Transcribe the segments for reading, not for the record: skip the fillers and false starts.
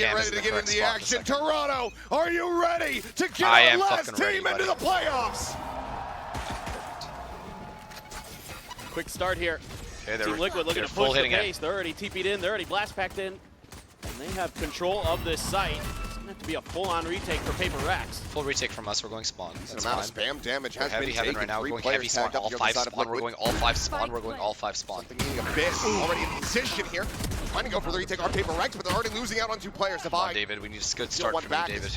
Get ready to get into the action. Toronto, are you ready to get our last team into the playoffs? Quick start here. Okay, Team Liquid looking to push the pace. They're already TP'd in. They're already blast packed in. And they have control of this site. It's going to have to be a full-on retake for PRX. Full retake from us. We're going spawn. That's amount of spam damage has been taken. Right now. We're going heavy spawn. All 5 spawn. We're going all 5 spawn. We're going all 5 spawn. Something needing a bit. Already in position here. Trying to go for the retake on PRX, but they're already losing out on 2 players. Come on, David. We need a good start from you, David.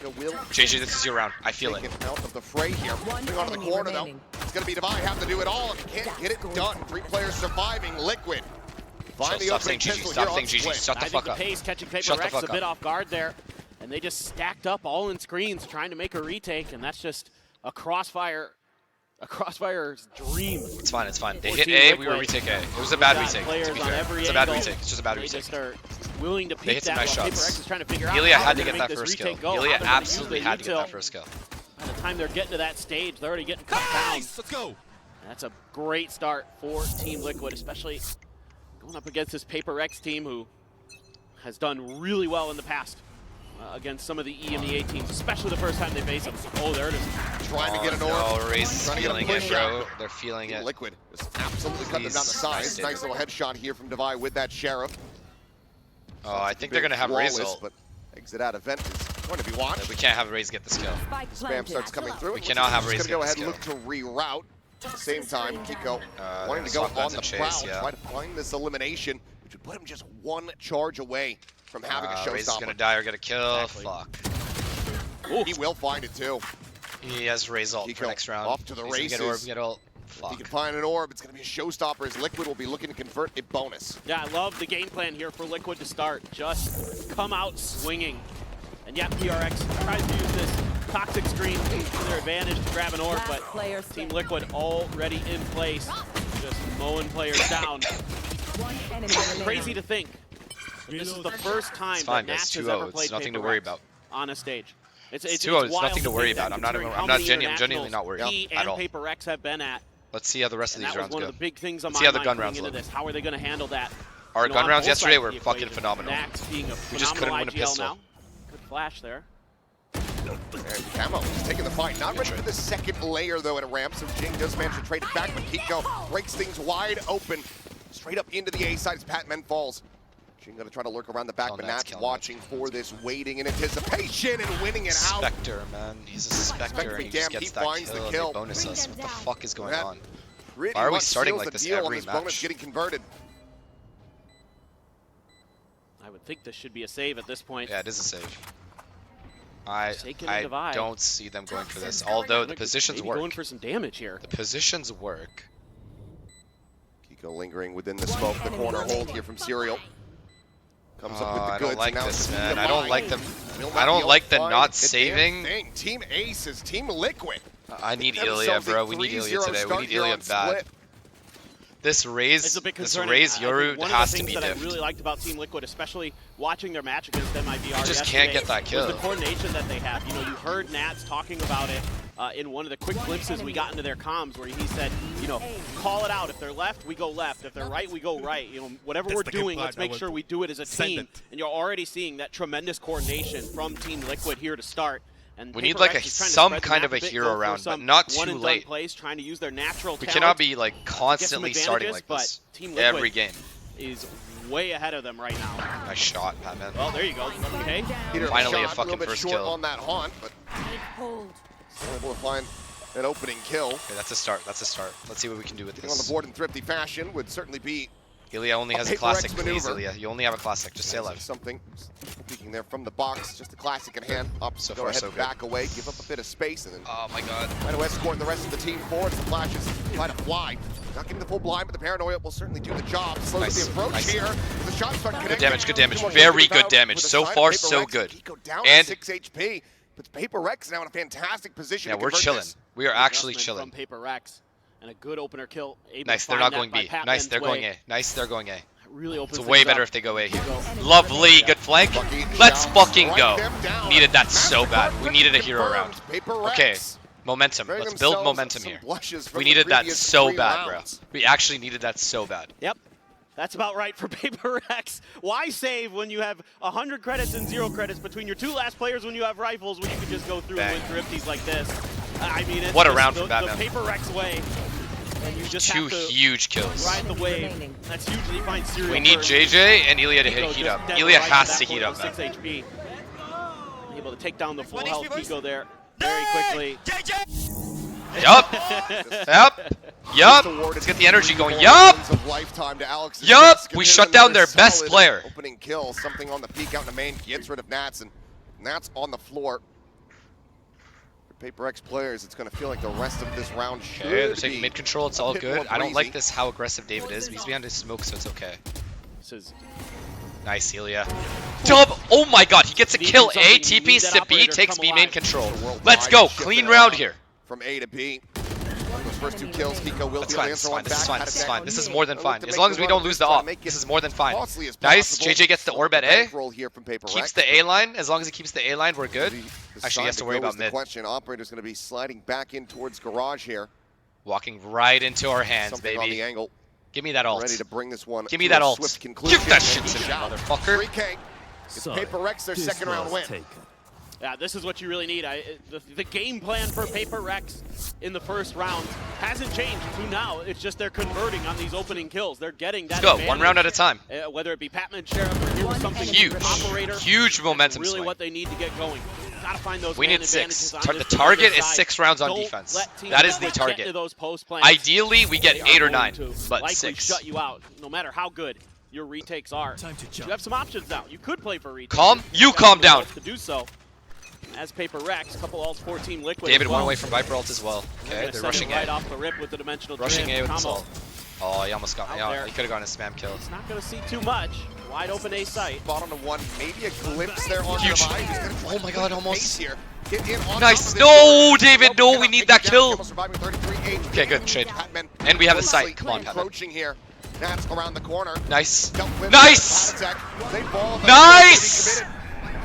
JJ, this is your round. I feel it. Out of the fray here. Moving on to the corner, though. It's going to be Divide. Have to do it all. If you can't get it done. 3 players surviving. Liquid. Stop saying GG. Stop saying GG. Shut the fuck up. Pace catching PRX a bit off guard there. And they just stacked up all in screens trying to make a retake. And that's just a crossfire's dream. It's fine. It's fine. They hit A. We were retake A. It was a bad retake, to be fair. It's a bad retake. It's just a bad retake. Willing to peek that while PRX is trying to figure out Ilya how had to they're get gonna that make first this kill. retake go. Ilya How they're gonna absolutely use the had to get util. that first kill. By the time they're getting to that stage, they're already getting cut down. Let's go. That's a great start for Team Liquid, especially going up against this PRX team who has done really well in the past against some of the EMEA teams, especially the first time they face them. Oh, there it is. Trying to get an orb. Oh, Raze is feeling it, bro. They're feeling it. Liquid just absolutely cutting them down the sides. Nice little headshot here from Divide with that Sheriff. Oh, I think they're going to have Raze ult. But exit out event is going to be watched. We can't have Raze get this kill. Spam starts coming through. We cannot have Raze get this kill. Go ahead and look to reroute. At the same time, Kiko wanting to go on the prowl, try to find this elimination, which would put him just 1 charge away from having a showstopper. Raze is going to die or get a kill. Exactly. Fuck. Ooh. He will find it too. He has Raze ult for next round. Off to the races. Get ult. Fuck. If he can find an orb, it's going to be a showstopper as Liquid will be looking to convert a bonus. Yeah, I love the game plan here for Liquid to start. Just come out swinging. And yeah, PRX tries to use this toxic screen to their advantage to grab an orb, but Team Liquid already in place, just mowing players down. Crazy to think. This is the first time that Nats has ever played it's nothing to worry about on a stage. It's 2-0. It's nothing to worry about. I'm genuinely not worried at all. PRX have been at. Let's see how the rest of these rounds go. One of the big things on Let's see how the gun mind rounds into look. this. How are they going to handle that? Our gun rounds yesterday were fucking equation. phenomenal. Nax being a We just couldn't win a IGL pistol. now. Good flash there. And Camo is taking the fight. Not ready for the second layer, though, at a ramp, so Jing does manage to trade it back, but Kiko breaks things wide open. Straight up into the A side as Patman falls. Jing gonna try to lurk around the back, but Nat's watching for this, waiting in anticipation and winning it out. Spectre, man. He's a Spectre, and he just gets that kill, and they bonus us. What the fuck is going on? Why are we starting like this every match? Bonus getting converted. I would think this should be a save at this point. Yeah, it is a save. I don't see them going for this, although the positions work. Going for some damage here. The positions work. Kiko lingering within the smoke, the corner hold here from Serial. Comes up with the goods. I don't like this, man. I don't like them. Will I don't like the not saving. Team Ace is Team Liquid. I need Ilya, bro. We need Ilya today. We need Ilya bad. This Raze Yoru has to be diffed. One of the things that I really liked about Team Liquid, especially watching their match against MIBR, you just can't get that kill. Was the coordination that they have. You know, you heard Nats talking about it in one of the quick glimpses we got into their comms, where he said, you know, call it out. If they're left, we go left. If they're right, we go right. You know, whatever we're doing, let's make sure we do it as a team. And you're already seeing that tremendous coordination from Team Liquid here to start. And we need like some kind of a hero round, but not too late. Trying to use their natural we cannot be like constantly starting like this every game. Is way ahead of them right now. Nice shot, Patman. Well, there you go. Okay. Finally a fucking first kill. On that haunt, but still able to find an opening kill. Okay, that's a start. That's a start. Let's see what we can do with this. On the board in thrifty fashion would certainly be. Ilya only has a classic, please, Ilya. You only have a classic. Just say alive. Something peeking there from the box. Just a classic in hand. Up, so go far, ahead, so good. back away, give up a bit of space, and then. Oh my god. Try to escort the rest of the team forward. The flashes try to fly. Not getting the full blind, but the paranoia will certainly do the job. Slows the approach here. The shots start connecting. Good damage. Good damage. Very good damage. So far, so good. And 6 HP. But PRX now in a fantastic position. Yeah, we're chilling. We are actually chilling. From PRX. And a good opener kill. Nice, they're not going B. Nice, they're going A. Nice, they're going A. Really opens it's way better if they go A here. Lovely, good flank. Let's fucking go. Needed that so bad. We needed a hero round. Okay, momentum. Let's build momentum here. We needed that so bad, bro. We actually needed that so bad. Yep. That's about right for PRX. Why save when you have 100 credits and 0 credits between your 2 last players when you have rifles, when you can just go through and win drifties like this? I mean, it's what a just round the, from Batman. The PRX way. And you just 2 have to huge kills. ride the wave. That's hugely fine. Serial We need first. JJ and Ilya to heat up. Ilya has to heat up. 6 HP. Able to take down the full health Pico there very quickly. Yup. Yup. Yup. Let's get the energy going. Yup. Yup. We shut down their best player. Opening kill, something on the peak out in the main, gets rid of Nats, and Nats on the floor. For PRX players, it's going to feel like the rest of this round should Okay, they're taking mid control. It's all bit good. more I don't like breezy. this how aggressive David is. He's behind his smoke, so it's okay. This is Nice, Ilya. Dub! Oh my god, he gets a Needing kill. A, something, you TPs need to that B, operator to takes come B main alive. control. The worldwide Let's go. shifted Clean around round here. From A to B. Those first 2 kills, Kiko will That's deal fine, the this is answer fine, on this is back. fine, Had this a is fine. back. This is more than Look fine. to As make long as the we run don't lose the this time, op, make it this is more than fine. costly as Nice, possible. JJ gets the orb at A. Bankroll here from PRX. Keeps the A line. As long as he keeps the A line, we're good. The Actually, he side has to worry go about is the mid. question. Operator's going to be sliding back in towards garage here. Walking right into our hands, Something on the baby. angle. Give me that ult. Ready to bring this one Give me to that a ult. swift conclusion. Give that shit And to me, shout. motherfucker. 3K. It's PRX their second round win. Yeah, this is what you really need. The game plan for PRX in the first round hasn't changed to now. It's just they're converting on these opening kills. They're getting that Let's go. advantage. One round at a time. Whether it be Patman, Sheriff, or here with something Huge. operator. Huge momentum That's really swing. what they need to get going. Gotta find those We man need 6. advantages on The this target is side. 6 rounds on Don't defense. let teams That is the get target. to those post plans. Ideally, we get They are 8 or going 9, to but likely 6. shut you out, no matter how good your retakes are. You have some options now. You could play for retakes. Calm. You have calm the down. results to do so. As PRX, couple ults for Team Liquid. David as well. one away from Viper ult as well. They're Okay, gonna they're set rushing it right A. off the rip with the dimensional Rushing drift A with combo. assault. Oh, he almost got me. Out Oh, there. he could have gotten a spam kill. It's not going to see too much. Wide open A site. Spot on the one, maybe a glimpse there on Huge. the divide. He's gonna try Oh my to god, push the almost. pace here. Get in on Nice. top of this. No, David, no, Cannot we need take that it down. kill. Campbell surviving 33 HP. Okay, good, shade. Patman And we have the closely sight. Come on, Patman. encroaching here. Nats around the corner. Nice. Dealt with Nice. Patek. They ball, but Nice. they committed.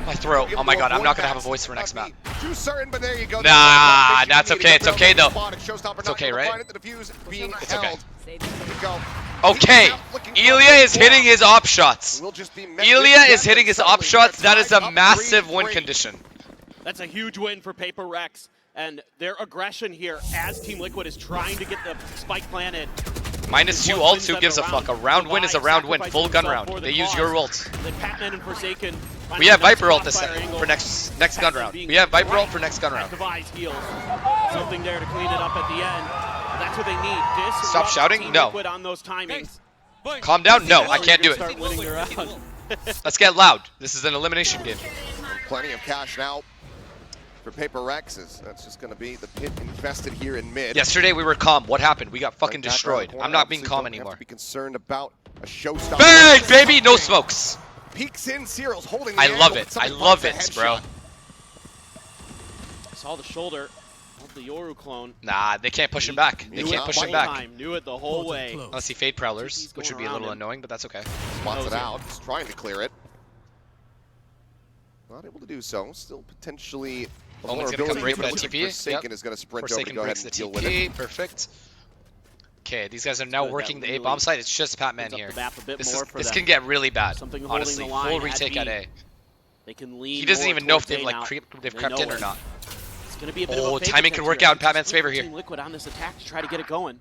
My throat. Oh my god, I'm not gonna have a voice for next map. Too certain, but there you go. Nah, that's okay, it's okay, though. It's okay, right? It's okay. Go. Okay, Ilya is hitting his op shots. Ilya is hitting his op shots. That is a massive win condition. That's a huge win for PRX. And their aggression here as Team Liquid is trying to get the spike planted. -2 ults, who gives a fuck? A round win is a round win. Full gun round. They use your ult. Then Patman and Forsaken. We have Viper ult this for next gun round. We have Viper ult for next gun round. Device heals. Something there to clean it up at the end. That's what they need. Stop shouting? Team No. Liquid on those timings. Calm down. No, I can't do Start it. winning the round. Let's get loud. This is an elimination game. Plenty of cash now for PRX. That's just going to be the pit infested here in mid. Yesterday we were calm. What happened? We got fucking Right back around the destroyed. corner. I'm not being Obviously calm don't have anymore. to be concerned about a showstopper. Bang, baby! No smokes. Peeks in, Cyril's holding the I angle, love but it. I somebody love finds it, a bro. headshot. Saw the shoulder of the Yoru clone. Nah, they can't push him back. They Knew can't it push him one back. Time. Knew it the whole way. Unless he fade prowlers, He's which would going be a little around him. annoying, but that's okay. Spots it Knows it. out. He's trying to clear it. Not able to do so. Still potentially. a Omen's gonna come vulnerability, break but that it looks like TP. Forsaken Yep. is going to sprint over to Forsaken go ahead breaks and the deal with it. TP. Perfect. Okay, these guys are now Good, working that the A really bomb site. It's just Patman opens up here. the map a bit This more for this them. can get really bad. Something holding Honestly, the line full at retake at B. A. They can lean He doesn't more even know if towards they've A like now. they've They crept know in or it. not. It's going to be a bit of Oh, a fake timing could attempt work here. out in Just Patman's look favor for here. Team Liquid on this attack to try to get it going.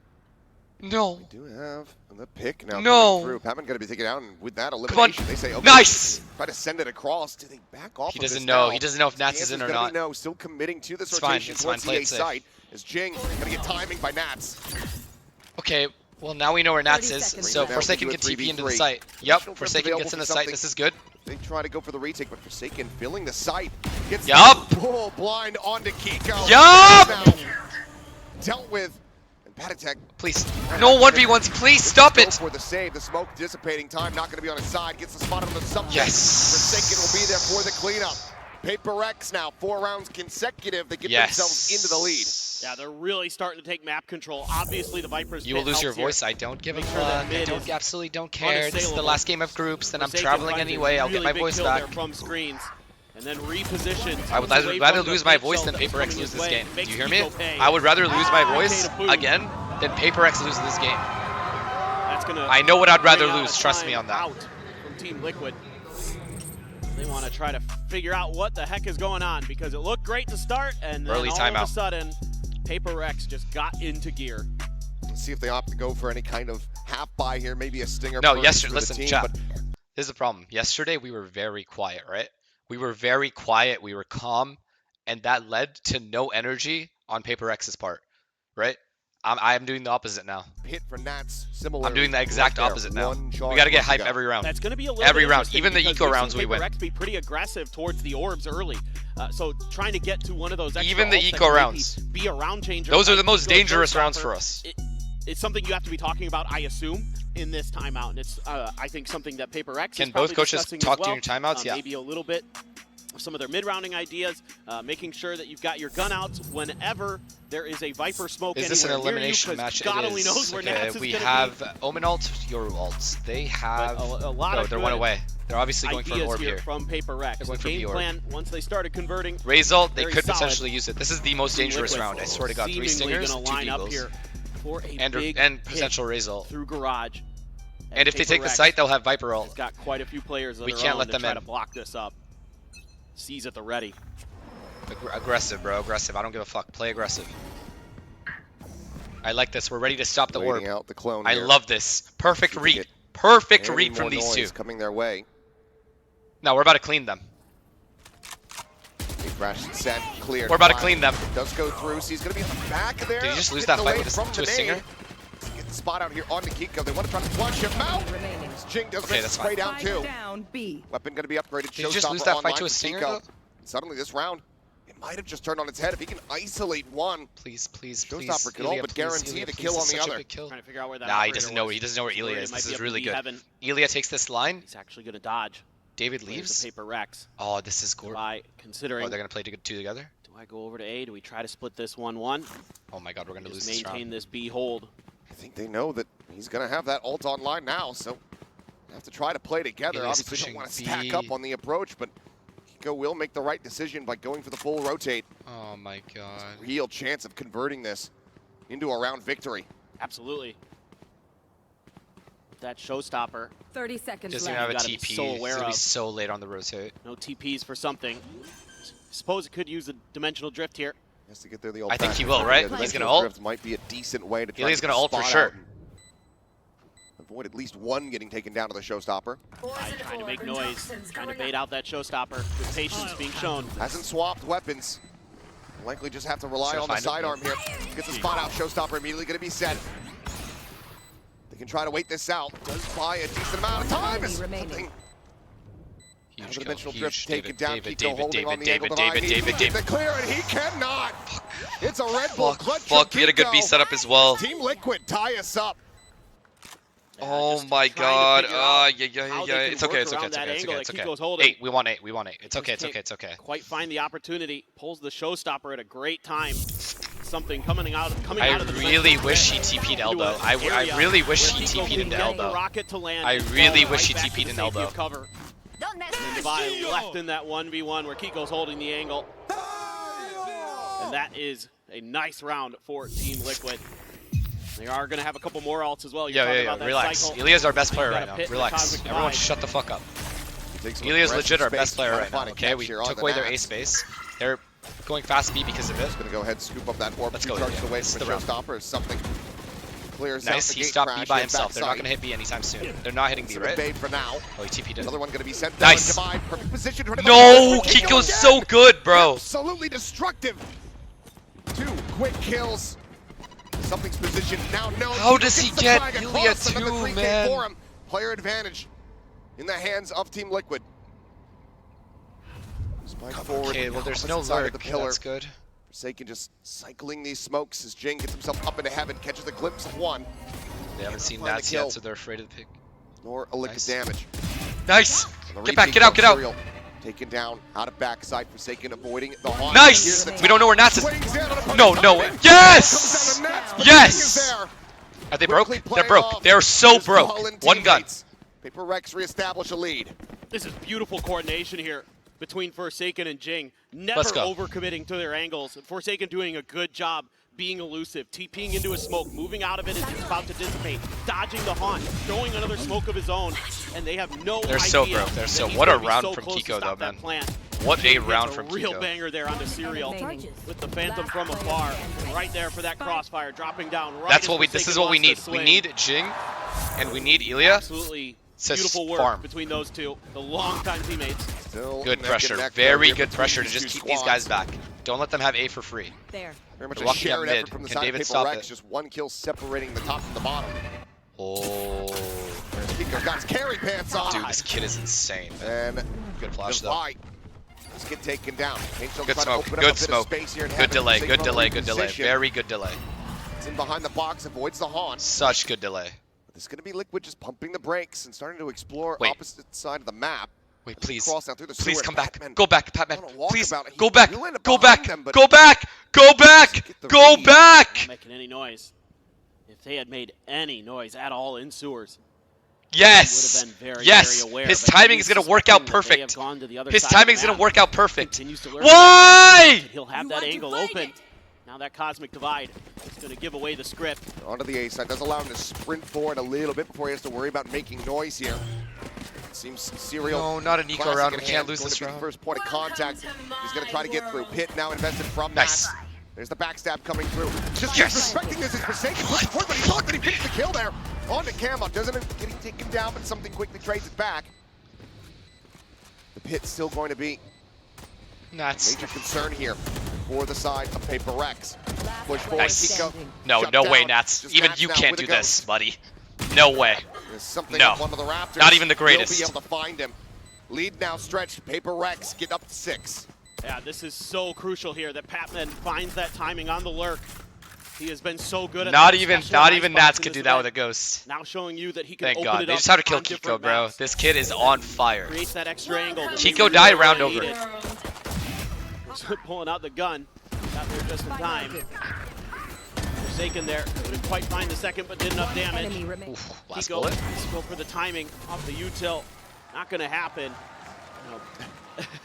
No. We do have the pick now No. coming through. Patman going to be taken out, and with that Come on. elimination, they say, okay, Nice. try to send it across. Do they back off? He of this doesn't know. now? He doesn't know if The Nats is in answer's or gonna be not. no. Still committing to this It's fine, rotation it's fine, towards play the it A safe. site. As Jing going to get timing by Nats. Okay, well now we know where Nats 30 is, seconds. so Now Forsaken we can do a TP into the 3v3. site. Yep, Still Forsaken available gets in for the site. something. This is good. They try to go for the retake, but Forsaken filling the site. Gets Yup. the pull blind onto Kiko. Yup. Now dealt with. And Patek Please, no 1v1s. Please stop go it. for the save. The smoke dissipating time. Not going to be on his side. Gets the spot on the subject. Yes. Forsaken will be there for the cleanup. PRX now 4 rounds consecutive. They get Yes. themselves into the lead. Yeah, they're really starting to take map control. Obviously, the Vipers. You will pit lose your helps here. voice. I don't give a Make sure that fuck. I mid don't is absolutely don't care. This is the unassailable. last game of groups, then I'm Forsaken traveling finds a anyway. I'll get really my big voice kill back. there from screens. And then repositions. I would rather lose my voice than PRX lose this game. Do you hear me? I would rather lose my voice again than PRX lose this game. That's gonna. I know what I'd rather bring out lose. a Trust me time on that. Out from Team Liquid. They want to try to figure out what the heck is going on because it looked great to start, and then Early all timeout. of a sudden, PRX just got into gear. Let's see if they opt to go for any kind of half buy here, maybe a stinger. No, burst yesterday, for the listen, team, chat. but Here's the problem. Yesterday, we were very quiet, right? We were very quiet. We were calm, and that led to no energy on PRX's part, right? I'm doing the opposite now. hit for Nats, similar. I'm doing the exact right there. opposite now. One We charge got to get left hype go. every round. That's going to be a little Every bit round, interesting even the because eco we've rounds seen we win. PRX be pretty aggressive towards the orbs early. So trying to get to one of those extra Even the ults that eco can rounds. maybe be a round changer. Those are the like most Eco dangerous Showstopper. rounds for us. It's something you have to be talking about, I assume, in this timeout. And it's, I think, something that PRX Can is both probably coaches discussing talk as well. during timeouts? Yeah. Maybe a little bit of some of their mid-rounding ideas, making sure that you've got your gun outs whenever there is a Viper smoke Is this an anywhere near elimination you, 'cause match? God It only is. knows where Nats is We gonna have Omen ult, your ults. They have. a lot No, of they're good one away. They're obviously going for an ideas orb here here. from PRX. They're The going for game B orb. plan, once they started converting, Raze ult, they very could solid. potentially use it. This is the most Team dangerous Liquid round. I swear to God. 3 seemingly stingers, gonna 2 line up deagles. here for a And big potential hit Raze ult. through garage. And if they take the PRX site, they'll have Viper has ult. got quite a few players that We are can't on let to them try in. to block this up. C's at the ready. Aggressive, bro. Aggressive. I don't give a fuck. Play aggressive. I like this. We're ready to stop the orb. Waiting out the clone I here. love this. Perfect See if we read. get Perfect Any read from more these noise two. coming their way. No, we're about to clean them. He crashed set, cleared. We're about to Fire. clean them. Does go through, so he's going to be on the back there. Did he just lose Getting that fight delayed with from to the a stinger? nade. Get the spot out here on Nikiko. They want to try to flush him out. Jing does Okay, miss that's spray fine. down two. Down B. Weapon going to be upgraded. Did he just lose Showstopper that fight online to a for stinger, Kiko. though? Suddenly this round, it might have just turned on its head. If he can isolate one, Please, please, Showstopper please. could all Ilya, but please, guarantee Ilya, the please. kill This on is the such a other. big kill. Trying to figure out where that Nah, he operator doesn't know. was. He doesn't know where Worried Ilya it is. might This be is up really in good. heaven. Ilya takes this line. He's actually going to dodge. David There's leaves. the PRX. Oh, this is gorgeous. By considering, Oh, they're gonna play two together. do I go over to A? Do we try to split this 1-1? Oh my God, we're gonna lose Just this maintain round. this B hold. I think they know that he's going to have that ult online now, so they have to try to play together. Ilya's Obviously, don't want to pushing stack B. up on the approach, but Kiko will make the right decision by going for the full rotate. Oh my God. Real chance of converting this into a round victory. Absolutely. That showstopper. 30 seconds Doesn't left. even have a gotta be TP. so He's aware gonna be of. so late on the rotate. No TPs for something. Suppose it could use a dimensional drift here. Has to get there the I think he old-fashioned will, way. right? The He's gonna dimensional ult. drift might be a decent way to try Ilya's to gonna get the ult for spot sure. out and avoid at least one getting taken down to the showstopper. Trying to make noise. Trying to bait out that showstopper with patience being shown. Hasn't swapped weapons. Likely just have to rely Should on the find him. sidearm here. Gets the spot out. Showstopper immediately going to be set. They can try to wait this out. Does buy a decent amount of time. It's Remaining. something. Huge The kill. dimensional Huge. drift taken down. David, Kiko holding on the angle David, divide. David, He's David, looking David. to clear it. He cannot. It's a Red Bull clutch from Fuck, we had a good B Kiko. setup as well. Team Liquid tie us up. Oh Just my trying to God. figure out Yeah. how they can It's okay. work It's okay. around It's that okay. It's angle okay. that It's okay. Kiko's holding. 8. We want 8. We want 8. It's okay. It's Just okay. It's okay. Quite find the opportunity. Pulls the showstopper at a great time. Something coming out of I the really defensive wish he end TP'd into elbow. an I area really wish where he Kiko TP'd can into get the elbow. rocket to land I and really fall wish he right back to TP'd the in safety elbow. of cover. And Divine left in that 1v1 where Kiko's holding the angle. And that is a nice round for Team Liquid. They are going to have a couple more ults as well. You're talking about that Relax. cycle. Ilya's our best player Gotta right now. pit the Relax. Cosmic Everyone Divide. shut the fuck up. Takes some Ilya's aggressive legit our space best to player try to right now, find a okay? catch We here on took the away their A Nats. space. They're going fast B because of it. Just going to go ahead and scoop up that orb. Let's 2 go, charges Ilya. away This from is the the round. showstopper is something. Clears out Nice. the He gate stopped B crash, by gets himself. They're not backside. going to hit B anytime soon. They're not hitting B, It's right? evade for now. Oh, he TP'd it. Another one going to be sent Nice. down. Divide, perfect position. to No! Kiko Kiko's again. so good, bro. Absolutely destructive. 2 quick kills. Something's positioned now. No. How Kiko does gets he the get flag Ilya across, another too, 3K man? for him. Player advantage in the hands of Team Liquid. Spike forward. Okay, well, there's no opposite side of lurk. the pillar. That's good. Forsaken just cycling these smokes as Jing gets himself up into heaven, catches a glimpse of one. They haven't seen Find the Nats kill. yet, so they're afraid of the pick. Nor a lick Nice. of damage. Nice! The Get back, retake get out, from get out! Serial. Taken down, out of backside, Forsaken avoiding the haunt. Nice! Here's the We don't know where Nats is. swings in on opponent's No, no. timing. Yes! Comes down to Nats, but Yes! Jing is there. Are they broke? Quickly They're playing broke. off They're so his broke. fallen One gun. teammates. PRX reestablish a lead. This is beautiful coordination here between Forsaken and Jing. Never Let's go. overcommitting to their angles. Forsaken doing a good job being elusive, TPing into a smoke, moving out of it as it's about to dissipate, dodging the haunt, throwing another smoke of his own, and they have no idea. They're so broke. They're so. What a round from Kiko, though, man. What a round from Kiko. Real banger there onto Serial with the Phantom from afar, right there for that crossfire, dropping down. Right. That's what we. This is what we need. We need Jing, and we need Ilya. Absolutely beautiful work between those two, the longtime teammates. Still good pressure, very good pressure to just keep these guys back. Don't let them have A for free. There. Very much a shared effort from the side of PRX. Just one kill separating the top from the bottom. Oh. Kiko's got his carry pants on. Dude, this kid is insane. And good flash though. Just get taken down. Good smoke. Good smoke. Good delay. Good delay. Good delay. Very good delay. It's in behind the box, avoids the haunt. Such good delay. This is going to be Liquid just pumping the brakes and starting to explore opposite side of the map. Wait, please. Please come back. Go back, Patman. Please. Go back. Go back. Go back. Go back. Go back. Not making any noise. If they had made any noise at all in sewers. Yes. Yes. His timing is going to work out perfect. His timing is going to work out perfect. Why? He'll have that angle open. Now that Cosmic Divide is going to give away the script. Onto the A side. Does allow him to sprint forward a little bit before he has to worry about making noise here. Seems Serial. No, not an eco round. We can't lose this round. First point of contact. He's going to try to get through. Pit now invested from nice. that. There's the backstab coming through. Just disrespecting this is Forsaken. Puts the point, but he thought that he picked the kill there. On to Camo. Doesn't get him taken down, but something quickly trades it back. The Pit's still going to be nuts. Major concern here for the side of PRX. Push forward. Nice. Kiko. No way, Nats. Even you can't do this, buddy. No way. There's something no. up one of the Raptors. Not even the greatest. He'll be able to find him. Lead now stretched. PRX get up to 6. Yeah, this is so crucial here that Patman finds that timing on the lurk. He has been so good at not even Nats could do that with a ghost. Now showing you that he can Thank open God. it They up just have to kill on Kiko, bro. maps. This kid is on fire. Creates that extra angle. Kiko died round over. Pulling out the gun. Got there just in time. Forsaken there. Couldn't quite find the second, but did enough damage. Oof, last Kiko, bullet. let's go for the timing off the util. Not going to happen. No.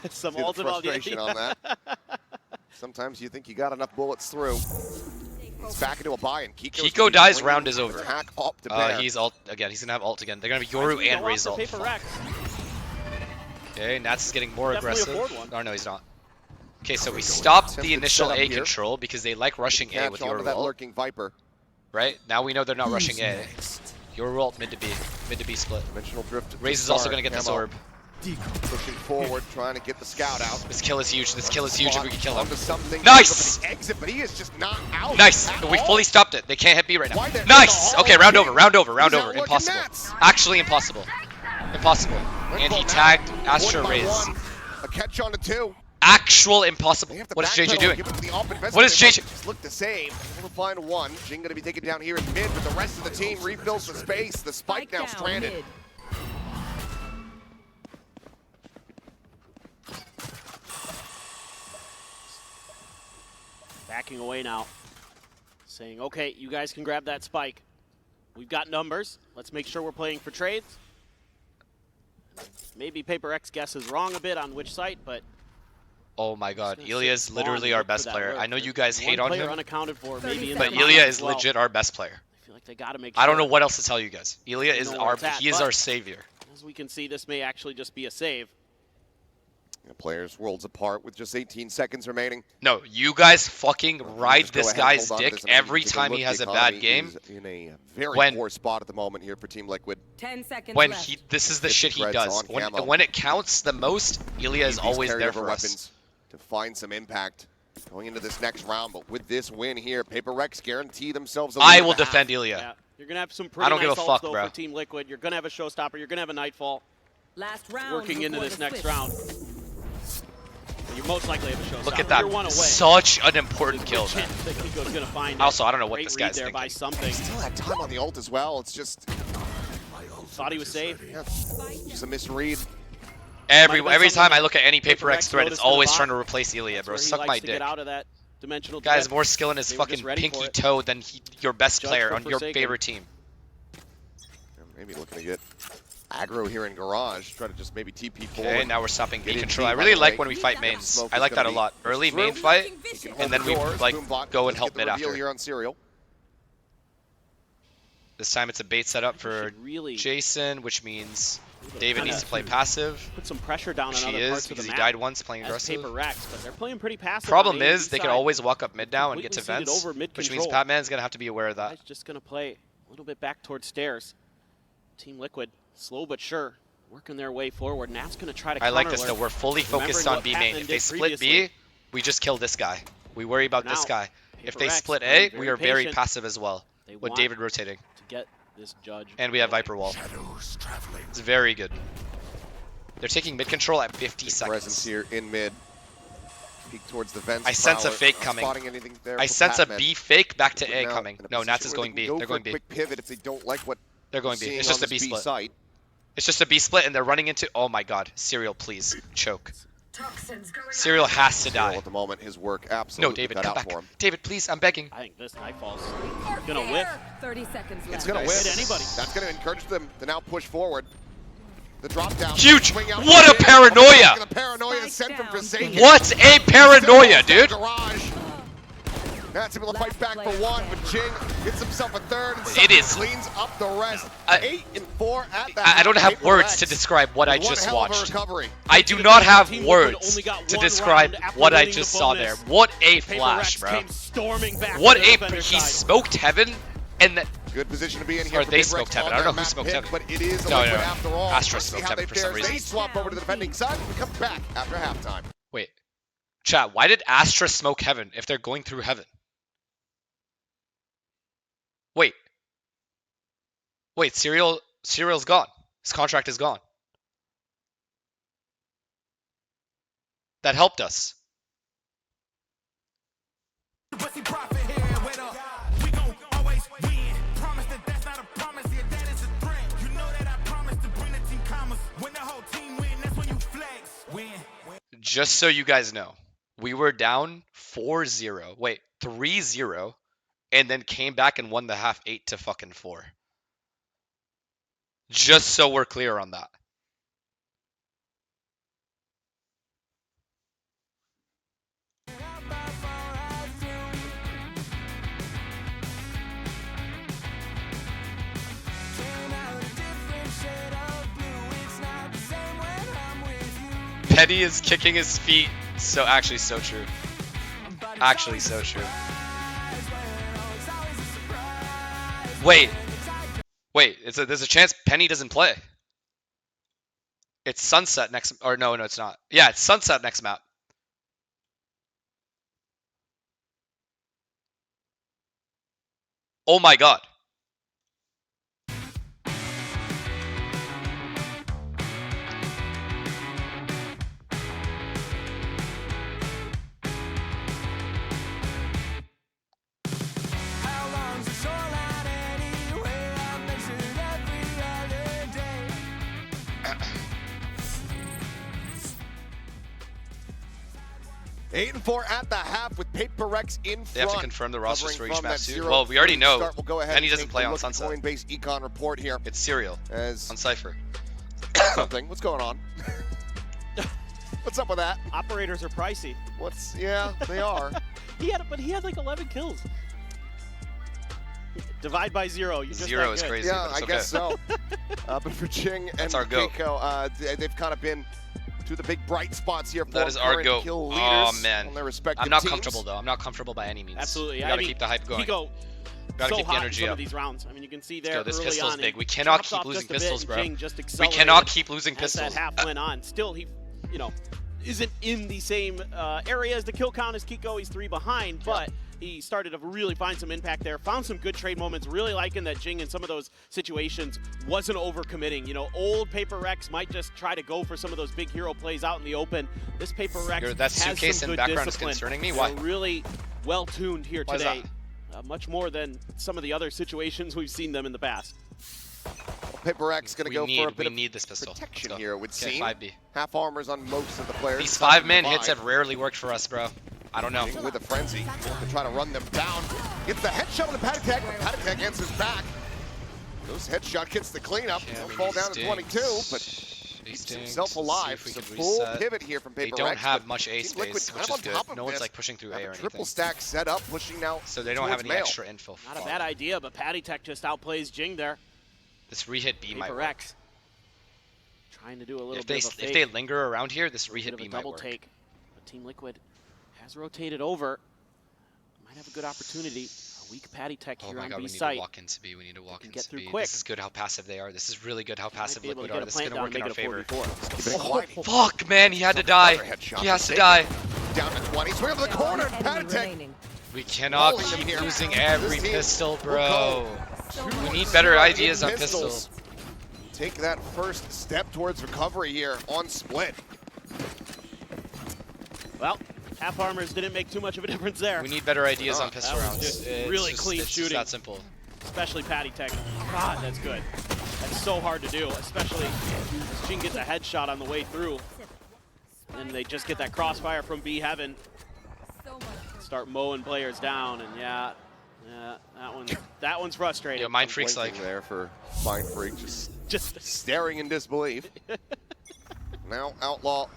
Some ultimate frustration on that. Sometimes you think you got enough bullets through. It's back into a buy, and Kiko dies, round is over. He's ult again. He's gonna have ult again. They're gonna have Yoru and Raze ult. Okay, Nats is getting more aggressive. Oh no, he's not. Okay, so we stopped the initial A control because they like rushing A with Yoru ult. Lurking Viper. Right? Now we know they're not rushing A. Yoru ult mid to B split. Raze is also gonna get this orb. Pushing forward, trying to get the scout out. This kill is huge. This kill is huge if we can kill him. Nice! Exit, but he is just not out. Nice! We fully stopped it. They can't hit B right now. Nice! Okay, round over. Impossible. Actually impossible. Impossible. And he tagged Astra Raze. A catch on the 2. Actual impossible. What is JJ doing? What is JJ? Just look to save. Able to find one. Jing gonna be taken down here in mid, but the rest of the team refills the space. The spike now stranded. Backing away now, saying, okay, you guys can grab that spike. We've got numbers. Let's make sure we're playing for trades. Maybe PRX guesses wrong a bit on which site, but... Oh my god, Ilya is literally our best player. I know you guys hate on him, unaccounted for, maybe but Ilya is legit our best player. I feel like they gotta make sure. I don't know what else to tell you guys. Ilya is our savior. As we can see, this may actually just be a save. Players worlds apart with just 18 seconds remaining. No, you guys fucking ride this guy's dick every time he has a bad game. In a very poor spot at the moment here for Team Liquid. 10 seconds when left. this is the shit he does. When it counts the most, Ilya is always there for us. To find some impact going into this next round, but with this win here, PRX guarantee themselves a lead. I will defend Ilya. Yeah. You're gonna have some pretty nice give a fuck, bro. For Team Liquid. You're gonna have a showstopper. You're gonna have a Nightfall. Last round working into this next round. You most likely have a showstopper. Look at that. Such an important kill. Gonna find also, I don't know what this guy's thinking. By something. Still had time on the ult as well. It's just... Thought he was safe. Yeah. Just a misread. Every time I look at any PRX threat, it's always trying to replace Ilya, bro. Suck my dick. Out of that dimensional guy has more skill in his fucking pinky toe than your best player on your favorite team. Maybe looking to get Aggro here in Garage, try to just maybe TP forward. Okay, now we're stopping B Get in control. deep, I by really the like way. when we fight mains. Smoke I is like gonna that a be lot. Early through. main fight, He can and hold then the we doors. like Boombot go and does help get the mid reveal after. here on Serial. This time it's a bait setup for Should really Jason, which means David kinda needs to play passive, put some pressure down which on he other is parts of because the he map died once playing as aggressive. Paper Rex, but they're playing pretty passive. Problem on the A and is B they can side. always walk up mid now and get to Completely seated vents, over mid which means control. Patman's gonna have to be aware of that. Guy's just gonna play a little bit back towards stairs. Team Liquid, slow but sure, working their way forward. Nat's gonna try to I like counter this lurk. though. We're fully focused Remembering on what B main. Patman If they did split B, previously. we just kill this guy. We worry about this now, guy. If Paper they Rex split playing A, we are very patient. passive as well, They with want David rotating. to get this judge. And we have going. Viper Wall. It's very good. They're taking mid control at 50 Presence seconds. here in mid. Peek towards the vents. I sense a Prowler. fake Not coming. spotting anything there I for sense a Patman. B fake back to But A now coming. in a No, Nats position is where going they B. can go They're for a going B. quick pivot if they don't like what They're going they're B. seeing It's just on a B this split. site. It's just a B split, and they're running into. Oh my God, Serial, please choke. Toxins going Serial has to Serial die. at the moment, his work absolutely No, David, cut come out back. for him. David, please, I'm begging. I think this Nightfall's gonna whip. 30 seconds left. It's gonna Nice. whip. Hit anybody. That's gonna encourage them to now push forward. The drop down. Huge! Swing out What to a Jing. paranoia! The paranoia sent from Forsaken. What a paranoia, dude! Garage. That's able to fight back for one, but Jing gets himself a third. And It is- cleans up the rest. I- 8 and 4 at the I don't have Paper words Rex. to describe what I One just hell of a watched. recovery. I do not have Team Liquid words only got to one describe round after what I winning just the saw bonus. there. What a Paper flash, Rex bro. came storming back What to the a defender he side. smoked Heaven, and then Good position to be in here. Or for they Paper smoked Rex Heaven. on I don't know that who map smoked pick, Heaven. But it is a No, Liquid no. after all. Astra Let's see smoked how Heaven they for some fare as They reason. swap over to the defending side and come back after halftime. wait, chat. Why did Astra smoke Heaven if they're going through Heaven? Wait, Serial's gone. His contract is gone. That helped us. Just so you guys know, we were down 4-0. Wait, 3-0, and then came back and won the half 8-4. Just so we're clear on that. Petty is kicking his feet. So actually so true. Actually so true. Wait, there's a chance Penny doesn't play. It's Sunset next, or no, it's not. Yeah, it's Sunset next map. Oh my God. Eight and 4 at the half with Paper Rex in front. They have to confirm the rosters for Covering each from map that too. 0 Well, we already know start. We'll go ahead Penny and doesn't take play a on look at Sunset. Coinbase econ report here. It's Serial As on Cypher. something. What's going on? What's up with that? Operators are pricey. Yeah, they are. He had like 11 kills. Divide by 0. You just Zero that is good. crazy. Yeah, but it's I guess okay. so. But for Jing and our goat. Keiko, they've kind of been two of the big bright spots here for That is our current goat. kill leaders Oh man, on their respective I'm not teams. comfortable though. I'm not comfortable by any means. Absolutely. We I gotta mean, keep the hype going. Pico Gotta so keep the hot in energy some up. of these rounds. I mean, you can see Let's there go. This early pistol's on. big. it We cannot dropped keep off losing just a bit, pistols, and bro. Jing just We accelerated cannot keep losing as pistols. that half went on. Still, he, isn't in the same area as the kill count as Kiko. He's 3 behind, but he started to really find some impact there. Found some good trade moments. Really liking that Jing in some of those situations wasn't overcommitting. Old Paper Rex might just try to go for some of those big hero plays out in the open. This Paper Rex That has suitcase some in good the background is discipline. concerning me. They're Why? really well tuned here Why is today. Much more than some of the other situations we've seen them in the past. Paper X going to go for a bit we of need this pistol. protection Let's go. here, it would Okay, seem. 5B. Half armors on most of the players. These Top 5-man five. hits have rarely worked for us, bro. I don't know. Jing with a frenzy to try to run them down. Gets the headshot on the Patek, but Patek answers back. Those headshot gets the cleanup. Yeah, He'll fall down to 22, but keeps himself alive. It's a full pivot here from They PRX. don't have much A Team Liquid space, kind which of is on top good. of No one's this. like pushing through Have A a or triple anything. stack set up, pushing now. So they don't have towards any Mail. extra info. Not a bad idea, but Patty Tech just outplays Jing there. This re-hit B might work. PRX trying to do a little If bit of a fake. they linger around here, this Bit re-hit of a B might double work. take. But Team Liquid has rotated over. Might have a good opportunity. A weak Patty Tech Oh here my on god, B we need to site. walk into B. We need to walk can into get through B. quick. This is good how passive they are. This is really good how passive Might be able Liquid to get are. a This is plant going to down work and in our make it a favor. 4v4. Keep it Fuck, man, he had to die. Another headshot He for has to Sagan. die. Down to 20. Swing up the corner. Enemy Patty Tech. remaining. We cannot Rolling him keep here. losing every This team pistol, will bro. So We much need better Zero ideas on pistols. pistol. Take that first step towards recovery here on split. Well, half armors didn't make too much of a difference there. We need better ideas on that pistol was rounds. just It's really just- clean it's just shooting. that simple. Especially Patty Tech. God, that's good. That's so hard to do, especially as Jing gets a headshot on the way through. And they just get that crossfire from B Heaven. So much. Start mowing players down, and yeah, that one's frustrating. Yo, Mind Freak's Blinking like, there for Mind Freak, just Just staring in disbelief. Now Outlaw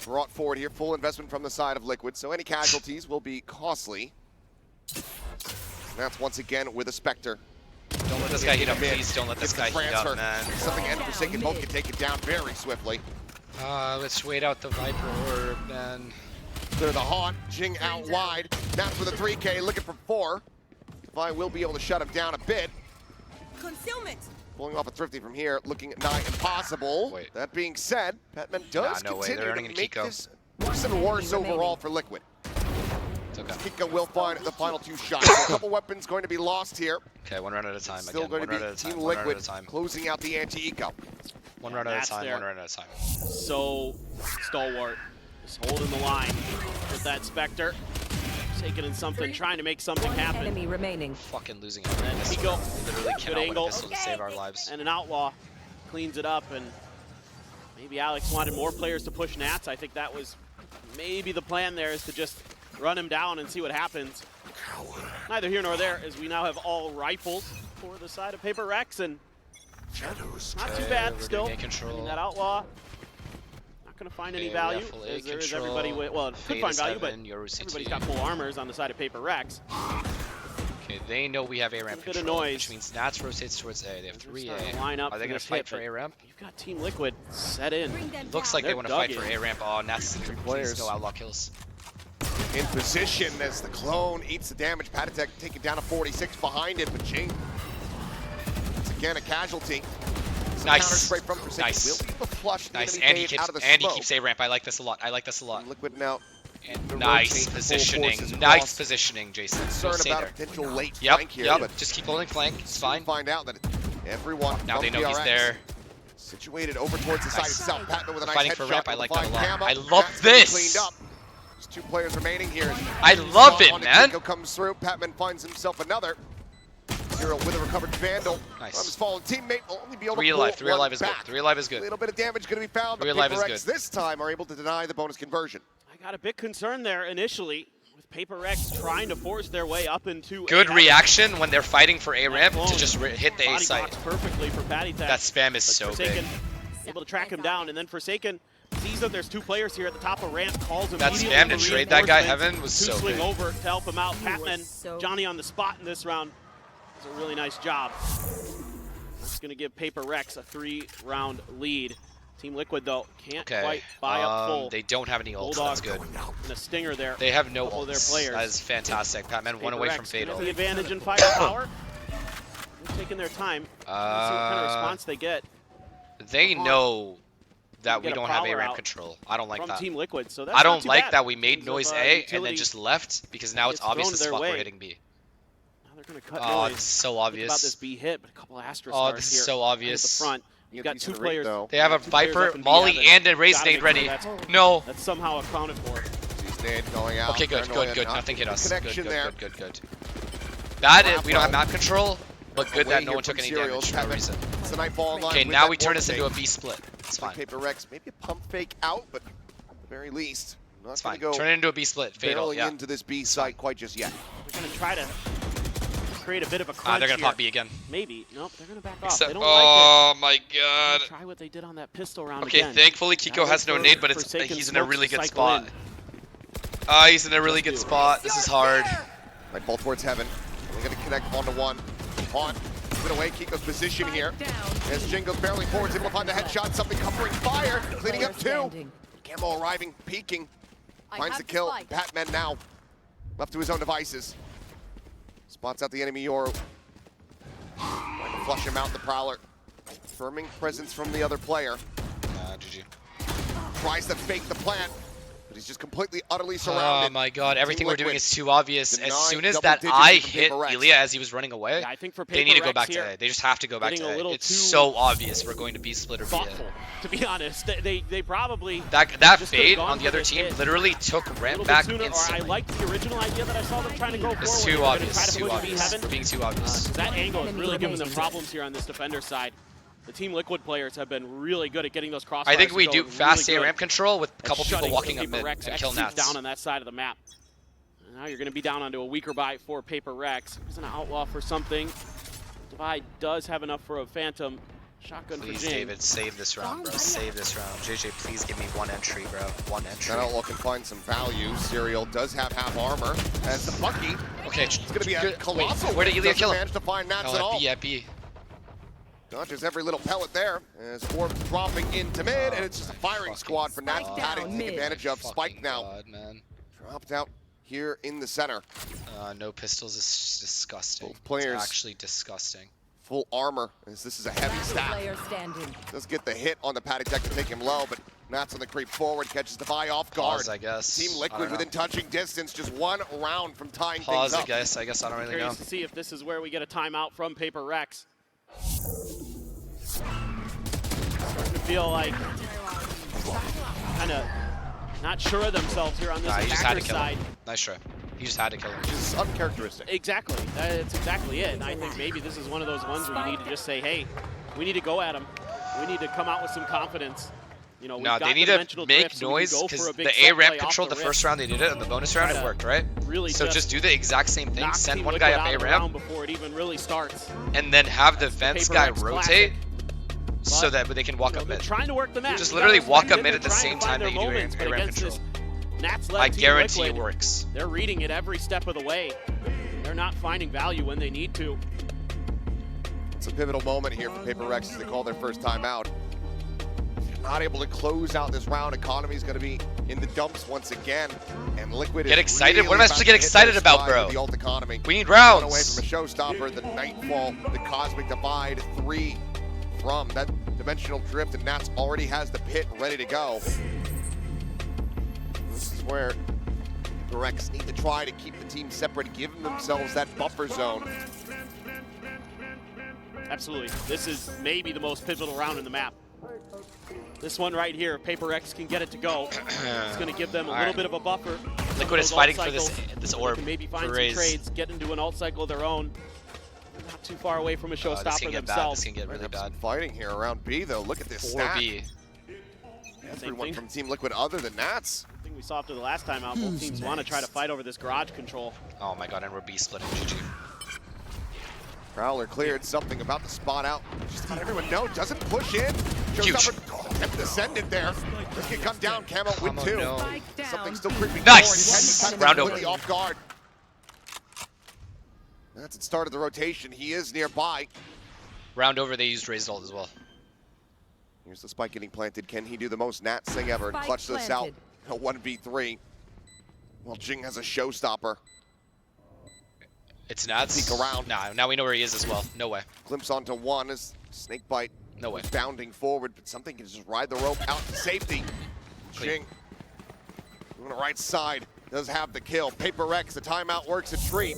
brought forward here, full investment from the side of Liquid, so any casualties will be costly. That's once again with a Spectre. don't let this guy heat up, Mid. please. Don't let this Gets guy the heat up, transfer. man. Something and Forsaken both can take it down very swiftly. Let's wait out the Viper orb, man. Clear the haunt, Jing out wide. That's with a 3K, looking for 4. Vi will be able to shut him down a bit. Concealment. Pulling off a Thrifty from here, looking nigh impossible. Wait. That being said, Petman does Nah, no way. continue They're to running into make Kiko. this worse and worse overall for Liquid. It's okay. Kiko will find the final 2 shots. So a couple weapons going to be lost here. Okay, one round at a time. Still Again, going one to round at be a time. Team One round Liquid at a time. closing out the anti-eco. One round at a That's time. there. One round at a time. so stalwart. Just holding the line with that Spectre. Taking in something, trying to make something happen. Enemy remaining. Fucking losing And it. Kiko Literally good cannot win angle. a pistol to save our lives. and an Outlaw cleans it up, and maybe Alex wanted more players to push Nats. I think that was maybe the plan there, is to just run him down and see what happens. Neither here nor there, as we now have all rifles for the side of PRX, and not too bad we're still. gonna get control. I mean, that Outlaw not going to find any Okay, we value, have full A as there is control. everybody with, well, it could Fade find is value, but heaven, Yoru CT. everybody's got full armors on the side of PRX. Okay, they know we have A ramp A bit of control, noise. which means Nats rotates towards A. They have They're 3 starting A. to line up Are they for gonna this fight hit, for but A ramp? You've got Team Liquid set in. Bring them Looks down. like they They're want to fight dug for in. A ramp. Oh, Nats is 3 players. players. No outlaw kills. In position as the clone eats the damage. Patatek taking down a 46 behind it, but Jing, once again, a casualty. Some Nice. counter spray from Forsaken. Nice. Will be able to flush the Nice, enemy and he gate keeps out of the and he smoke. keeps A ramp. I like this a lot. I like this a lot. Liquid now. And to nice rotate the full positioning. forces Nice across. positioning, Jason. Go Concern stay about there. a potential late Yep, flank here, yep. but Just keep holding flank. It's soon fine. find out that everyone Now from they know he's PRX there. situated over towards the side Nice. itself. Patman with a nice Fighting for headshot. ramp, I with like a that a fine lot. camo. I love That's gonna be this. Cleaned up. There's 2 players remaining here. I love it, Onto man. Kiko comes through. Patman finds himself another. Zero with a recovered Vandal. Nice. From his fallen teammate will only be able to 3 pull alive. 3 one alive is good. back. 3 alive is A good. little bit of damage going to be found, but 3 alive is PRX good. this time are able to deny the bonus conversion. I got a bit concerned there initially with PRX trying to force their way up into Good A. reaction when they're fighting for A That ramp clone to just hit the A body site. blocks perfectly for Patty Tech. That spam is But so Forsaken big. able to track him down, and then Forsaken sees that there's 2 players here at the top of ramp, calls him That immediately spam to for trade that guy, reinforcements. Heaven, was 2 so swing big. over to help him out. He Patman, was so- Johnny on the spot in this round. Does a really nice job. That's going to give PRX a 3-round lead. Team Liquid, though, can't Okay. quite buy up full. They don't have any ults. Bulldog That's good. and a stinger there. They have no Couple of their ults. players. That is fantastic. Patman one away from PRX Fatal. The advantage in firepower. They're taking their time. Let's see what kind of response they get They know that Get we a don't have A prowler ramp out control. I don't like from that. Team Liquid. So that's I not don't too like bad that we in made terms noise of, A and then utility. just left because now it's Gets obvious thrown as their fuck way. we're hitting B. Now they're going to cut Oh, noise. it's so Think about obvious. this B hit, but a couple of Astra Oh, stars this is here so right obvious. At the front. You've got 2 decent rate, players. though. They have a 2 players Viper, up in B Molly, heaven. and a Raze Gotta nade make sure ready. that's- No. That's somehow accounted for. He's nade going out. Okay, good, Paranoia good, good. not Nothing hit the us. Good, Connection good, there. good, good, good. Bad is we don't have map control, but good Away that no here one took from any Serials. damage for no Patman reason. It's the Nightfall line Okay, with now that we turn warp this into a fake. B split. It's fine. PRX, maybe a pump fake out, but at the very least, not It's going fine. to go Turn it into a B split. Fatal, barreling yeah. into this B site quite just yet. They're going to try to create a bit of a crunch They're gonna here. pop B again. Maybe. Nope, they're gonna back off. Except, They don't oh like my it. god. Try what they did on that pistol round Okay, again. thankfully Kiko Gotta has no wait nade, but for it's Forsaken he's in a smokes really to good cycle spot. in. He's in a really good spot. This is hard. Right, ball towards heaven. We're going to connect 1-to-1. On. Spin away Kiko's position here. As Jing goes barreling forward, able to find the headshot. Something covering fire. Cleaning up two. Camo arriving, peeking. Finds the kill. Batman now. Left to his own devices. Spots out the enemy Yoru. Trying to flush him out, the Prowler. Firming presence from the other player. GG. Tries to fake the plant, but he's just completely, utterly surrounded. Oh my god, everything we're doing Liquid is too obvious. As denying soon as double that digits I from hit PRX. Ilya as he was running away, Yeah, I think for they need to go PRX back to here, A. They just have to go back getting to a A. little It's too so obvious we're going to be split or be thoughtful, A. to be honest. They probably That just could've fade gone on the for other this team hit literally took a ramp little back bit sooner, or I instantly. liked the original idea that I saw them trying to go It's forward. too They're gonna obvious, try to too push B obvious. heaven. We're being too obvious. That angle is really giving them problems here on this defender side. The Team Liquid players have been really good at getting those crossfires. I think we to do go, fast really A good ramp control with a at couple people shutting walking the up mid PRX and kill X's Nats. down on that side of the map. And now you're going to be down onto a weaker buy for PRX. He's an outlaw for something. Divide does have enough for a Phantom. Shotgun Please, for Jing. David, save this round, bro. Save this round. JJ, please give me one entry, bro. One entry. That outlaw can find some value. Serial does have half armor. As the Bucky, Okay, it's going to be a colossal. where did Ilya Doesn't kill him? manage to find Nats Oh, at all. at B, at B. Dodges every little pellet there. As Orb dropping into mid, and it's just a firing Fucking squad for Nats. God. Patting to take Mid. advantage of. Spike Fucking now. God, man. Dropped out here in the center. No pistols is disgusting. Both players- It's actually disgusting. Full armor, as this is a heavy stack. Player standing. Does get the hit on the paddock deck to take him low, but Nats on the creep forward, catches the buy off guard. Pause, I guess. Team I Liquid don't know. within touching distance, just one round from tying Pause, things I up. guess. I guess I don't really know. Curious to see if this is where we get a timeout from PRX. Starting to feel like kind of not sure of themselves here on this Nah, he just had to attacker kill side. him. Nice try. He just had to kill him. It's uncharacteristic. Exactly. That's exactly it. And I think maybe this is one of those ones where you need to just say, hey, we need to go at them. We need to come out with some confidence. You know, we've No, got they need the to dimensional make drift, so we can noise go because for a big the set A ramp play off control the rip. first round they did it, and the bonus round Try it to worked, right? Really So just do the exact same thing. knock Send Team one Liquid guy up out A of the round ramp, before it even really starts. and then have the Vents Paper guy X rotate But, so that they can walk you know, up they're mid. trying to work the map. Just You literally gotta walk respect up mid it. at the They're trying same to find time that their you do moments, A but ramp against control. this Nats-led I Team guarantee Liquid, it works. They're reading it every step of the way. They're not finding value when they need to. It's a pivotal moment here for PRX as they call their first timeout. Not able to close out this round. Economy is going to be in the dumps once again, and Liquid Get is excited? really What am I about supposed to get hit excited their about, stride bro? with The alt economy. We need One away rounds. from a showstopper. The Nightfall, the Cosmic Divide, 3 from that dimensional drift, and Nats already has the pit ready to go. This is where PRX need to try to keep the team separate, give themselves that buffer zone. Absolutely. This is maybe the most pivotal round in the map. This one right here, if PRX can get it to go, it's going to give them a little bit of a buffer. Liquid is Those fighting alt for this cycles, they orb can maybe find for some raise. trades, get into an alt cycle of their own. Not too far away from a This showstopper can get bad. themselves. This can get really Have some bad. fighting here around B, though. Look at this stack. 4B. Everyone thing. from Team Liquid other than Nats. I think we saw after the last time out, both teams want to try to fight over this garage control. Oh my god, and we're B splitting. GG. Prowler cleared something about the spot out. Just about everyone knows. Doesn't push in. Huge. Attempt to send it there. Just get gunned down. Camo with Camo, 2. no. Something still creeping Nice. forward. Round Completely over. off guard. That's it. Started the rotation. He is nearby. Round over, they used raised ult as well. Here's the spike getting planted. Can he do the most Nats thing ever and Spike clutch this out? planted. A 1v3. Well, Jing has a showstopper. It's Nats. Sneak around. Nah, now we know where he is as well. No way. Glimpse onto one as Snakebite No way. was bounding forward, but something can just ride the rope out to safety. Clean. Jing on the right side does have the kill. PRX, the timeout works a treat.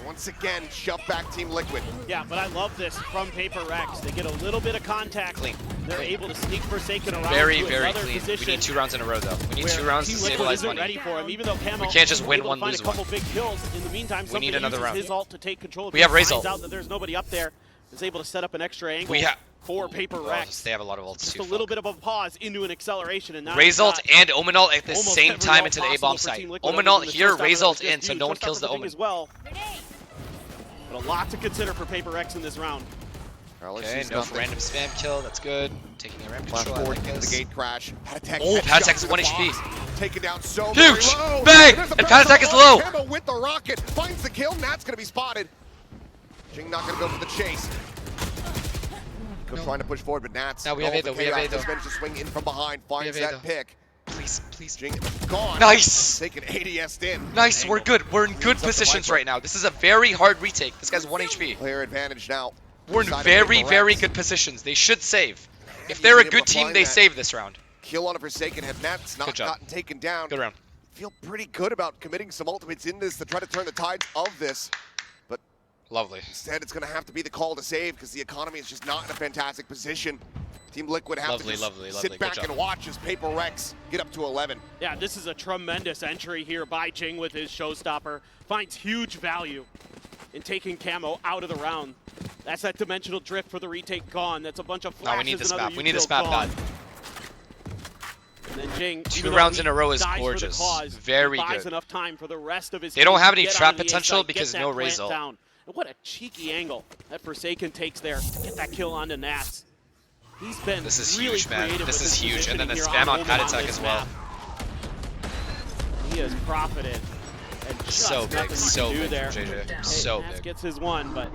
Once again, shove back Team Liquid. Yeah, but I love this from PRX. They get a little bit of contact. Clean. They're able to sneak Forsaken around Very, to very another clean. position. We need 2 rounds in a row, though. We need where 2 rounds to Team Liquid stabilize isn't money. ready for him, even though Camo We can't just was win able to one, find lose a couple one. big kills. In the meantime, We need somebody another uses round. his ult to take control. We have Finds raise ult. out that there's nobody up there. Is able to set up an extra angle We have for PRX. They have a lot of ults Just too. a little bit of a pause into an acceleration, and now Raise you've ult got and Omen ult at the almost same every time ult into the possible A-bomb for site. Team Liquid Omen other ult than the here, showstopper raise that ult was just in so used. no one kills Showstopper the thing Omen. as well. But a lot to consider for PRX in this round. Okay, no random spam kill. That's good. Taking a ramp control. I Forward like into the this. gate crash. Oh, Patatek is 1 HP. Taken down so Huge! very low. Bang! There's a And bounce Patatek is on low. Camo with the rocket. Finds the kill. Nat's going to be spotted. Jing not going to go for the chase. Go trying to push forward, but Nat's Now we have A though. We have A though. just managed to swing in from behind. Finds that pick. Please, please. Jing gone. Nice! Taking ADS in. Nice, we're good. We're in good positions right now. This is a very hard retake. This guy's 1 HP. Player advantage now. We're in Side of very, PRX. very good positions. They should save. If He's they're a been able good to team, find they that save this round. Kill on a Forsaken had Nat's not Good job. gotten taken down. Good round. Feel pretty good about committing some ultimates in this to try to turn the tides of this. But Lovely. instead, it's going to have to be the call to save because the economy is just not in a fantastic position. Team Liquid have to just sit Good back job. and watch as PRX get up to 11. Yeah, this is a tremendous entry here by Jing with his showstopper. Finds huge value in taking Camo out of the round. That's that dimensional drift for the retake gone. That's a bunch of flashes. No, we need this and other map. We need this util map gone. bad. And then Jing, 2 even though rounds he in a row is dies for the gorgeous. cause, Very he buys good. enough time for the rest of his They don't team have to any get trap on the A potential side, because get no that plant result. down. And what a cheeky angle that Forsaken takes there. Get that kill onto Nats. He's been This is really huge, man. creative This with is his huge. And then the positioning spam on here Omen Patatek this as well. map. He has profited. And just So big, nothing so you can do big there. from JJ. Hey, So Nats big. gets his one, but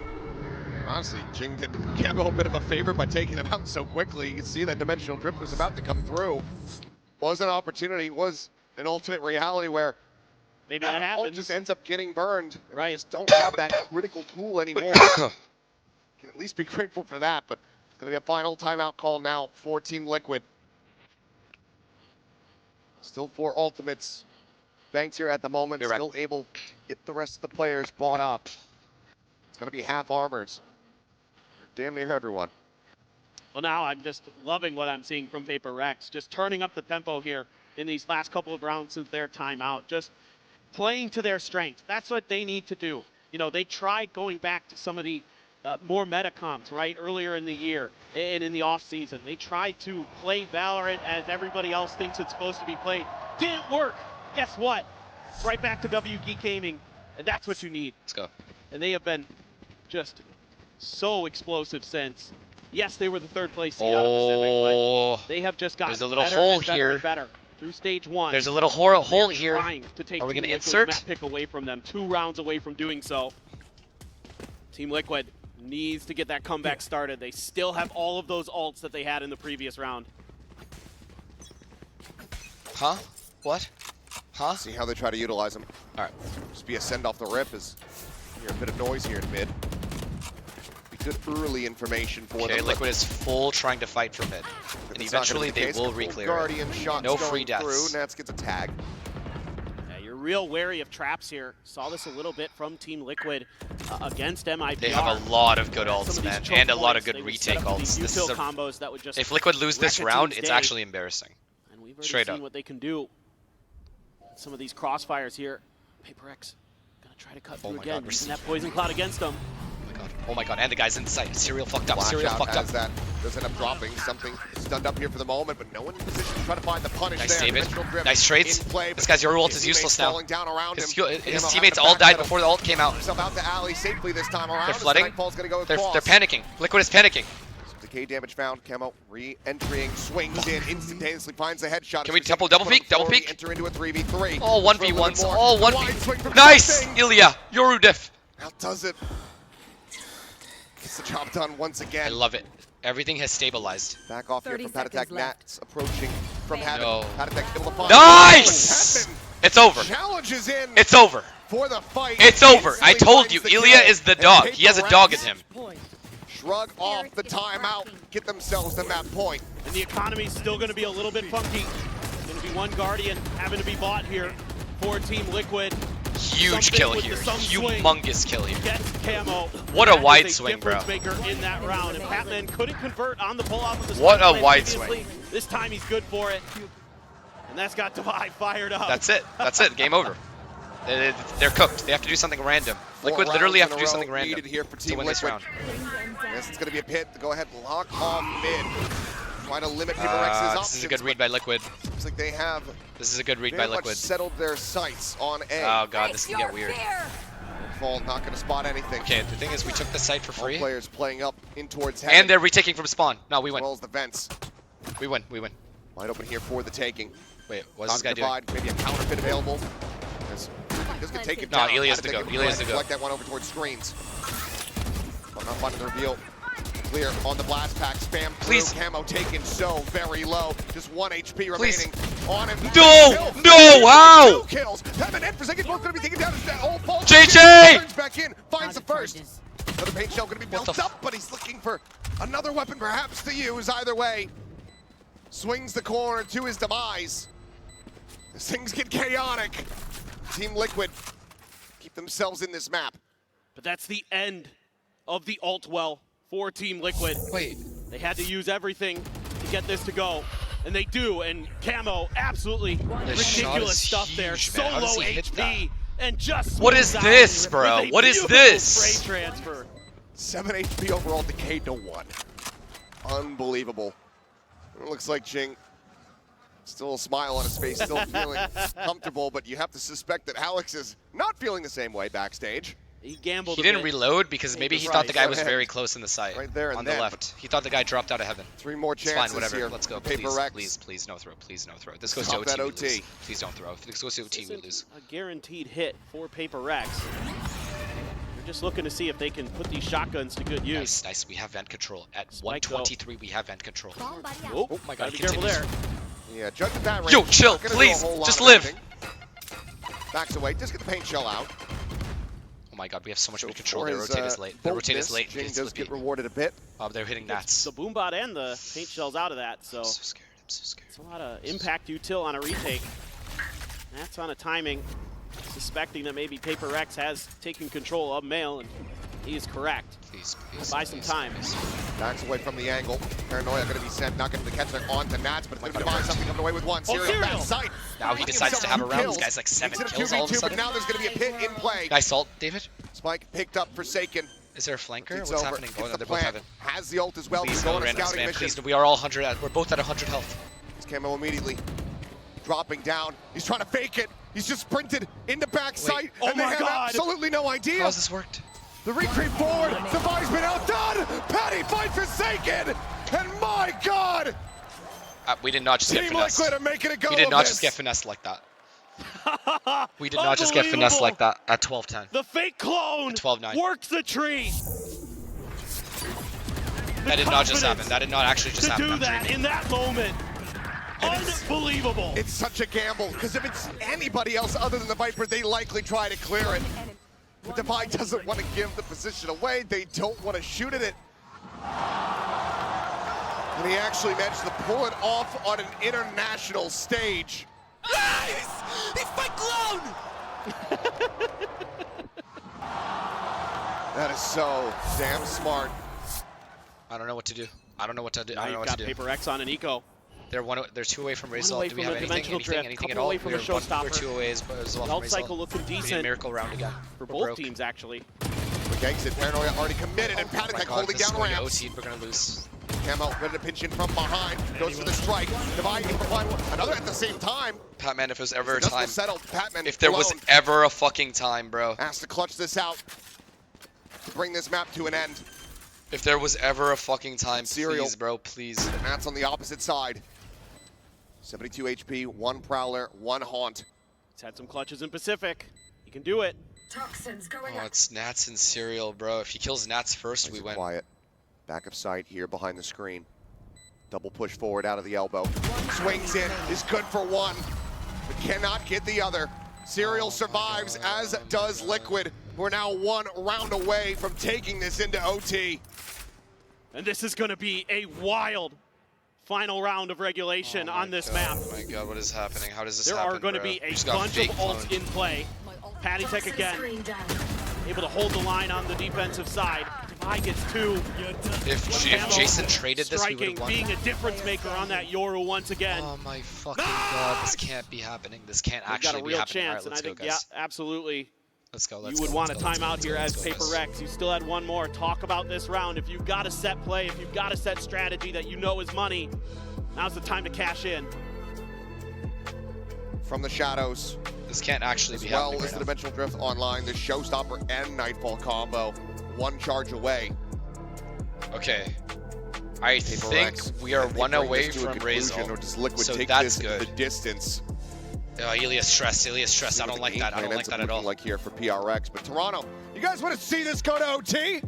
Honestly, Jing did Camo a bit of a favor by taking him out so quickly. You can see that dimensional drift was about to come through. Was an opportunity, was an ultimate reality where maybe that ult happens. just ends up getting burned. Right. Just don't have that critical tool anymore. Can at least be grateful for that, but it's going to be a final timeout call now for Team Liquid. Still 4 ultimates. Banks here at the moment, You're right. still able to get the rest of the players bought up. It's going to be half armors. Damn near everyone. Well, now I'm just loving what I'm seeing from PRX. Just turning up the tempo here in these last couple of rounds since their timeout. Just playing to their strengths. That's what they need to do. You know, they tried going back to some of the more meta comps, right, earlier in the year and in the offseason. They tried to play Valorant as everybody else thinks it's supposed to be played. Didn't work. Guess what? Right back to WG Gaming, and that's what you need. Let's go. And they have been just so explosive since. Yes, they were the 3rd place seed out of Pacific, Oh, but they have just gotten there's a little better hole and better here. and better through stage 1. there's a little hole They're here. trying to take Are we Team gonna Liquid's insert? map pick away from them. 2 rounds away from doing so. Team Liquid needs to get that comeback started. They still have all of those ults that they had in the previous round. Huh? What? Huh? See how they try to utilize them. All right. Just be a send off the rip as you hear a bit of noise here in mid. Be good early information for Okay, them. Liquid is full trying to fight for mid. And It's not gonna eventually be the they case. will Couple re-clear it. Guardian shots No going free deaths. through. Nats gets a tag. Yeah, you're real wary of traps here. Saw this a little bit from Team Liquid against MIPR. They have a lot of good Some ults, of these man, choke and a lot of points, good they would set retake up these ults. This util is a, combos that would just if Liquid lose wreck this a round, team's it's day. actually embarrassing. And we've already Straight seen up. what they can do. Some of these crossfires here. PRX gonna try to cut Oh through my again, God, we're using that poison cloud against them. Oh my god, and the guy's in sight. Serial fucked up. Flash Serial out fucked up. as that does end up dropping. Something stunned up here for the moment, but no one in position to try to find the punish Nice there. David. Dimensional drift Nice trades. in play, This but guy's your ult his is useless teammates now. falling down around His, him. his Camo teammates having all to died backpedal before the ult came out. himself out the alley safely this time around. They're as flooding. Nightfall's gonna go They're across. panicking. Liquid is panicking. Decay damage found. Camo re-entering, swings in, instantaneously finds the headshot. Can we As double Forsaken peek? put Double forward, peek? Enter into a 3v3. All For a little 1v1s. bit more. All Wide 1v. swing from Nice! Something. Ilya, Yoru diff. Now does it. Gets the job done once I again. love it. Everything has stabilized. Back off here 30 from seconds Patatek. left. Nats approaching from Havoc. No. Patatek able to find. Nice! Oh, It's over. challenges in It's over. for the fight. It's over. I Instantly told finds you, the Ilya kill. is the And dog. He has a dog in PRX him. Shrug off the timeout. Get themselves to that point. And the economy's still going to be a little bit funky. Going to be one Guardian having to be bought here for Team Liquid. Huge Something kill with here. the some swing. Humongous kill here. Gets Camo. What a That wide is swing, bro. difference maker in that round. And Patman couldn't convert on the pull-off of the What stun a plan wide previously. swing. This time he's good for it. And that's got Divide fired up. That's it. That's it. Game over. They're cooked. They have to do something random. Liquid literally have to do something random needed here for to Team win this Liquid. round. Yes, it's going to be a pit. Go ahead, lock off mid. Try to limit PRX's options. This is a good read by Liquid. Looks like they have This is a good read by very much Liquid. settled their sights on A. Oh god, this can get weird. Nightfall not going to spot anything. Okay, the thing is, we took the site for All free. players playing up in towards heaven. And they're retaking from spawn. No, we as win. well as the vents. We win. We win. Wide open here for the taking. Wait, what's this guy doing? Divide, maybe a counterfeit available. Just gonna take it No, down. Elias Gotta to take go. it Elias away. to go. Select that one over towards screens. But not finding the reveal. Clear on the blast pack. Spam Please. through. Camo taken so very low. Just 1 HP remaining on him. No! No! How? 2 kills. Pepman and Forsaken both gonna be taken down. That old ball. JJ! Turns back in. Finds the first. Another paint shell gonna be built up, but he's looking for another weapon perhaps to use. Either way, swings the corner to his demise. As things get chaotic, Team Liquid keep themselves in this map. But that's the end of the ult well for Team Liquid. Wait. They had to use everything to get this to go. And they do, and Camo, absolutely shot ridiculous is stuff huge, there. man. So How does low he hit HP, and just What is swings this, out bro? with a What is beautiful this? spray transfer. 7 HP overall, decayed to 1. Unbelievable. It looks like Jing, still a smile on his face, still feeling comfortable, but you have to suspect that Alex is not feeling the same way backstage. He gambled He a didn't bit. reload because maybe he thought the guy was very close in the site. Right there and on the then, left. He thought the guy dropped out of heaven. 3 more It's chances fine, whatever. here. Let's go. for Please, PRX. please no throw. Please no throw. This goes Stop to OT. that We OT. lose. Please don't throw. If this goes to OT, we Isn't lose. a guaranteed hit for PRX. They're just looking to see if they can put these shotguns to good use. Nice, nice. We have vent control. At Spike, 123, we have vent control. Oh, Oh my gotta god, be he careful continues. there. Yeah, judge at that range. Yo, chill, Not gonna do a please. whole lot Just of live. anything. Backs away. Just get the paint shell out. Oh my god, we have so much So good control. for They his, rotate us late. They bolt rotate us miss, late. Jing It's does slippy. get rewarded a bit. Oh, they're hitting Gets nats. the boombot and the paint shells out of that, so I'm so scared. I'm so scared. it's a lot of impact util on a retake. That's on a timing, suspecting that maybe PRX has taken control of Mail, and he is correct. Please, please. Buy some please, time. please. Backs away from the angle. Paranoia going to be sent, not going to catch it on to Nats, but it's going to God, buy it something coming away with 1. Oh, Serial back Serial. sight. Now he decides to have a round. This guy's like 7 Makes it a kills all of a 2v2, sudden. but now there's going to be a pit in play. Nice salt, David. Spike picked up Forsaken. Is there a flanker? It's What's over. happening? Oh, Gets no, the they're both plant. heaven. Has the ult as well. Please, He's no going on a random scouting spam. mission. Please, we are all 100. We're both at 100 health. His camo immediately dropping down. He's trying to fake it. He's just sprinted into back sight, Oh and they my have God. absolutely no idea. How's this worked? The recreep forward. Devi's been outdone. Patty finds Forsaken, and my God, We did not just get Team finessed. Liquid are making a go We did of not this. just get finessed like that. We did not just get finessed like that at 12-10. The fake clone 12-9. works the tree. That did not just happen. That did not actually just To happen. do I'm that dreaming. in that moment. Unbelievable. It's such a gamble, because if it's anybody else other than the Viper, they likely try to clear it. But Devi doesn't want to give the position away. They don't want to shoot at it. And he actually managed to pull it off on an international stage. It's my clone! That is so damn smart. I don't know what to do. I don't know what to do. Now I don't you've know what got to do. PRX on an eco. They're 2 away from Razor. away Do we from have a anything? dimensional drift, Anything at couple all? away from a We're showstopper. 2 away as well The from ult Razor. cycle looking We need a decent miracle round again. for We're both broke. teams, actually. Gangs it. Paranoia already committed, and Oh my Panic god, holding this is down going to ramps. OT. We're going to lose. Camo ready to pinch in from behind. Goes for the strike. Devi in behind one. Another at the same time. Patman, if there's ever a Just time. settled. Patman If there was alone ever a fucking time, bro. has to clutch this out to bring this map to an end. If there was ever a fucking time, Serial. please, bro, please. Matt's on the opposite side. 72 HP, 1 Prowler, 1 Haunt. He's had some clutches in Pacific. He can do it. Toxins going Oh, it's Nats and Serial, bro. If he kills Nats first, Nice we and win. quiet. Back of sight here behind the screen. Double push forward out of the elbow. Swings in, is good for 1, but cannot get the other. Serial survives, as does Liquid. We're now 1 round away from taking this into OT. And this is going to be a wild final round of regulation Oh on my this God, map. Oh my god, what is happening? How does this There happen, are going to bro? be We a just got bunch of fake ults cloned. in play. Patty Tech again, able to hold the line on the defensive side. Devi gets 2. If Jason traded this, we would Striking, have won. being a difference maker on that Yoru once again. Oh my fucking god, this can't be happening. This can't We've got actually a be real happening. chance, Alright, and I let's go, think, guys. yeah, absolutely. Let's go, let's You would go, want let's a go, let's timeout go, here as let's go, guys. PRX. You still had 1 more. Talk about this round. If you've got a set play, if you've got a set strategy that you know is money, now's the time to cash in. From the shadows, This can't actually As be well happening as right the now. Dimensional Drift Online, the Showstopper and Nightfall combo. One charge away. Okay. I think PRX. we are Can they one bring away this to a from conclusion, Razor. or does Liquid So take that's this good. the distance? Oh, Elias stress, Elias stress. I See what don't the like game that. I plan don't like ends up that at all. looking like here for PRX, but Toronto, you guys want to see this go to OT?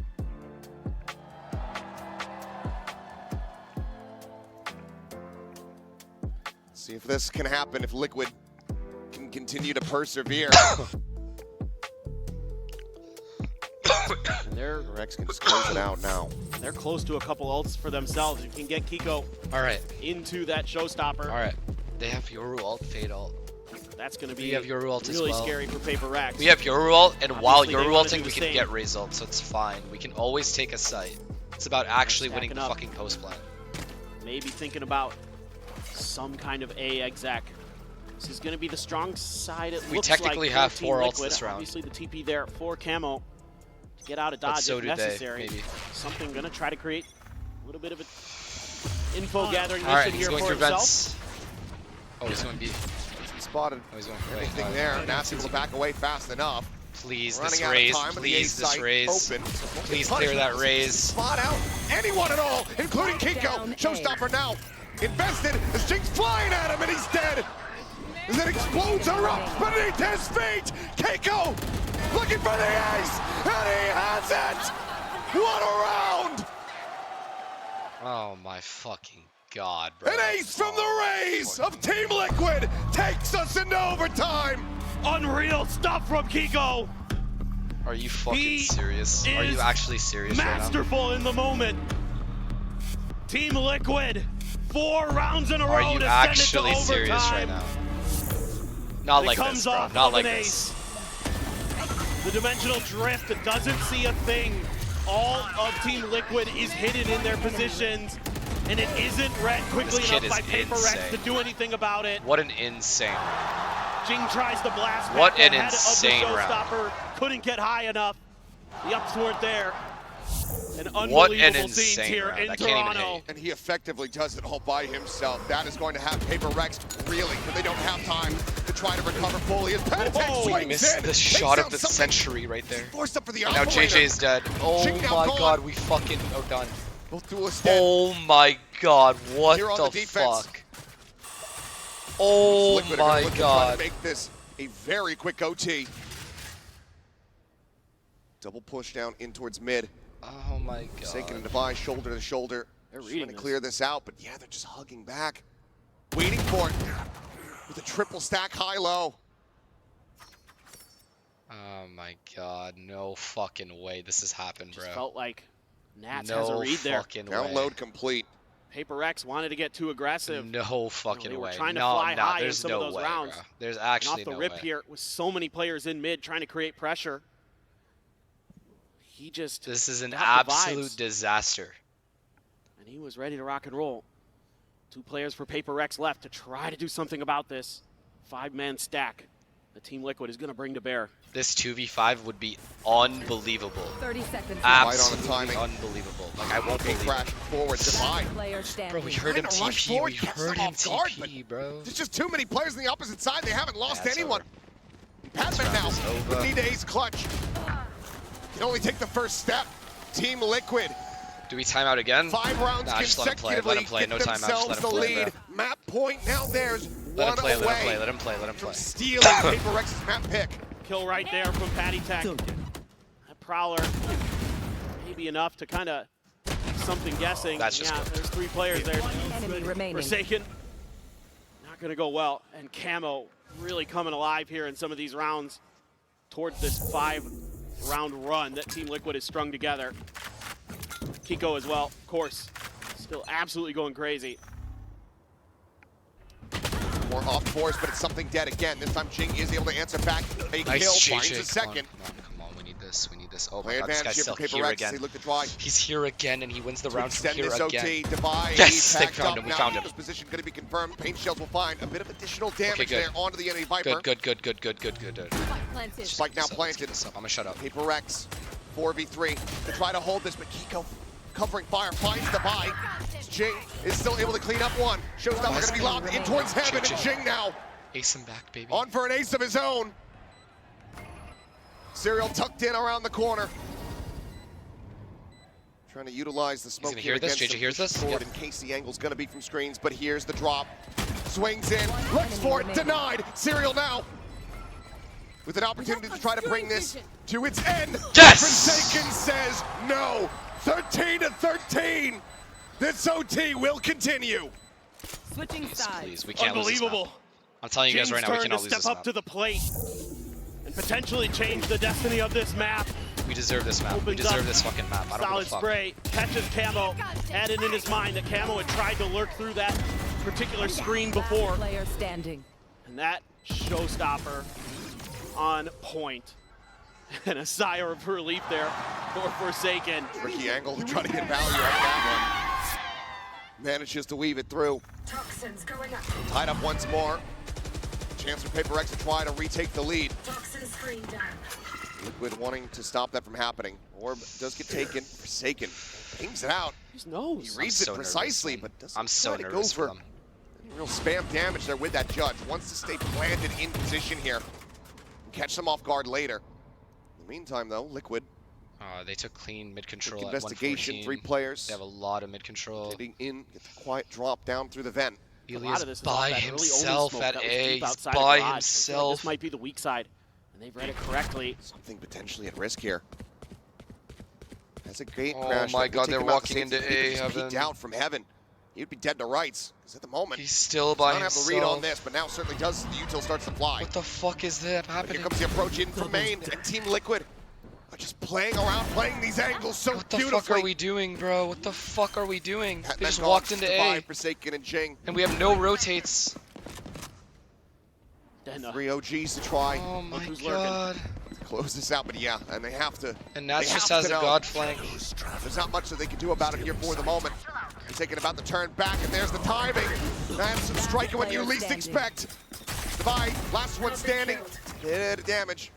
See if this can happen, if Liquid can continue to persevere. And they're PRX can just close it out now. close to a couple ults for themselves. You can get Kiko All right. into that showstopper. All right. They have Yoru ult, Fade ult. That's going to be We have Yoru ult as really well. scary for PRX. We have Yoru ult, and while Obviously, they Yoru wanna do ulting, the we can same. get Raze ult, so it's fine. We can always take a site. It's about actually winning stacking the up. fucking post plan. Maybe thinking about some kind of A exec. This is going to be the strong side, it We looks technically like, have for Team 4 ults Liquid. this round. Obviously, the TP there for Camo to get out of But dodge so if do they, necessary. maybe. Something going to try to create a little bit of an info gathering All right, mission he's here going for through himself. vents. Oh, he's going B. He spotted Oh, he's going everything there. Nasty will back away fast enough. Please, Running this out Raze. of time, and the Please, this A-site Raze. open. Please clear that Raze. Spot out anyone at all, including Kiko. down A. Showstopper now invested as Jinx flying at him, and he's dead. As it explodes erupts beneath his feet. Kiko looking for the ace, and he has it. What a round! Oh my fucking god, bro. An ace from the Rays of Team Liquid takes us into overtime. Unreal stuff from Kiko. Are you fucking He serious? Are you is actually serious right now? Masterful in the moment. Team Liquid, 4 rounds in a row Are you to actually send it to serious right overtime. now? Not It like comes this, bro. off Not of like an this. ace. The dimensional drift doesn't see a thing. All of Team Liquid is hidden in their positions, and it isn't read quickly This kid enough by is PRX insane. to do anything about it. What an insane round. Jing tries to blast back What an ahead insane of the round. showstopper. Couldn't get high enough. The ups weren't there. An What an unbelievable scenes insane here round. in I can't even Toronto. hate. And he effectively does it all by himself. That is going to have PRX reeling, but they don't have time to try to recover fully. As Patek Whoa, swings Missed in, the takes shot out of the something, century right there. forced up for the And now operator. JJ's dead. Oh Jing now my gone. god, we fucking done. Both duelists dead. Oh my god, what Here on the the defense. fuck? Oh Liquid are gonna my look to try god. to make this a very quick OT. Double push down in towards mid. Oh my Forsaken and god. Device, shoulder to shoulder. They're Just reading trying to this. clear this out, but yeah, they're just hugging back. Waiting for it. With a triple stack high-low. Oh my god, no fucking way this has happened, bro. Just felt like Nats has a No read there. fucking way. Download complete. PRX wanted to get too aggressive. No fucking they were way. trying to no, fly no, high in there's some no of those way, rounds. bro. There's And actually off the no rip way. here with so many players in mid trying to create pressure. He just This is an got the absolute vibes, disaster. and he was ready to rock and roll. 2 players for PRX left to try to do something about this 5-man stack that Team Liquid is going to bring to bear. This 2v5 would be unbelievable. 30 seconds left. Absolutely timing. unbelievable. Like, I won't Okay, believe crash forward, Divine. Player it. standing. Bro, we heard him Trying to rush TP. forward, We catch heard them him off guard, but TP, bro. There's just too many players on the opposite side. They haven't lost Yeah, it's anyone. over. Patman round now is over. would need to ace clutch. Can only take the first step. Team Liquid, Do we time out again? 5 rounds Nah, just let him play. consecutively Let him play. get No timeout. Just themselves let him the play, lead. bro. Map point now there's Let one him play. away Let him play. Let him play. Let him from play. stealing PRX's map pick. Kill right there from Patty Tech. That Prowler may be enough to kind of something guessing. That's just yeah, cooked. there's 3 players there. Enemy remaining. Forsaken, not going to go well. And Camo really coming alive here in some of these rounds towards this 5-round run that Team Liquid has strung together. Kiko as well, of course, still absolutely going crazy. More off course, but it's something dead again. This time Jing is able to answer back. A Nice, kill, JJ. finds a Come second. on, come on. We need this. We need this. Oh Play my god, this advantage guy's here still for here PRX. They again. look to try He's here again, and he wins the to round from extend here this again. OT. Divide, Yes, they packed found up him. We now. found him. This position going to be confirmed. Pain Shells will find a bit of additional damage Okay, good. there onto the enemy Viper. Good. Planted. Spike now Let's planted. get this up. I'm gonna shut up. PRX 4v3 to try to hold this, but Kiko covering fire finds the buy. Jing is still able to clean up one. Showstopper going to be lobbed in towards heaven, and Jing now Ace him back, baby. On for an ace of his own. Serial tucked in around the corner. Trying to utilize the smoke gonna here hear this. against JJ hears this? forward Yep. in case the angle's going to be from screens, but here's the drop. Swings in, looks for it, denied. Serial now with an opportunity to try to bring this to its end. Yes! Forsaken says no. 13-13. This OT will continue. Switching Please, sides. please, we can't lose this map. Unbelievable. I'm telling you guys right now, we Turn cannot to lose step this up map. to the plate and potentially change the destiny of this map. We deserve this map. We Opens deserve up. this fucking map. I don't Solid give a fuck. spray, catches Camo, had it in his mind that Camo had tried to lurk through that particular screen before. Player standing. And that showstopper on point. And a sigh of relief there for Forsaken. Tricky angle to try to get value out of that one. Manages to weave it through. Toxins going up. Tied up once more. Chance for Paper X to try to retake the lead. Toxin screen down. Liquid wanting to stop that from happening. Orb does get taken. Forsaken pings it out. His nose. He reads so it nervous, precisely, man. but doesn't I'm so try to nervous go for for them. real spam damage there with that judge. Wants to stay planted in position here. And catch them off guard later. In the meantime, though, Liquid They took clean mid control quick at investigation. 114. 3 players. They have a lot of mid control. Getting in, get the quiet drop down through the vent. A lot Elias of this is by off that early himself Omen at smoke that was A. deep He's outside by of garage. I feel like himself. This might be the weak side, and they've read it correctly. Something potentially at risk here. As a gate Oh crash. my that will God, take they're him out. walking The into safety A, just Heaven. peeked out from Heaven. He'd be dead to rights. Because at the moment, He's still by don't have himself. a read on this, but now certainly does. The util starts to fly. What the fuck is that But happening? here comes the approach in from main, and Team Liquid are just playing around, playing these angles so What the beautifully. fuck are we doing, bro? What the fuck are we doing? Pat They just Mengong walked into A, survived Forsaken and Jing. and we have no rotates. Then, 3 OGs to try. Oh my who's lurking. God. Close this out, but yeah, and they have to. And Nats they just have has to a know. god flank. There's not much that they can do about it here for the moment. He's taking about to turn back, and there's the timing. That's striking when you least expect. Divide, last one standing. Bit of damage.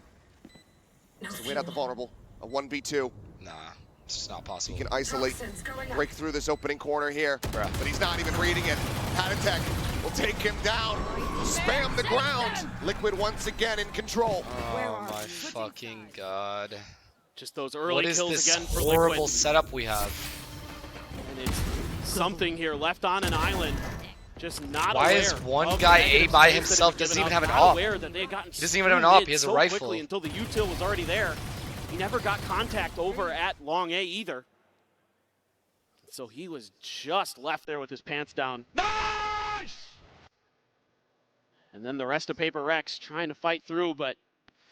Just to wait out the vulnerable. A 1v2. Nah, it's just not possible. He can isolate, Toxins going up. break through this opening corner here. Bruh. But he's not even reading it. Patatek will take him down. Spam the ground. Liquid once again in control. Oh my fucking God. just those early What is kills this again for horrible Liquid. setup we have? And it's something here left on an island. Just not Why aware is one of guy the A negative by space that himself, had doesn't given even have an Not op. aware that they had gotten He doesn't even have an op, he has a so rifle. quickly until the util was already there. He never got contact over at long A either. So he was just left there with his pants down. Nice! And then the rest of Paper X trying to fight through, but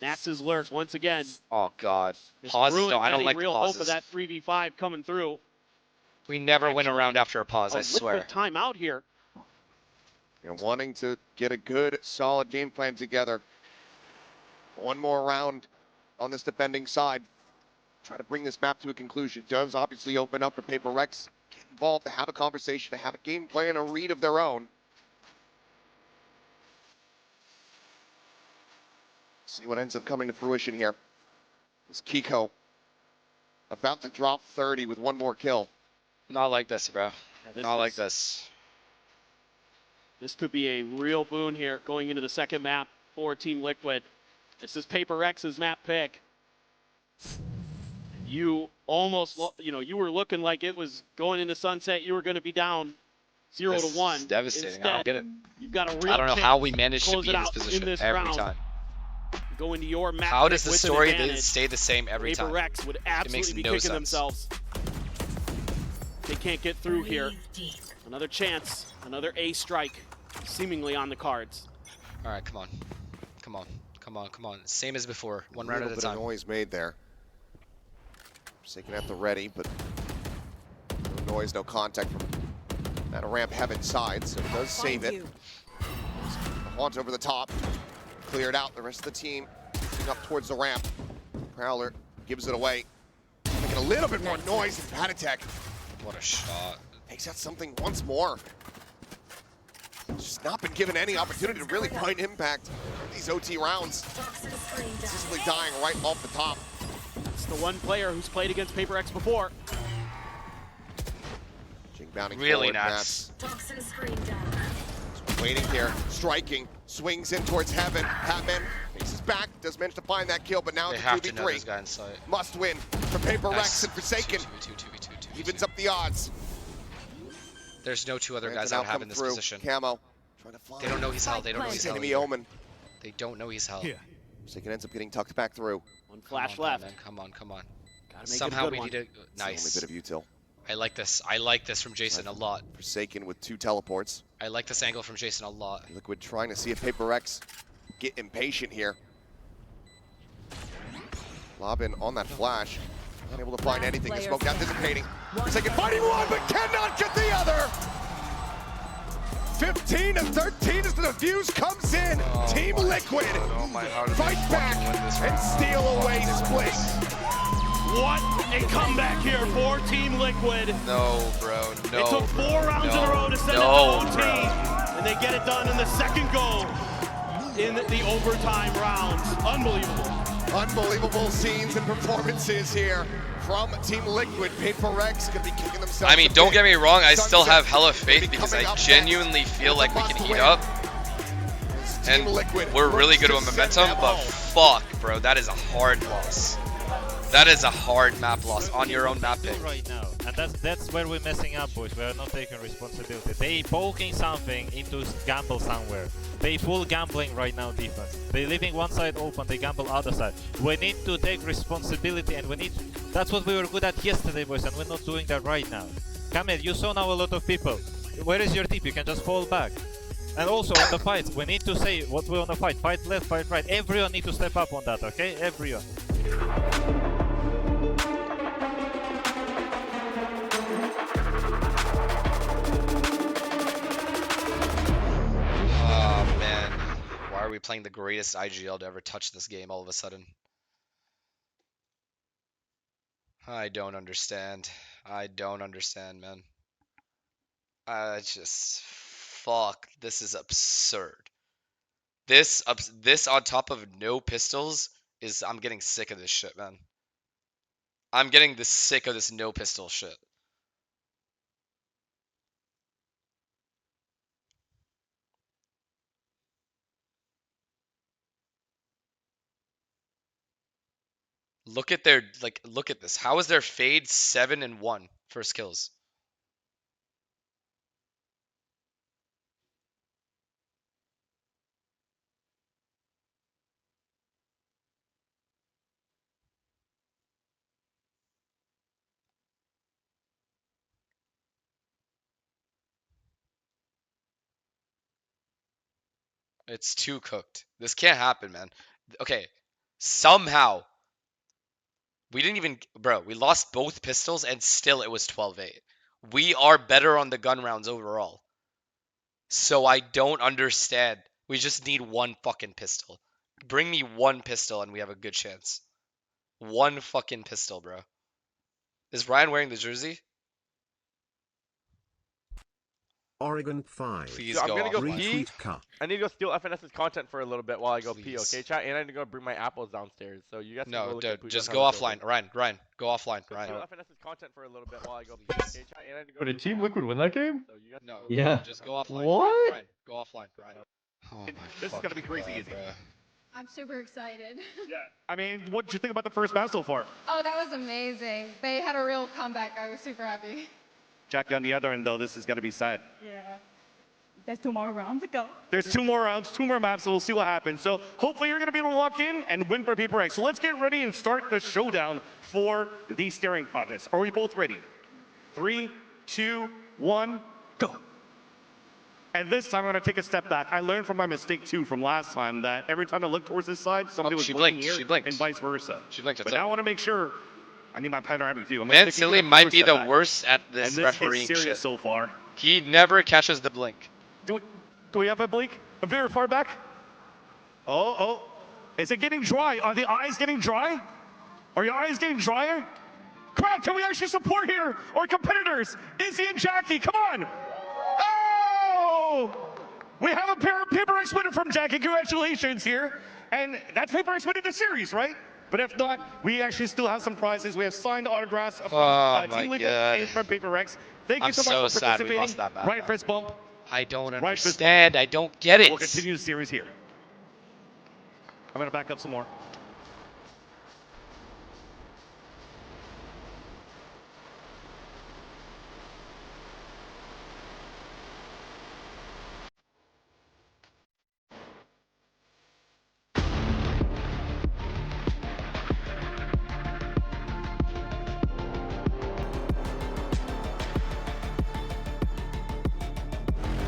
Nats is lurk once again. Oh God. Just Pauses ruined though, I don't any like real pauses. hope of that 3v5 coming through. We never win a round after a pause, I swear. Liquid timeout here. And wanting to get a good, solid game plan together. One more round on this defending side. Try to bring this map to a conclusion. Does obviously open up for Paper X. Get involved, to have a conversation, to have a game plan, a read of their own. See what ends up coming to fruition here. This Kiko about to drop 30 with one more kill. Not like this, bro. this Not like is- this. This could be a real boon here going into the second map for Team Liquid. This is Paper X's map pick. You almost, you were looking like it was going into sunset. You were going to be down 0 This to 1. is devastating. I don't get it. You've got a real I don't know chance how we managed to close be it in this out in position this every round. time. Go into your map How pick does the with an story advantage. stay the same every Paper time? X would absolutely be no kicking sense. themselves. They can't get through here. Breathe deep. Another chance, another A strike, seemingly on the cards. All right, come on. Come on. Come on, come on. Same as before. One A round little at a bit of time. noise made there. Forsaken at the ready, but no noise, no contact from that ramp Heaven side, so it does save it. Haunt over the top, cleared out. The rest of the team moving up towards the ramp. Prowler gives it away, making a little bit more noise than Patatek. What a shot. Takes out something once more. Just not been given any opportunity to really find impact in these OT rounds. Toxin screen down. Consistently dying right off the top. It's the one player who's played against Paper X before. Jing bounding Really forward, nuts. Toxin screen down. Waiting here, striking, swings in towards heaven. Patman faces back, does manage to find that kill, but now They it's have a to know this 2v3. guy in sight. Must win for Paper Nice. Rex and Forsaken. 2v2. Evens up the odds. There's no two other Plans guys to I now would have come in this through. position. Camo, trying to find. They don't know he's hell. They don't know he's hell. Enemy either. Omen. They don't know he's hell. Here. Forsaken ends up getting tucked back through. One flash Come on, left. man. Come on. Gotta make Somehow it a we good need to. It's the only Nice. bit of util. I like this. I like this from Jason a lot. Forsaken with 2 teleports. I like this angle from Jason a lot. Liquid trying to see if Paper Rex get impatient here. Lobbin on that flash. Not able to find Last anything. The player smoke out standing. dissipating. Forsaken fighting one, but cannot get the other. 15 to 13 as the defuse comes in. Team Liquid fight back and steal away Split. What a comeback here for Team Liquid. No, bro. No. It took 4 rounds in a row to send it to OT, and they get it done in the second go in the overtime rounds. Unbelievable. Unbelievable scenes and performances here from Team Liquid. Paper Rex could be kicking themselves. I mean, a don't bit. get me wrong. I Sunset still have hella could be faith because coming I up genuinely next. feel like we Must can win. heat up. Team And Liquid we're really looks good to with send momentum, them but home. fuck, bro, that is a hard loss. That is a hard map loss on your own map pick. Right now, and that's where we're messing up, boys. We are not taking responsibility. They poking something into gamble somewhere. They full gambling right now defense. They leaving one side open, they gamble other side. We need to take responsibility, and we need. That's what we were good at yesterday, boys, and we're not doing that right now. Come here, you saw now a lot of people. Where is your tip? You can just fall back. And also on the fights, we need to say what we want to fight. Fight left, fight right. Everyone need to step up on that, okay? Everyone. Oh man, why are we playing the greatest IGL to ever touch this game all of a sudden? I don't understand. I don't understand, man. I just fuck. This is absurd. This on top of no pistols is. I'm getting sick of this shit, man. I'm getting sick of this no pistol shit. Look at their look at this. How is their fade 7 and 1 first kills? It's too cooked. This can't happen, man. Okay, somehow we didn't even, bro, we lost both pistols and still it was 12-8. We are better on the gun rounds overall. So I don't understand. We just need one fucking pistol. Bring me one pistol and we have a good chance. One fucking pistol, bro. Is Ryan wearing the jersey? Oregon 5. Please So I'm go gonna go offline. pee. Retweet cut. I need to go steal FNS's content for a little bit while I go pee, Please. okay, chat? And I need to go bring my apples downstairs. So you guys can go No, look at dude, Pooja's just house go real offline. quick. Ryan, go offline. Go Ryan. steal FNS's content for a little bit while I go pee, okay, chat? And I need to go. Did Team Liquid win that game? So you guys No, Yeah. just go offline. What? Ryan, go offline. Ryan. Oh my This is gonna be crazy God, easy. bro. I'm super excited. Yeah. I mean, what did you think about the first match so far? Oh, that was amazing. They had a real comeback. I was super happy. Jackie, on the other end, though, this is gonna be sad. Yeah. There's 2 more rounds to go. There's 2 more rounds, 2 more maps, so we'll see what happens. So hopefully you're gonna be able to walk in and win for PRX. So let's get ready and start the showdown for the steering contest. Are we both ready? 3, 2, 1, go. And this time I'm gonna take a step back. I learned from my mistake too from last time that every time I look towards this side, somebody was she looking blinked, here, she blinked. and vice versa. She blinked, But that's now I it. want to make sure. I need my panoramic view. I'm Man, gonna stick Silly you to might first be the step back. worst at And this this refereeing is serious shit. so far. He never catches the blink. Do we have a blink? A very far back? Oh. Is it getting dry? Are the eyes getting dry? Are your eyes getting drier? Come on, can we actually support here? Our competitors, Izzy and Jackie, come on! Oh! We have a pair of PRX winner from Jackie, congratulations here. And that's PRX winning the series, right? But if not, we actually still have some prizes. We have signed autographs from Oh my Team Liquid God. and from PRX. Thank you I'm so much so for sad we participating. lost that map. Right fist bump. I don't Right, understand. I don't get it. We'll continue the series here. I'm gonna back up some more.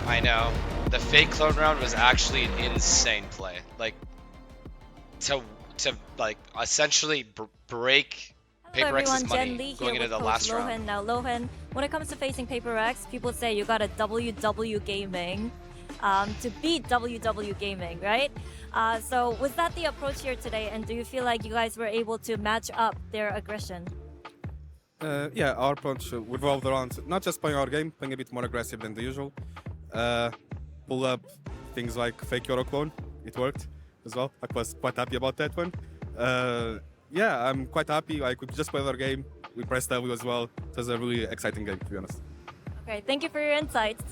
I know. The fake clone round was actually an insane play. Like, to like essentially break Hello Paper X's everyone, Jen money Lee going here into with the Coach last Lohan. round. Now Lohan, when it comes to facing Paper X, people say you got a WW Gaming to beat WW Gaming, right? So was that the approach here today, and do you feel like you guys were able to match up their aggression? Yeah, our approach revolved around not just playing our game, playing a bit more aggressive than the usual. Pull up things like fake Euro clone. It worked as well. I was quite happy about that one. Yeah, I'm quite happy. Like, we just played our game. We pressed W as well. It was a really exciting game, to be honest. Okay, thank you for your insights.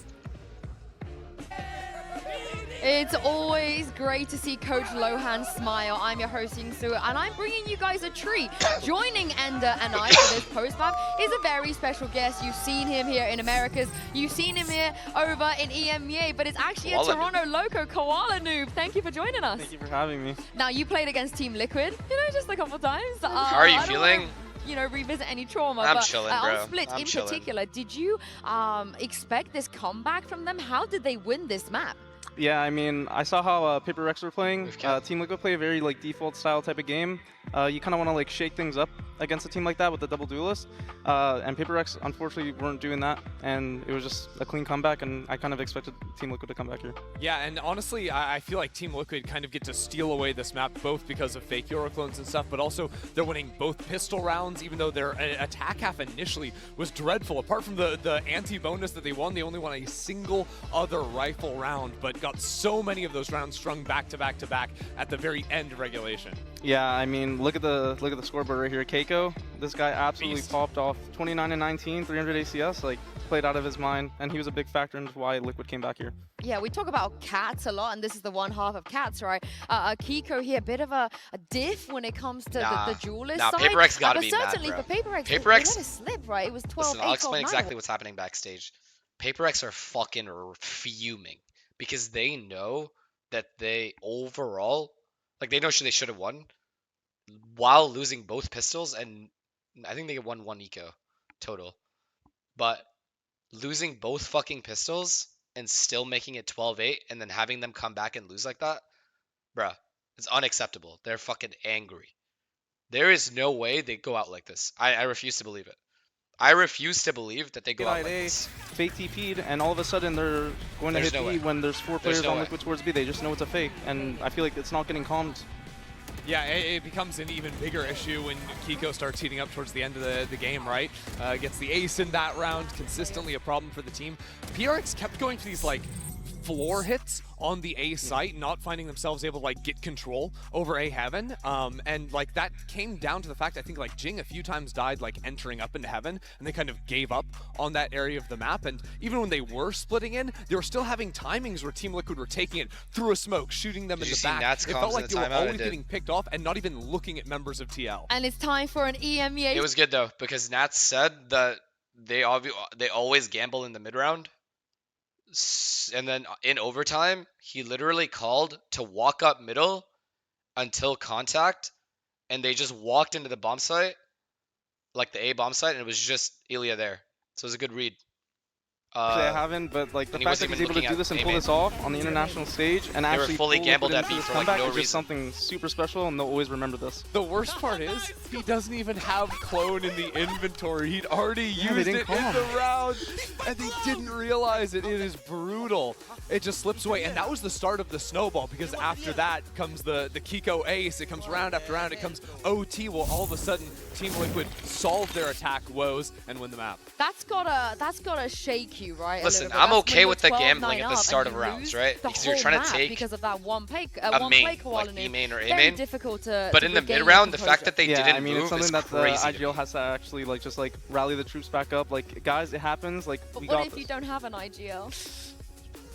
It's always great to see Coach Lohan smile. I'm your host, Yingsu, and I'm bringing you guys a treat. Joining Ender and I for this post-map is a very special guest. You've seen him here in Americas. You've seen him here over in EMEA, but it's actually a Toronto loco, Koala Noob. Thank you for joining us. Thank you for having me. Now, you played against Team Liquid, just a couple times. How are you feeling? Revisit any trauma. I'm but, chilling, bro. On Split I'm in chilling. particular, did you expect this comeback from them? How did they win this map? Yeah, I mean, I saw how Paper X were playing. Team Liquid play a very default style type of game. You kind of want to shake things up against a team like that with the double duelist. And Paper X unfortunately weren't doing that, and it was just a clean comeback. And I kind of expected Team Liquid to come back here. Yeah, and honestly, I feel like Team Liquid kind of get to steal away this map, both because of fake Euroclones and stuff, but also they're winning both pistol rounds, even though their attack half initially was dreadful. Apart from the anti-bonus that they won, they only won a single other rifle round, but got so many of those rounds strung back to back to back at the very end of regulation. Yeah, I mean, look at the scoreboard right here. Keiko, this guy absolutely popped off. 29 and 19, 300 ACS, played out of his mind, and he was a big factor in why Liquid came back here. Yeah, we talk about Cats a lot, and this is the one half of Cats, right? Keiko here, a bit of a diff when it comes to the duelist side. Paper X gotta be mad, certainly bro. for Paper X, Paper X, they let it slip, right? It was 12, listen, I'll explain exactly what's happening backstage. Paper X are fucking fuming because they know that they overall, they know they should have won while losing both pistols, and I think they won 1 eco total. But losing both fucking pistols and still making it 12-8 and then having them come back and lose like that, bruh, it's unacceptable. They're fucking angry. There is no way they go out like this. I refuse to believe it. I refuse to believe that they go out like this. Fake TP'd, and all of a sudden they're going to hit B when there's 4 players on Liquid towards B. They just know it's a fake, and I feel like it's not getting calmed. Yeah, it becomes an even bigger issue when Kiko starts heating up towards the end of the game, right? Gets the ace in that round, consistently a problem for the team. PRX kept going for these, floor hits on the A site, not finding themselves able to get control over A heaven, and that came down to the fact I think Jing a few times died entering up into heaven, and they kind of gave up on that area of the map. And even when they were splitting in, they were still having timings where Team Liquid were taking it through a smoke, shooting them in the back. It felt like you were always getting picked off and not even looking at members of TL. And it's time for an EMEA. It was good though, because Nats said that they always gamble in the mid round. And then in overtime, he literally called to walk up middle until contact, and they just walked into the bomb site, the A bomb site, and it was just Ilya there. So it was a good read. I haven't, but the fact that he's able to do this and pull this off on the international stage and actually fully gambled at B this for comeback no is reason. just something super special, and they'll always remember this. The worst part is he doesn't even have clone in the inventory. He'd already used it in the round, and they didn't realize it. It is brutal. It just slips away, and that was the start of the snowball, because after that comes the Kiko ace. It comes round after round. It comes OT. Well, all of a sudden, Team Liquid solve their attack woes and win the map. That's gotta shake you, right? Listen, I'm okay with the gambling at the start of rounds, right? Because you're trying to take because of that one play, a main, B main or A main. Difficult to. But in the mid round, the fact that they didn't I mean, move it's something is that crazy. the IGL has to actually just rally the troops back up. Guys, it happens. But we what got if this. you don't have an IGL?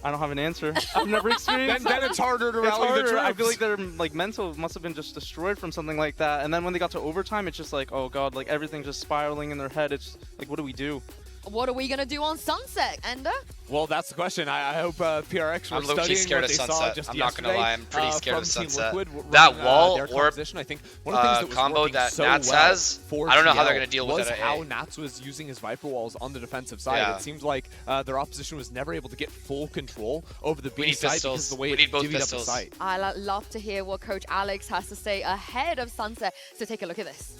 I don't have an answer. I've never experienced then it's harder to rally the troops. I feel like their like mental must have been just destroyed from something like that. And then when they got to overtime, it's just like, oh god, like everything's just spiraling in their head. It's like, what do we do? What are we gonna do on Sunset, Ender? Well, that's the question. I hope PRX were I'm low-key studying scared what of they saw Sunset. just I'm not gonna yesterday, lie, I'm pretty scared of from Team Sunset. Liquid That running, wall their orb composition. I think one of the things that was combo working that so Nats well has, for I don't know how they're TL gonna deal with was that at how A. Nats was using his Viper walls on the defensive side. Yeah. It seems like their opposition was never able to get full control over the We B need side pistols. because of the way We it need both divvied up the pistols. site. I love to hear what Coach Alex has to say ahead of Sunset. So take a look at this.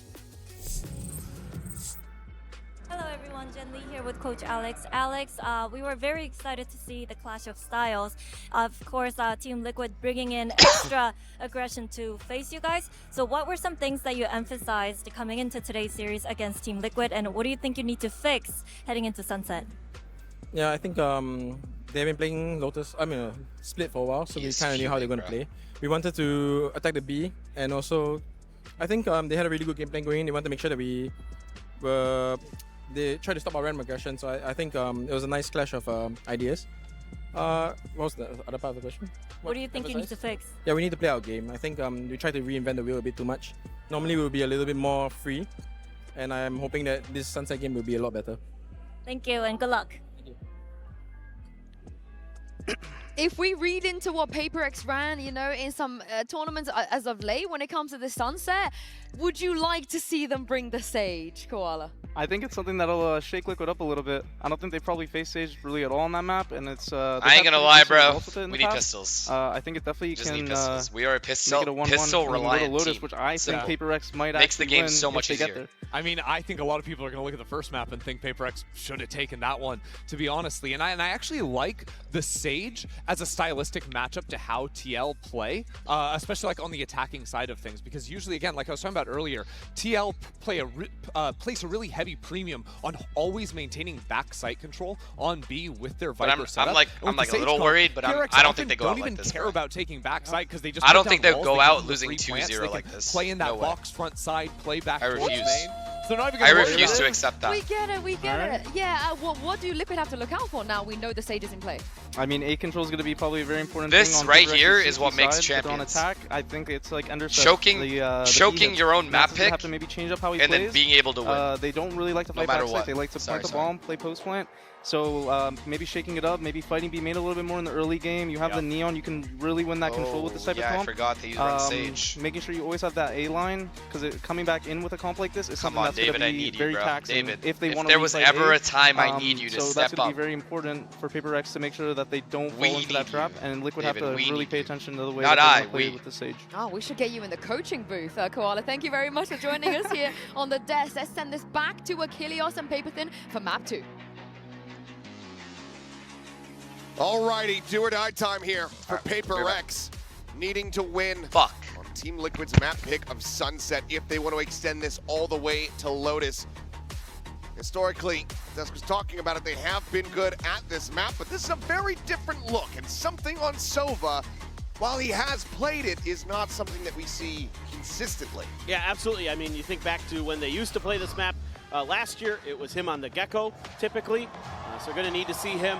Hello everyone, Jen Lee here with Coach Alex. Alex, we were very excited to see the clash of styles. Of course, Team Liquid bringing in extra aggression to face you guys. So what were some things that you emphasized coming into today's series against Team Liquid, and what do you think you need to fix heading into Sunset? Yeah, I think they've been playing Lotus, Split for a while, so we kind of knew how they're going to play. We wanted to attack the B, and also I think they had a really good game plan going. They wanted to make sure that they tried to stop our random aggression, so I think it was a nice clash of ideas. What was the other part of the question? What do you think you need to fix? Yeah, we need to play our game. I think we tried to reinvent the wheel a bit too much. Normally we'll be a little bit more free, and I'm hoping that this Sunset game will be a lot better. Thank you and good luck. If we read into what PaperX ran, you know, in some tournaments as of late, when it comes to the Sunset, would you like to see them bring the Sage, Koala? I think it's something that'll shake Liquid up a little bit. I don't think they probably faced Sage really at all on that map, and it's. I ain't gonna lie, bro. We need pistols. I think it definitely Just can. need pistols. We are a make pistol it a 1-1 pistol and then go to reliant Lotus, team. which I think Simple. PaperX might Makes the actually game win so if much they get easier. there. I mean, I think a lot of people are going to look at the first map and think PaperX should have taken that one, to be honestly. And I actually like the Sage as a stylistic matchup to how TL play, especially like on the attacking side of things. Because usually, again, like I was talking about earlier, TL place a really heavy premium on always maintaining back site control on B with their Viper setup. I'm like a little worried, but I don't think they go out like this. Don't even care about taking back site because they just. I don't put think down they'll walls, go they out can losing free plants, 2-0 they like can this. Play in that No way. box front side, play back. I towards refuse. main. So not even I gonna worry refuse about to it. accept that. We get it, we get it. Yeah, what do Liquid have to look out for now? We know the Sage is in play. I mean, A control is going to be probably a very important This thing on right PaperX's here is what CT makes side, but on champions. attack, I think it's like Ender said, Choking the your own map Nats is gonna pick have to maybe change up how he and plays. then being able to win. They don't really like to No fight matter backside. what. They like to Sorry, plant the bomb, play post plant. So maybe shaking it up, maybe fighting B main a little bit more in the early game. You have the Neon, you can really win that control with this type of yeah, comp. I forgot that you run Sage. Making sure you always have that A line, because coming back in with a comp like this is Come something on, that's David, going I to be need you, very bro. taxing David, if they if want to there was ever a time I need you to so step that's going to up. be very important for PaperX to make sure that they don't fall We into that need trap, you. and Liquid David, have to we really need pay you. attention to the way Not that I, they play we. with the Sage. Oh, we should get you in the coaching booth, Koala. Thank you very much for joining us here on the desk. Let's send this back to Achilles and Paperthin for map 2. Alrighty, do or die time here for PaperX, needing to win on Team Liquid's map pick of Sunset if they want to extend this all the way to Lotus. Historically, Dusk was talking about it, they have been good at this map, but this is a very different look, and something on Sova, while he has played it, is not something that we see consistently. Yeah, absolutely. I mean, you think back to when they used to play this map last year, it was him on the Gecko, typically. So we're going to need to see him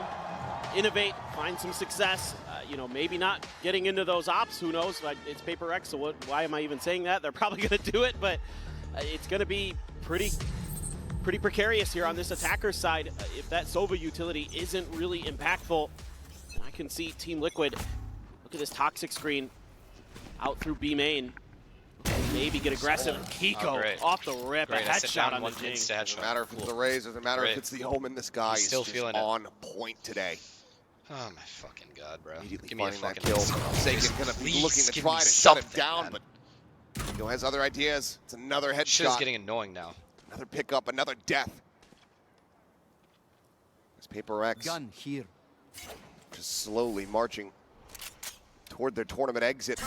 innovate, find some success. You know, maybe not getting into those ops, who knows? It's PaperX, so why am I even saying that? They're probably going to do it, but it's going to be pretty precarious here on this attacker side. If that Sova utility isn't really impactful, I can see Team Liquid, look at this toxic screen, out through B main. Maybe get aggressive. Kiko off the rip, a headshot on the Jing. Doesn't matter if it's the Rays, doesn't matter if it's the Omen, this guy is still just feeling it. on point today. Oh my fucking god, bro. Immediately Give me a finding that fucking kill. pistol. Sagan's gonna be Please looking to give try me to shut it something, down, man. but Kiko has other ideas. It's another Shit is headshot. getting annoying now. Another pickup, another death. It's PaperX. Gun here. Just slowly marching toward their tournament exit.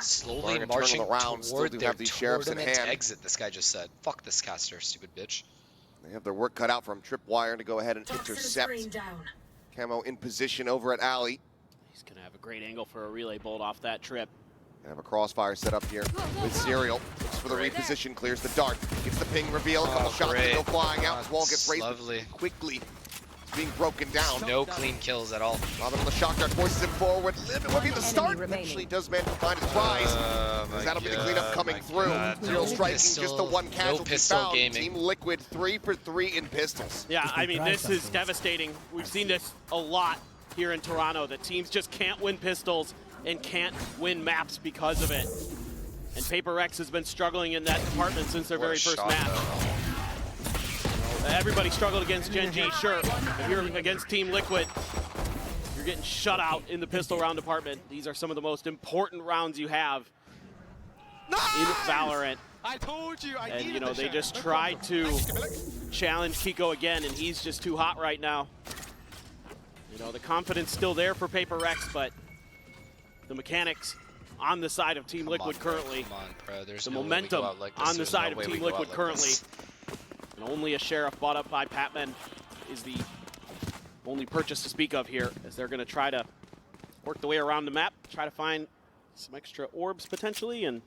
Slowly Learning to turn marching it around. Still toward do their have these sheriffs in tournament hand. exit, this guy just said. Fuck this caster, stupid bitch. They have their work cut out from Tripwire to go ahead and intercept. Camo in position over at Alley. He's going to have a great angle for a relay bolt off that trip. Have a crossfire set up here with Serial. Looks for the reposition, clears the dart. Gets the ping reveal. A couple shots that go flying out as wall gets raised Lovely. quickly. being broken down. No clean kills at all. Robin on the shock dart forces him forward. Limit would be the start. Eventually does manage to find his prize. That'll be the cleanup coming through. Zero striking, just the one casualty found. Team Liquid 3 for 3 in pistols. Yeah, I mean, this is devastating. We've seen this a lot here in Toronto, that teams just can't win pistols and can't win maps because of it. And PRX has been struggling in that department since their very first map. Everybody struggled against Gen G, sure. If you're against Team Liquid, you're getting shut out in the pistol round department. These are some of the most important rounds you have in Valorant. I told you, And you know, they just tried to challenge Kiko again, and he's just too hot right now. You know, the confidence still there for PRX, but the mechanics on the side of Team Liquid currently. Come on, bro. There's the no way we momentum go out like this. on the There's side no of way we Team go out Liquid like currently. this. And only a Sheriff bought up by Patman is the only purchase to speak of here, as they're going to try to work the way around the map, try to find some extra orbs potentially, and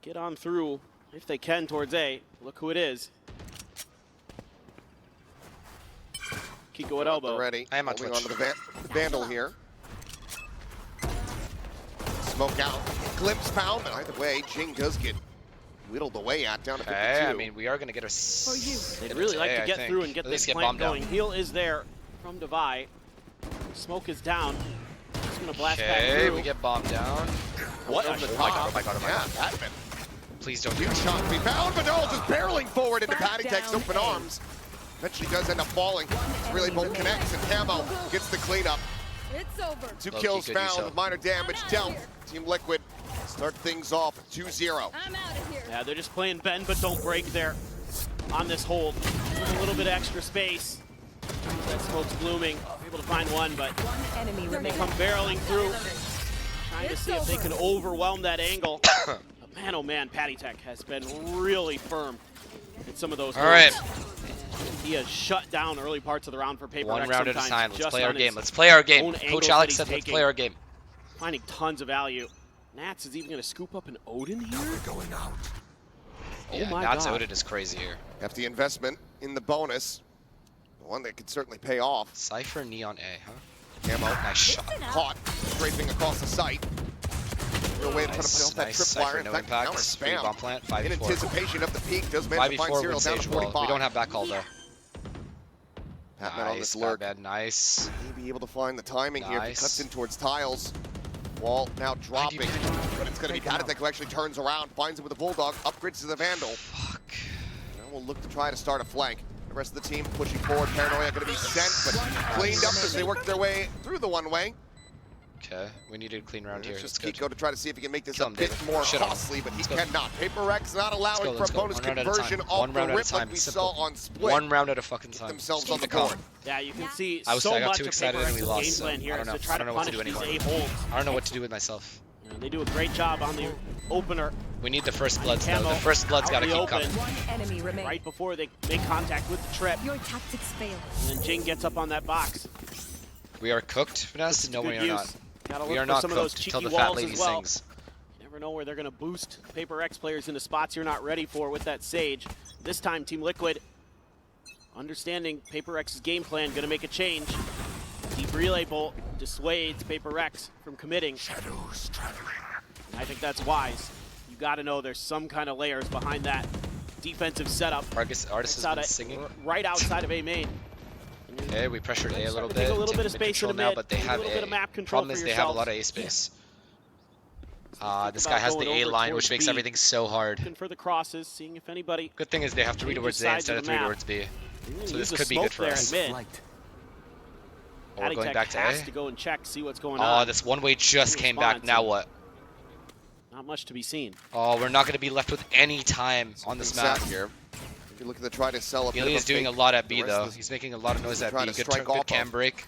get on through, if they can, towards A. Look who it is. Kiko at elbow. Ready. I am on Holding Twitch. on to the Vandal here. Smoke out. Glimpse found, but either way, Jing does get whittled away at down to 52. I mean, we are going to get our... They'd really like to get through and get this plant going. Heal is there from Devi. Smoke is down. Just going to blast back Okay, through. we get bombed down. What? Over the Oh my top. god, oh my god, oh my Yeah, god. Patman. Please don't do Huge it. shot to be found, but no, just barreling forward into Patty Tech's open arms. Eventually does end up falling. Really both connects, and Camo gets the cleanup. It's over. 2 Low-key kills good found yourself. with minor damage dealt. Team Liquid start things off 2-0. I'm out of here. Yeah, they're just playing bend but don't break there on this hold. With a little bit of extra space. That smoke's blooming. Able to find one, but Enemy they remaining. come barreling through. Trying to see if they can overwhelm that angle. But man, oh man, Patty Tech has been really firm in some of those All right. holds. He has shut down early parts of the round for PRX. One round at a sometimes time. Let's just play our on his game. Let's play our game. own Coach angles Alex that said, he's let's play our game. Finding tons of value. Nats is even going to scoop up an Odin here? Going out. Yeah, my Nats God. Odin is crazy here. Hefty investment in the bonus. One that could certainly pay off. Cypher Neon A, huh? Camo. Nice shot. Caught. Scraping across the site. Real way to try to play off that Nice tripwire. Cypher, In no fact, impact. counter Free spam. bomb plant, In 5v4. anticipation of the peak, does manage to find 5v4 Serial with down to Sage Wall. 45. We don't have back call though. Patman on Nice, this lurk. bad, nice. May be able to find the timing here. If he Nice. cuts in towards tiles. Wall now dropping. But it's going to be Patty who actually turns around, finds it with a Bulldog, upgrades to the Vandal. Fuck. Now we'll look to try to start a flank. The rest of the team pushing forward. Paranoia going to be sent, but cleaned up as they work their way through the one-way. Okay, we need a clean round here. It's It's just good. Kiko to try to see if he can make this Kill a him, bit David. more Shit on him. costly, but he Let's go. cannot. PRX not allowing Let's for go. a bonus One round at a conversion time. off One the round at a rip like time. we Simple. saw on Split. One round at a fucking Get time. themselves Keep on the it calm. board. Yeah, you can see I so got much too of excited and we PRX's lost, game so plan here I is don't to know. try I don't to know what to punish do these anymore. A-holds. I don't know what to do with myself. You know, they do a great job on the opener. We need the first bloods though. Camo The first blood's out gotta in the keep coming. open. One enemy remaining. Right before they make contact with the trip. Your tactics failed. And then Jing gets up on that box. We are cooked, Finesse? No, we Good are use. not. Gotta We look are for not some of those cooked cheeky till the fat walls lady as well. sings. You never know where they're going to boost PRX players into spots you're not ready for with that Sage. This time, Team Liquid, understanding PRX's game plan, going to make a change. Deep relay bolt dissuades PRX from committing. Shadows traveling. And I think that's wise. You got to know there's some kind of layers behind that defensive setup. Artist has been singing. Right outside of A main. Okay, we pressured A a little Take bit. a little bit of taking space in control the now, mid, but they take a have little bit of A. map control Problem for is they have a yourselves. lot of A space. This Think guy about has the going A over line, towards which makes B. everything so hard. Looking for the crosses, seeing if anybody. Good thing is they have 3 changes towards A sides instead of of the 3 map. towards B. They're gonna So use this the could be smoke good for there us. in mid. We're Patty going Tech back to has A. to go and check, see what's going Oh, on. this one-way just Any came back. response? Now what? Not much to be seen. Oh, we're not going to be left with any time on this map. Here. If you're looking to try to sell a bit Ilya of is doing a fake, lot at the B rest though. of the- He's making a lot of noise at trying B. to Good, strike good off cam of. break.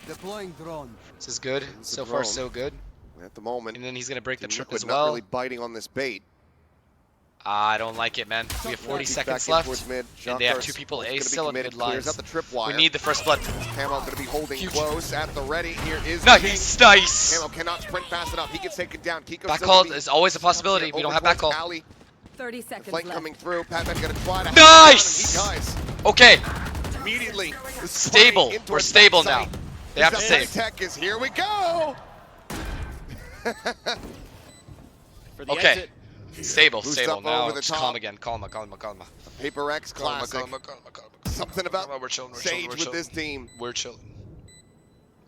Deploying drone. This is good. It's So a far, drone. so good. At the moment, And then he's going to break the Team trip Liquid as not well. really biting on this bait. I don't like it, man. We have 40 Peek seconds back in left. towards mid. And they have Jacques 2 people A gonna be still in committed, mid lines. clears out the tripwire. We need the first blood. Camo going to be holding Huge. close at the ready. Here is Nice, King. nice. Camo cannot sprint fast enough. He gets taken down. Kiko Back still call gonna be is always a possibility. We don't have back call. towards Alley. 30 The seconds flank left. coming through. Patman going to try to Nice! hold on, and he does. Okay. immediately. Stable. We're stable now. They have to save. Tech is here we go. For the Okay. exit. Stable, Boost stable. up Now over the just top. calm again. Calma. Paper X classic. Something about We're chilling, Sage we're with chilling. this team. We're chilling.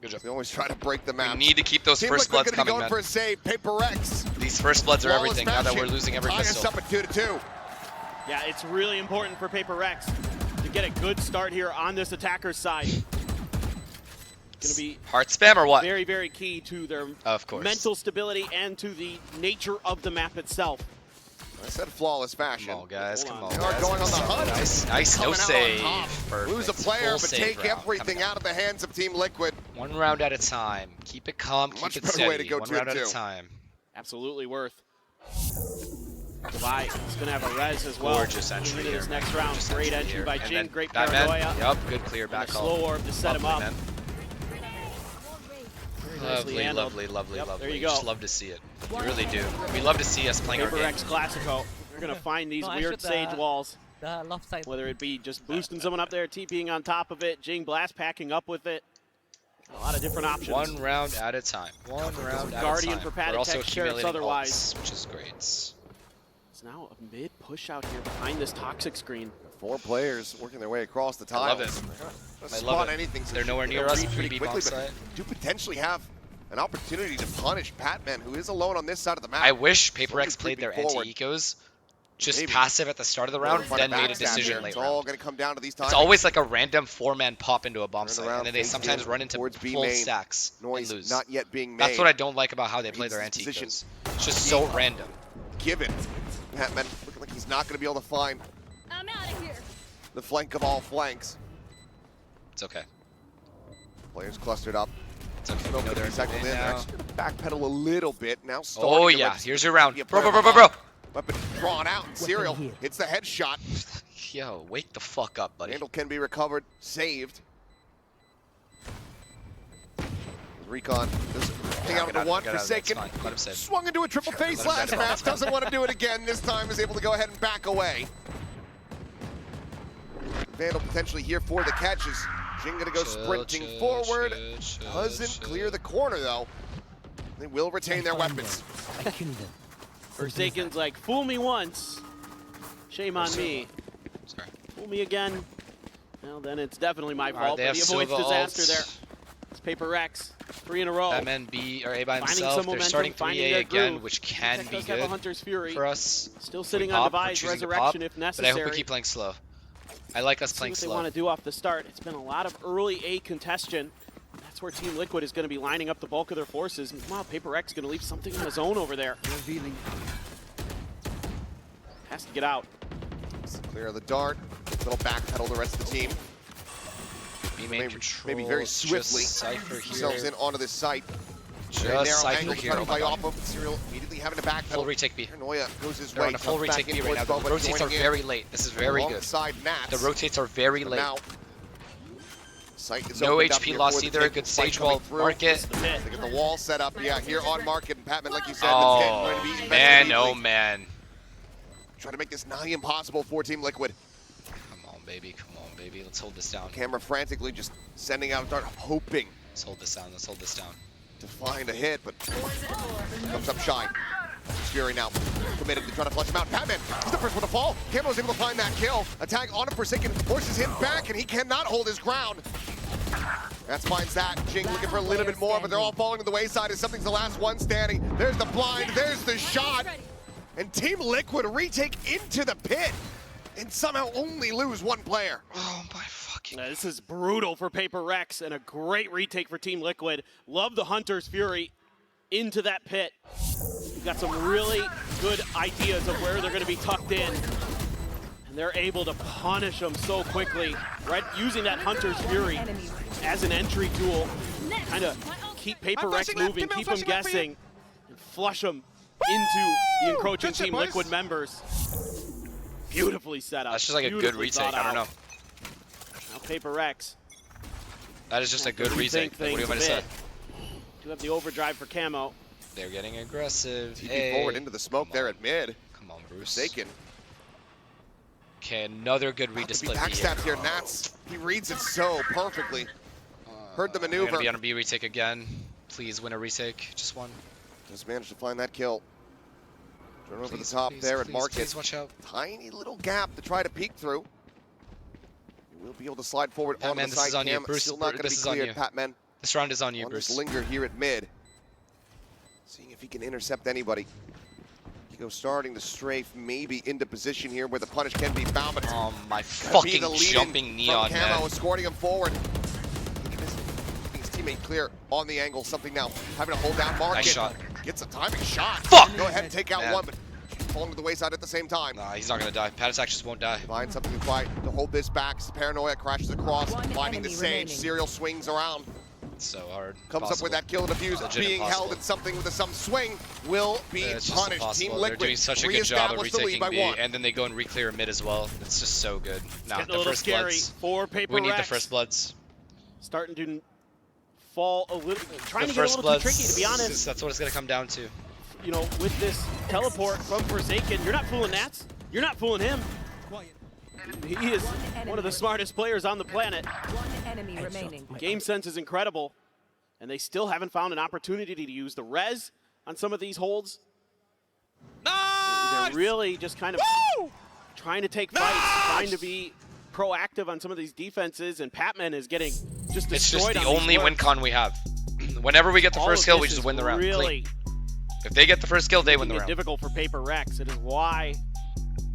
Good job. They always try to break the map. We need to keep those Team first Liquid bloods gonna be coming, going man. for a save. Paper X. These first bloods are Flawless everything now that we're fashion. losing every Tying us pistol. up at 2-2. Yeah, it's really important for Paper Rex to get a good start here on this attacker's side. It's going to be Heart spam or what? very, very key to their Of course. mental stability and to the nature of the map itself. I said flawless fashion. Come on, guys. Come on. They are guys. going on the hunt. Nice. No Coming out on save. top. Perfect. Lose a player, Full but save take round everything coming out of the hands of Team Liquid. One round at a time. Keep it calm. Much Keep it better steady. way to go One 2-2. round at a time. Absolutely worth. Levi is going to have a res as well. Gorgeous entry into this here, next man. round. Gorgeous Great entry entry here. by And Jing. then Great Batman. paranoia. Yup. Good clear back And a call. slow orb to set him up. Man. Nicely handled. Lovely. Yep, there you Just go. love to see it. We really do. We love to see us playing our Paper game. X Classico. We're going to find these weird Sage walls. The left side. Whether it be just boosting someone up there, TPing on top of it, Jing Blast packing up with it. A lot of different options. One round at a time. One round at a Guardian time. for We're Patek also Tech, Sheriffs accumulating otherwise. ults, which is great. It's now a mid push out here behind this toxic screen. 4 players working their way across the I love tiles. it. I I love it. anything. They're nowhere near us. Pretty quickly, bomb but site. do potentially have an opportunity to punish Patman, who is alone on this side of the map. I wish Paper Slowly X played their creeping forward. anti-ecos just Maybe. passive at the start of the round, Front then and made a backstab decision here. late It's round. all going to come down to these times. It's always like a random 4-man pop into a bomb Turn site, around, and then they face sometimes in run into towards B full main. stacks Noise and lose. not yet being made. That's what I don't like about how they play Needs their this position. anti-ecos. It's just so random. Given. Patman looking like he's not going to be able to find I'm out of here. the flank of all flanks. It's okay. Players clustered up. It's okay. No, We know they're cycled in. in They're now. actually going to backpedal a little bit. Now starting Oh to yeah, register here's your round. the Bro. player Weapon drawn out. Serial hits the headshot. Yo, wake the fuck up, buddy. Handle can be recovered, saved. Recon does thing out Get of the one. Get out of there, it's Forsaken fine. Let him save. swung into a triple face Let him last get it. match. Doesn't want to do it again. This time is able to go ahead and back away. Vandal potentially here for the catches. Jing gonna go sprinting forward. Doesn't clear the corner though. They will retain their weapons. Forsaken's like, fool me once, shame on me. Sorry. Fool me again, well then it's definitely my Alright, fault, they but have he avoids Silva disaster ults. there. It's Paper Rex, 3 in a row. Batman B or A by Finding himself. some They're momentum, starting finding 3A their again, groove. which can Tech be does have a good Hunter's Fury. for us. Still sitting We on pop, we're Device, choosing to Resurrection pop, if But I necessary. hope we keep playing slow. I like us See playing what they slow. want to do off the start. It's been a lot of early A congestion. That's where Team Liquid is going to be lining up the bulk of their forces. Meanwhile, Paper X is going to leave something on his own over there. Revealing. Has to get out. Clear the dart. Little backpedal the rest of the team. Maybe very swiftly Cypher themselves here. in onto this site. Just Very narrow Cypher angle to here. try to Oh my play God. off of. Serial immediately having to backpedal. Full retake B. Paranoia goes his They're way. on a full comes back retake in B right now. towards The Boba, rotates are joining in very late. This is very good. Alongside Nats. The rotates are very late. Now, site is No opened up HP here lost for the either. take. Good Fight stage coming wall through. market. They get the wall set up. Yeah, here on market. And Patman, like you said, Oh going to be man, eventually oh man. try to make this nigh impossible for Team Liquid. Come on, baby. Come on, baby. Let's hold this down. Camera frantically just sending out a dart, hoping Let's hold this down. Let's hold this down. to find a hit, but comes up shy. Fury now committed to try to flush him out. Patman is the first one to fall. Camo's able to find that kill. Attack on a Forsaken forces him back, and he cannot hold his ground. That finds that. Jing looking for a little bit more, but they're all falling to the wayside as something's the last one standing. There's the blind, there's the shot. And Team Liquid retake into the pit and somehow only lose one player. Oh my fucking. This is brutal for Paper Rex and a great retake for Team Liquid. Love the Hunter's Fury into that pit. We've got some really good ideas of where they're going to be tucked in. And they're able to punish them so quickly, right? Using that Hunter's Fury as an entry tool. Kind of keep Paper Rex moving, keep them guessing, and flush them into the encroaching Team Liquid members. Beautifully set up. That's just like a good beautifully retake. thought I don't know. out. Now Paper Rex. That is just a good retake. Like, what do you want me to say? Do have the overdrive for Camo. They're getting aggressive. TP forward into the smoke there at mid. Come on, Bruce. Forsaken. Okay, another good read to split B. Backstabbed here, Nats. He reads it so perfectly. Heard the maneuver. Gonna be on a B retake again. Please win a retake, just one. Just managed to find that kill. Turn over the top there at Market. Please watch out. Tiny little gap to try to peek through. He will be able to slide forward on the this is side on you. cam. Bruce, Still not going to be this is on cleared, you. Patman. This round is on you, Bruce. Linger here at mid. Seeing if he can intercept anybody. Kiko starting to strafe maybe into position here where the punish can be found. But oh my fucking jumping Neon, from Camo, man. escorting him forward. His teammate clear on the angle. Something now having to hold down Market. Nice shot. Gets a timing shot. Fuck! Go ahead and take out Man. one, but falling to the wayside at the same time. Nah, he's not gonna die. Patasac just won't die. Find something to fight to hold this back. Paranoia crashes across, finding the enemy Sage. remaining. Serial swings around. It's so hard. Comes up with that kill and defuse. Legit Being impossible. held at something with some swing will be It's just punished. impossible. Team They're Liquid doing such a good job of reestablish the lead retaking by B, 1. and then they go and re-clear mid as well. It's just so good. Nah, Getting a the little first scary bloods. for Paper We need the Rex. first bloods. Starting to fall a little, trying The to get a first little bloods. too tricky, to be honest. That's what it's gonna come down to. You know, with this teleport from Forsaken, you're not fooling Nats. You're not fooling him. He is one of the smartest players on the planet. One enemy remaining. Game sense is incredible, and they still haven't found an opportunity to use the res on some of these holds. They're really just kind of trying to take fights, trying to be proactive on some of these defenses, and Patman is getting just destroyed. It's just the on these only win flips. con we have. Whenever we get the All first of kill, this we just is win the round. Really Clean. If they get the first kill, they win the making it round. difficult for Paper Rex. It is why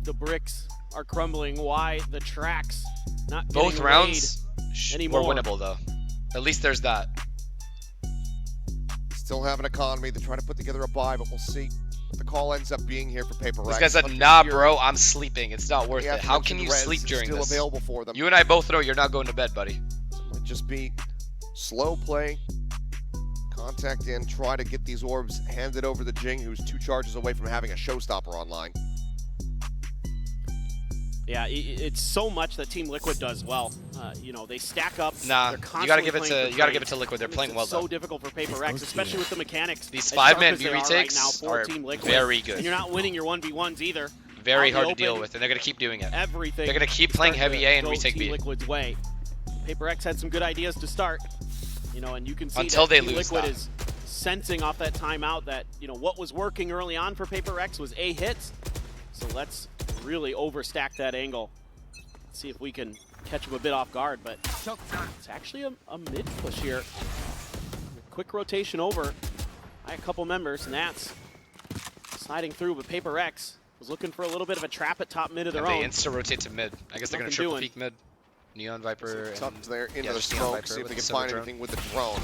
the bricks are crumbling, why the tracks not getting Both rounds were anymore. winnable, though. At least there's that. Still have an economy. They're trying to put together a buy, but we'll see what the call ends up being here for Paper Rex. This guy said, nah, bro, I'm sleeping. It's not worth Yeah, it. How can you res sleep is during still this? available for them. You and I both know you're not going to bed, buddy. It might just be slow play. Contact in, try to get these orbs handed over to Jing, who's 2 charges away from having a showstopper online. Yeah, it's so much that Team Liquid does well. You know, they stack up. Nah, they're you gotta give it constantly to playing for to Liquid. They're trades. playing well It's so though. difficult for Paper Rex, especially with the mechanics. These as sharp 5-man as B they are right retakes now for are Team Liquid. very good. And you're not winning your 1v1s either. Very Out in the hard to deal open, with, and they're gonna keep doing it. Everything. They're gonna keep is playing starting heavy to A and go retake Team B. Liquid's way. Paper X had some good ideas to start. You know, and you can see Until that they Team lose Liquid that. is sensing off that timeout that, you know, what was working early on for Paper X was A hits. So let's really overstack that angle. See if we can catch him a bit off guard, but it's actually a mid push here. Quick rotation over by a couple members. Nats sliding through, but Paper X was looking for a little bit of a trap at top mid of their And own. they insta-rotate to mid. I guess they're gonna Nothing triple doing. peek mid. Neon Viper. Tucked there into yeah, the there's Neon smoke, Viper see if with they the can silver find drone. anything with the drone.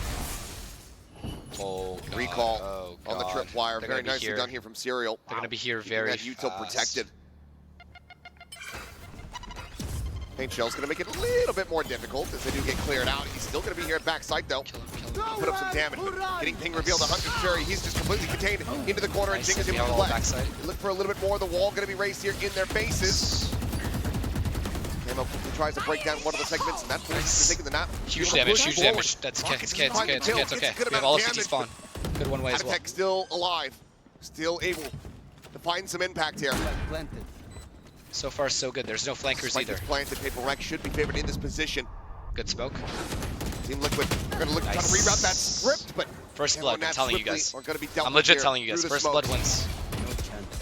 Oh, God. Recall Oh, on the God. tripwire. They're Very gonna be nicely here. done here from Serial. They're gonna be here Keeping very that util fast. protected. Paint Shell's gonna make it a little bit more difficult as they do get cleared out. He's still gonna be here at backside though. Put up some damage, but getting ping revealed to Hunter's Cherry. He's just completely contained into the corner, and Jing is able to play. Look for a little bit more. The wall gonna be raised here in their faces. Camo quickly tries to break down one of the segments, and that forces taking the nap. Huge damage, huge damage. That's okay, it's okay, it's okay, it's okay, it's okay. We have all of CT spawn. Good one way as well. Attack still alive, still able to find some impact here. So far, so good. There's no flankers Spike either. is planted. Paper Rex should be favored in this position. Good smoke. Team Liquid are going to look try to reroute that script, but First blood, I'm telling you guys. Are going to be dealt I'm with legit here telling you guys. through the First smoke. blood wins.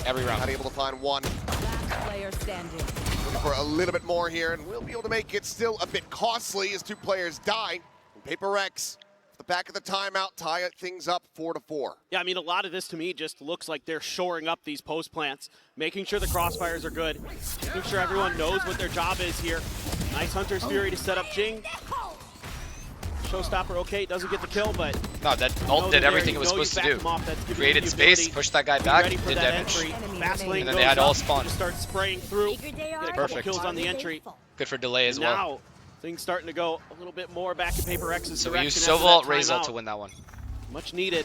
Every round. Not able to find one. Last player standing. Looking for a little bit more here, and we'll be able to make it still a bit costly as 2 players die. And Paper Rex, at the back of the timeout, tie things up 4-4. Yeah, I mean, a lot of this to me just looks like they're shoring up these post plants, making sure the crossfires are good, making sure everyone knows what their job is here. Nice Hunter's Fury to set up Jing. Showstopper, okay, doesn't get the kill, but No, that ult did everything it was supposed to do. Created space, pushed that guy back, did damage. Fast lane And then they had goes all up, spawn. just start spraying through. Get a couple Perfect. kills on the entry. Good for delay as And well. now, things starting to go a little bit more back in Paper X's So we direction. used after Sova ult, that Raze ult timeout. to win that one. Much needed.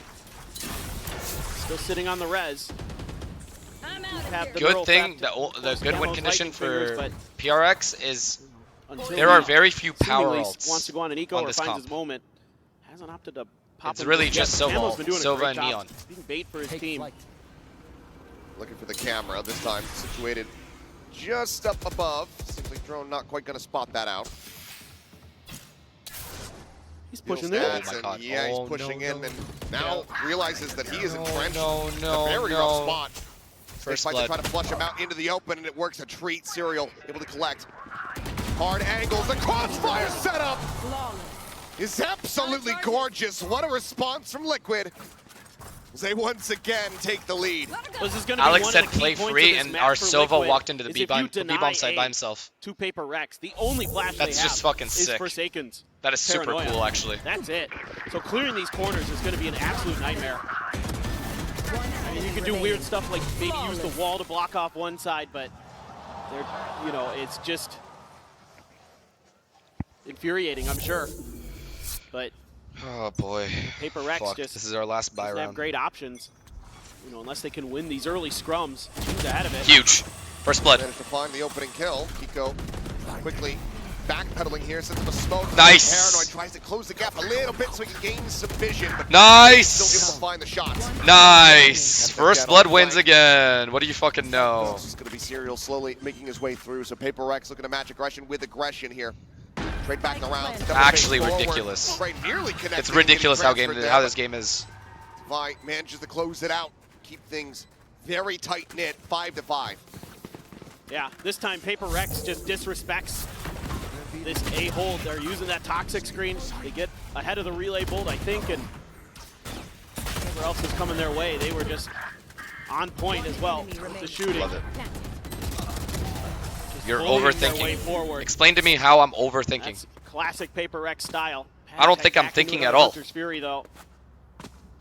Still sitting on the res. Have the Good Neural thing, Theft, the good win Camo's condition lightning fingers, for but PRX is until there are he very few power seemingly ults wants to go on an eco on or this finds comp. his moment. Hasn't opted to pop It's him really just just yet. Sova Camo's ult, been doing a Sova great and job Neon. being bait for his team. Looking for the camera, this time situated just up above. Simply Drone not quite going to spot that out. He's pushing Feels there. stats, Oh my and God. yeah, he's Oh, pushing no, in, no. and now realizes that he is entrenched no, in a very rough spot. First They fight to blood. try to flush him out into the open, and it works a treat. Serial able to collect. Hard angles, the crossfire setup is absolutely gorgeous. What a response from Liquid. They once again take the lead. This is gonna be Alex one said of the key play points free, of this and match our for Sova Liquid walked into the is B if you bomb deny side by A himself. to Paper Rex, the only flash That's they just have fucking is sick. Forsaken's That is super paranoia. cool, actually. That's it. So clearing these corners is going to be an absolute nightmare. I mean, you can do weird stuff like maybe use the wall to block off one side, but they're, you know, it's just infuriating, I'm sure. But Oh boy. Paper Rex Fuck. just This is our last buy doesn't have round. great options. You know, unless they can win these early scrums. Team's ahead of it. Huge. First blood. Managed to find the opening kill. Kiko quickly backpedaling here, sends him a smoke. Nice. Paranoid tries to close the gap a little bit so he can gain some vision, but Nice. still able to find the shots. Nice. Got First that blood on wins flank. again. What do you fucking know? This is going to be Serial slowly making his way through. So Paper Rex looking to match aggression with aggression here. Trade back around. Actually ridiculous. Right, nearly connected. It's ridiculous how this game. game is. Vi manages to close it out, keep things very tight knit, 5-5. Yeah, this time Paper Rex just disrespects this a-hole. They're using that toxic screen. They get ahead of the relay bolt, I think, and whatever else is coming their way, they were just on point as well with the shooting. Love it. Just You're bullying their way overthinking. forward. Explain to me how I'm overthinking. That's classic Paper Rex style. I don't think I'm Back into thinking another at all. Hunter's Fury, though.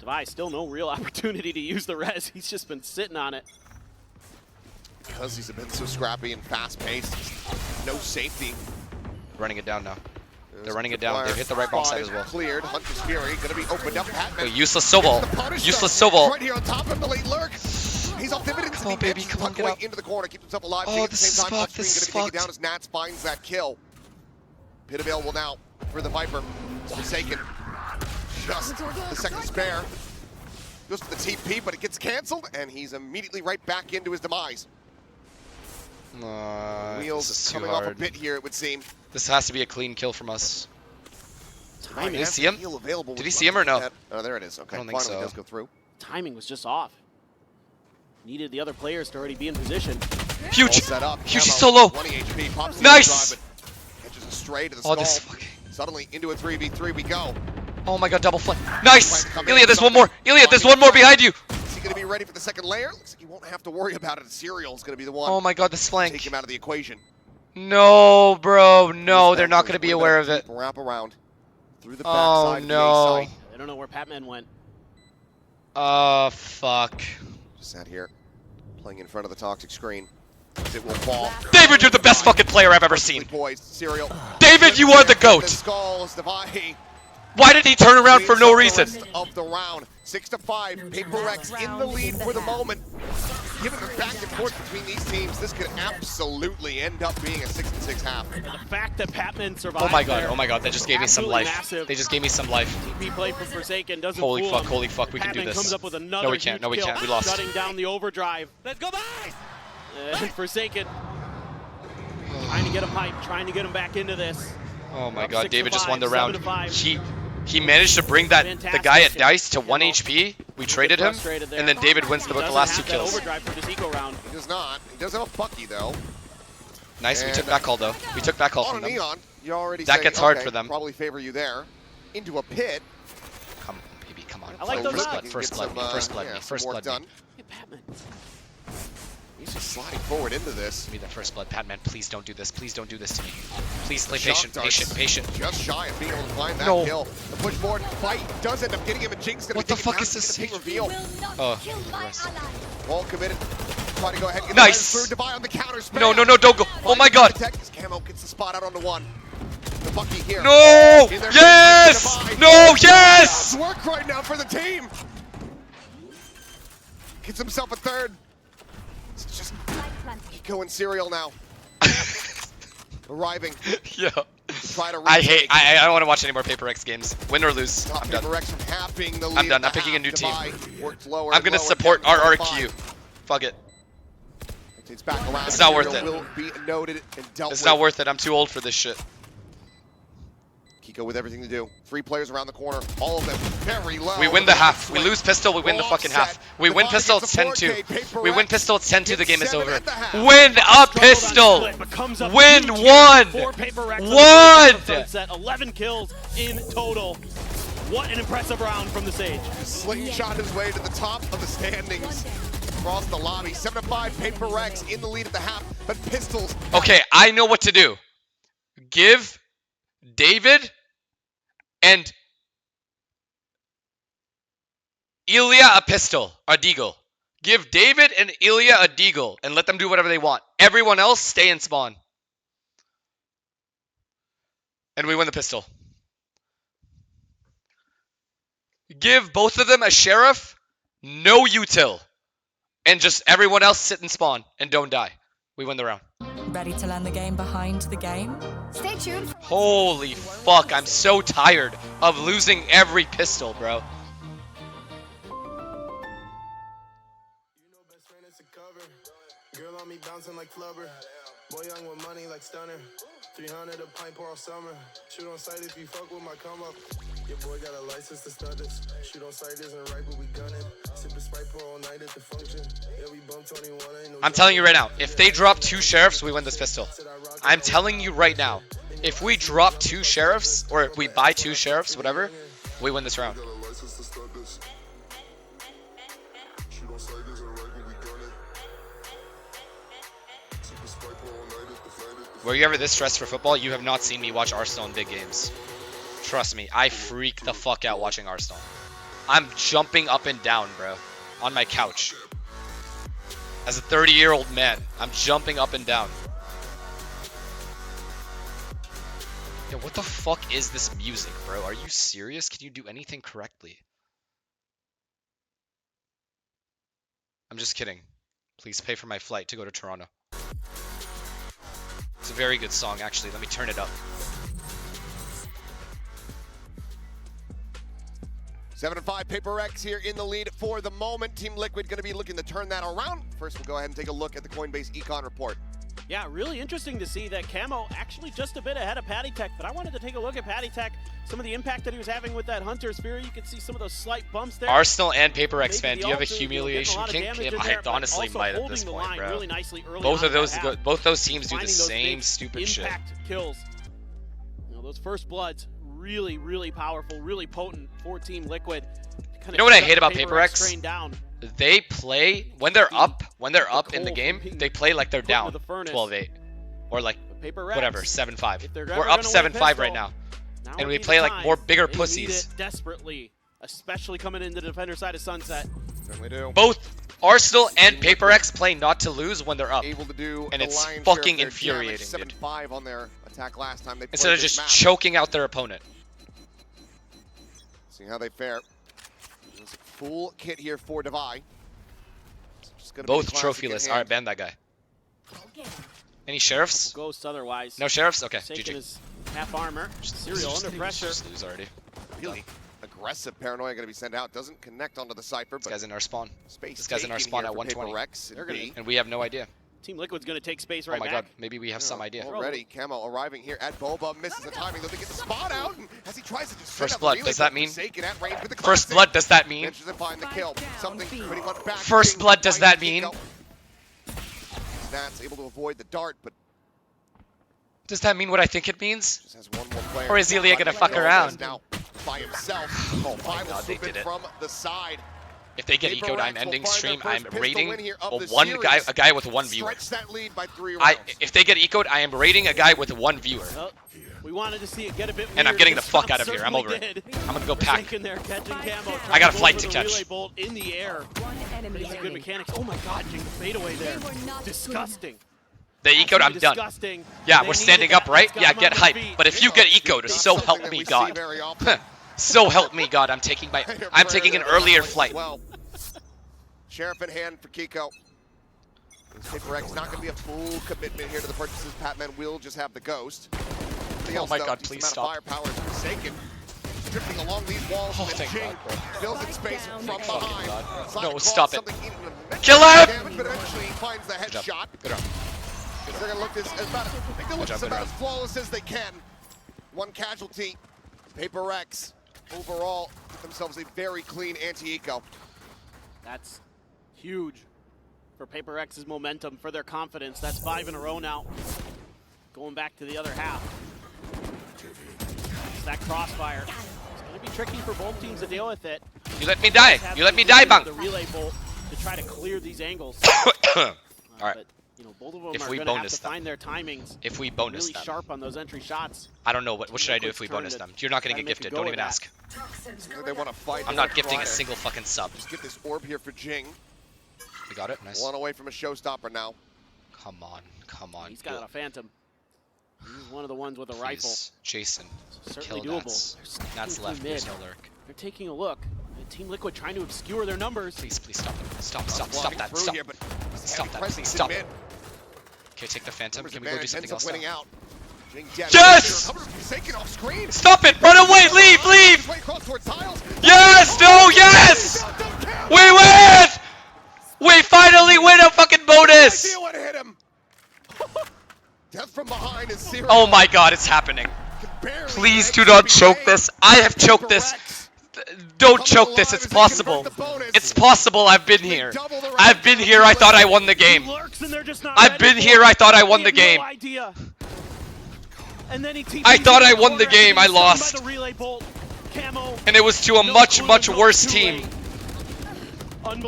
Devi still no real opportunity to use the res. He's just been sitting on it. Because he's been so scrappy and fast-paced, no safety. Running it down now. They're running it Fire down. They've hit the right bomb spot side is as well. Cleared. Hunter's Fury going to be opened up. Patman. Useless Sobal. Useless Sobal. Right here on top of the late lurk. He's off dividends. Come on, baby. Come on, get up. Into the corner, keeps himself alive. Oh, At the this same is time, fucked. This is going to be taken fucked. down as Nats finds that kill. Pit available now for the Viper. It's Forsaken. Just the second spare. Goes for the TP, but it gets canceled, and he's immediately right back into his demise. This Wheels is too coming off a hard. bit here, it would seem. This has to be a clean kill from us. Timing. Did he see him? Did he see him or no? Oh, there it is. Okay, I don't think finally so. does go through. Timing was just off. Needed the other players to already be in position. Huge. All set up. Huge Camo, solo. 20 HP, pops the Nice. overdrive, but catches a stray to the Oh, skull. this fucking. Suddenly into a 3v3 we go. Oh my god, double flip. Nice. Come in Ilya, with there's one something. more. Ilya, there's one more behind you. Is he going to be ready for the second layer? Looks like he won't have to worry about it. Serial is going to be the one. Oh my god, this flank. Take him out of the equation. No, bro. No, they're not going to be aware of it. Wrap around through the Oh backside of no. the A site. I don't know where Patman went. Fuck. Just sat here, playing in front of the toxic screen. It will fall. David, you're the best fucking player I've ever seen. Poised. Serial. David, you are the The GOAT. skulls, Devi. Why did he turn around for no reason? Of the round, 6-5. Paper Rex in the lead for the moment. Given the back and forth between these teams, this could absolutely end up being a 6-6 half. The fact that Patman survived. Oh my god, there, oh my god, that just gave me some absolutely life. massive. They just gave me some life. TP play from Forsaken doesn't Holy fool fuck, him. holy fuck, we can do Patman this. comes up with another No, we can't, no, we huge can't, kill, we lost. shutting down the overdrive. Let's go back! And Forsaken trying to get him hyped, trying to get him back into this. Oh my Up god, David just won the 6-5, round. 7-5. He managed to bring the Fantastic. guy at Dice to 1 HP. We traded him, frustrated there. and then David wins the Doesn't last 2 have that kills. overdrive for this eco round. He does not. He does have a Bucky, though. Nice, we And took that call though. We took that call on from a them. Neon, you already That say, gets hard okay, for them. Probably favor you there. Into a pit. Come on, baby, come on. I like So those Rick odds. can First get blood some, me, first blood yeah, me, some first work blood me. done. Hey, Patman. He's just sliding forward into this. Give me that first blood. Patman, please don't do this. Please don't do this to me. Please play Shock patient, darts. patient. Just shy of being able to find that No. kill. The push forward fight does end up getting him, and Jinx gonna What be the taken fuck down is to this? get the ping reveal. Oh, Wall committed. Try to go ahead and get Nice. the lens through. Devi on the counter. Spam. No, don't go. Oh my god. His camo gets the spot out on the one. The Bucky here. No! In their Yes! face, Devi. No, yes! It's work right now for the team. Gets himself a third. It's just Kiko and Serial now. Arriving. Yeah. to try to I retake. don't want to watch any more Paper X games. Win or lose. Stop I'm done. Paper X from halving the lead I'm done. at I'm picking a half. new team. Devi worked lower I'm and gonna lower, support down to RRQ. 5. Fuck it. It's back around. It's not worth it. Will be noted and dealt It's with. not worth it. I'm too old for this shit. Kiko with everything to do. 3 players around the corner. All of them very low. We win the half. We lose pistol. We win the fucking half. We win pistol. It's 10-2. We win pistol. It's 10-2. The game is over. Win a pistol. Win one. Sunset, 11 kills in total. What an impressive round from the Sage. Slingshot his way to the top of the standings. Across the lobby. 7-5. PRX in the lead at the half, but pistols. Okay, I know what to do. Give David and Ilya a pistol, a deagle. Give David and Ilya a deagle and let them do whatever they want. Everyone else stay in spawn. And we win the pistol. Give both of them a sheriff, no util, and just everyone else sit in spawn and don't die. We win the round. Ready to learn the game behind the game? Stay tuned. Holy fuck, I'm so tired of losing every pistol, bro. Girl on me bouncing like flubber. Boy young with money like stunner. 300 a pint pour all summer. Shoot on sight if you fuck with my come up. Your boy got a license to start this. Shoot on sight isn't right, but we gunning. Sip a Sprite pour all night at the function. Yeah, we bump 21. Ain't no I'm telling you right now, if they drop 2 sheriffs, we win this pistol. I'm telling you right now, if we drop 2 sheriffs, or if we buy 2 sheriffs, whatever, we win this round. Were you ever this stressed for football? You have not seen me watch Arsenal in big games. Trust me, I freak the fuck out watching Arsenal. I'm jumping up and down, bro, on my couch. As a 30-year-old man, I'm jumping up and down. Yo, what the fuck is this music, bro? Are you serious? Can you do anything correctly? I'm just kidding. Please pay for my flight to go to Toronto. It's a very good song, actually. Let me turn it up. 7-5, PRX here in the lead for the moment. Team Liquid going to be looking to turn that around. First, we'll go ahead and take a look at the Coinbase Econ report. Yeah, really interesting to see that Camo actually just a bit ahead of Patty Tech, but I wanted to take a look at Patty Tech, some of the impact that he was having with that Hunter Sphere. You can see some of those slight bumps there. Arsenal and PRX fan, do you have a humiliation kink? I honestly might at this point, bro. Really both those teams do the same stupid shit. Impact kills. You know, those first bloods, really, really powerful, really potent for Team Liquid. You know what I hate about PRX? They play when they're up in the game. They play like they're down 12-8 or like whatever 7-5. We're up 7-5 right now, and we play like more bigger pussies. Desperately, especially coming into the defender side of Sunset. Certainly do. Both Arsenal and PRX play not to lose when they're up, able to do and it's fucking infuriating, dude. 7-5 on their attack last time they instead of just choking out their opponent. See how they fare. There's a full kit here for Devi. Both trophyless. All right, ban that guy. Any sheriffs? Ghosts otherwise. No sheriffs? Okay, Taking GG. his half armor. Serial under pressure. Just lose already. Really aggressive paranoia going to be sent out. Doesn't connect onto the Cypher. This guy's in our spawn. Space this guy's in our spawn at 120. And we have no idea. Team Liquid's going to take space right back. Oh my god, maybe we have some idea. Already, Camo arriving here at Boba, misses the timing, though they get the spot out, and as he tries to just First blood, does that mean? First blood, does that mean? First blood, does that mean? Snats able to avoid the dart, but does that mean what I think it means? just has one more player. Or is Ilya gonna fuck around? Now by himself. Oh my god, they did it. From the side. If they get eco'd, I'm ending stream. I'm rating a guy with one viewer. If they get eco'd, I am rating a guy with one viewer. Well, we wanted to see it get a bit weird. And I'm getting the fuck out of here. I'm over it. I'm gonna go pack. I got a flight to catch. Bolt in the air. These are good mechanics. Oh my god, Jing, the fadeaway there. Disgusting. They eco'd, I'm done. Yeah, we're standing up, right? Yeah, get hype. But if you get eco'd, so help me God. So help me God, I'm taking an earlier flight. Well, Sheriff in hand for Kiko. PRX not going to be a full commitment here to the purchases. Patman will just have the Ghost. Oh my god, please stop. Firepower is forsaken. drifting along these walls. Oh, And thank Jing God, bro. fills in space from behind. God. Slide No, across, stop it. something even immense Kill him! damage, but eventually he finds the Good job. headshot. Good job. They're gonna look this as about, I think they look job, as good about round. as flawless as they can. One casualty. PRX overall get themselves a very clean anti-eco. That's huge for PRX's momentum, for their confidence. That's 5 in a row now. Going back to the other half. It's that crossfire. It's going to be tricky for both teams to deal with it. You let me die. You let me die, Bang. The relay bolt to try to clear these angles. All right. But, you know, both of them If are we going to have bonus to them. find their timings. If we bonus really them. sharp on those entry shots. I don't know. What should I do if we bonus them? You're not going to get gifted. Don't even ask. They want to fight. I'm not gifting a single fucking sub. Just get this orb here for Jing. You got it? Nice. One away from a showstopper now. Come on. Come on. He's got a Phantom. He's one of the ones with a rifle. Jason. Certainly Kill doable. Nats. They're Nats sticking left. through There's mid. no lurk. They're taking a look. Team Liquid trying to obscure their numbers. Please, please stop it. Stop that. Stop. Here, but Stop that. presence Stop in it. mid. Okay, take the Phantom. Numbers Can we go do advantage, something ends else up winning now? out. Jing dead. Yes! Forsaken off screen. Stop it! Run away! Leave! Leave! Way across towards tiles. Yes! No! Yes! We win! We finally win a fucking bonus! No idea what hit him. Death from behind is 0. Oh my god, it's happening. Please do not choke this. I have choked this. Don't choke this. It's possible. It's possible. I've been here. I've been here. I thought I won the game. I've been here. I thought I won the game. I thought I won the game. I lost. And it was to a much, much worse team.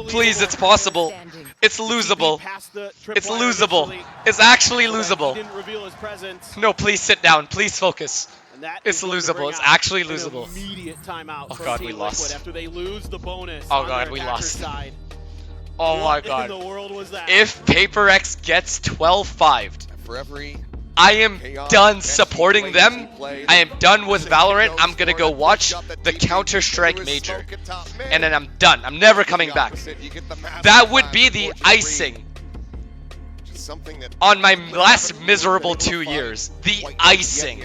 Please, it's possible. It's losable. It's losable. It's actually losable. No, please sit down. Please focus. It's losable. It's actually losable. Immediate timeout. Oh god, we lost. After they lose the bonus. Oh god, we lost. Side. Oh my god. In the world was that? If PRX gets 12-5'd, for every I am done supporting them. I am done with Valorant. I'm gonna go watch the Counter-Strike Major. And then I'm done. I'm never coming back. That would be the icing on my last miserable 2 years. The icing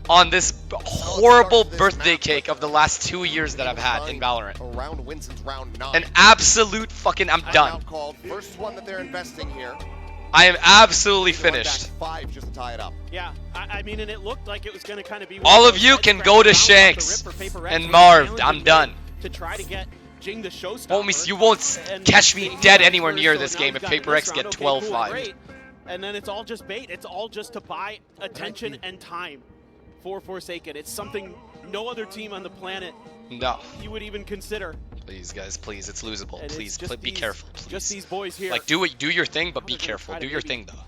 on this horrible birthday cake of the last 2 years that I've had in Valorant. Around Winston's round 9. An absolute fucking, I'm done. First one that they're investing here. I am absolutely finished. 5 just to tie it up. Yeah, I mean, and it looked like it was going to kind of be. All of you can go to Shanks and Marv. I'm done. To try to get Jing the showstopper. Homies, you won't catch me dead anywhere near this game if PRX get 12-5. And then it's all just bait. It's all just to buy attention and time for Forsaken. It's something no other team on the planet you would even consider. Please, guys, please, it's losable. And please, it's be careful. Please. Just these boys here. Like, do your thing, but be careful. Do your thing, though.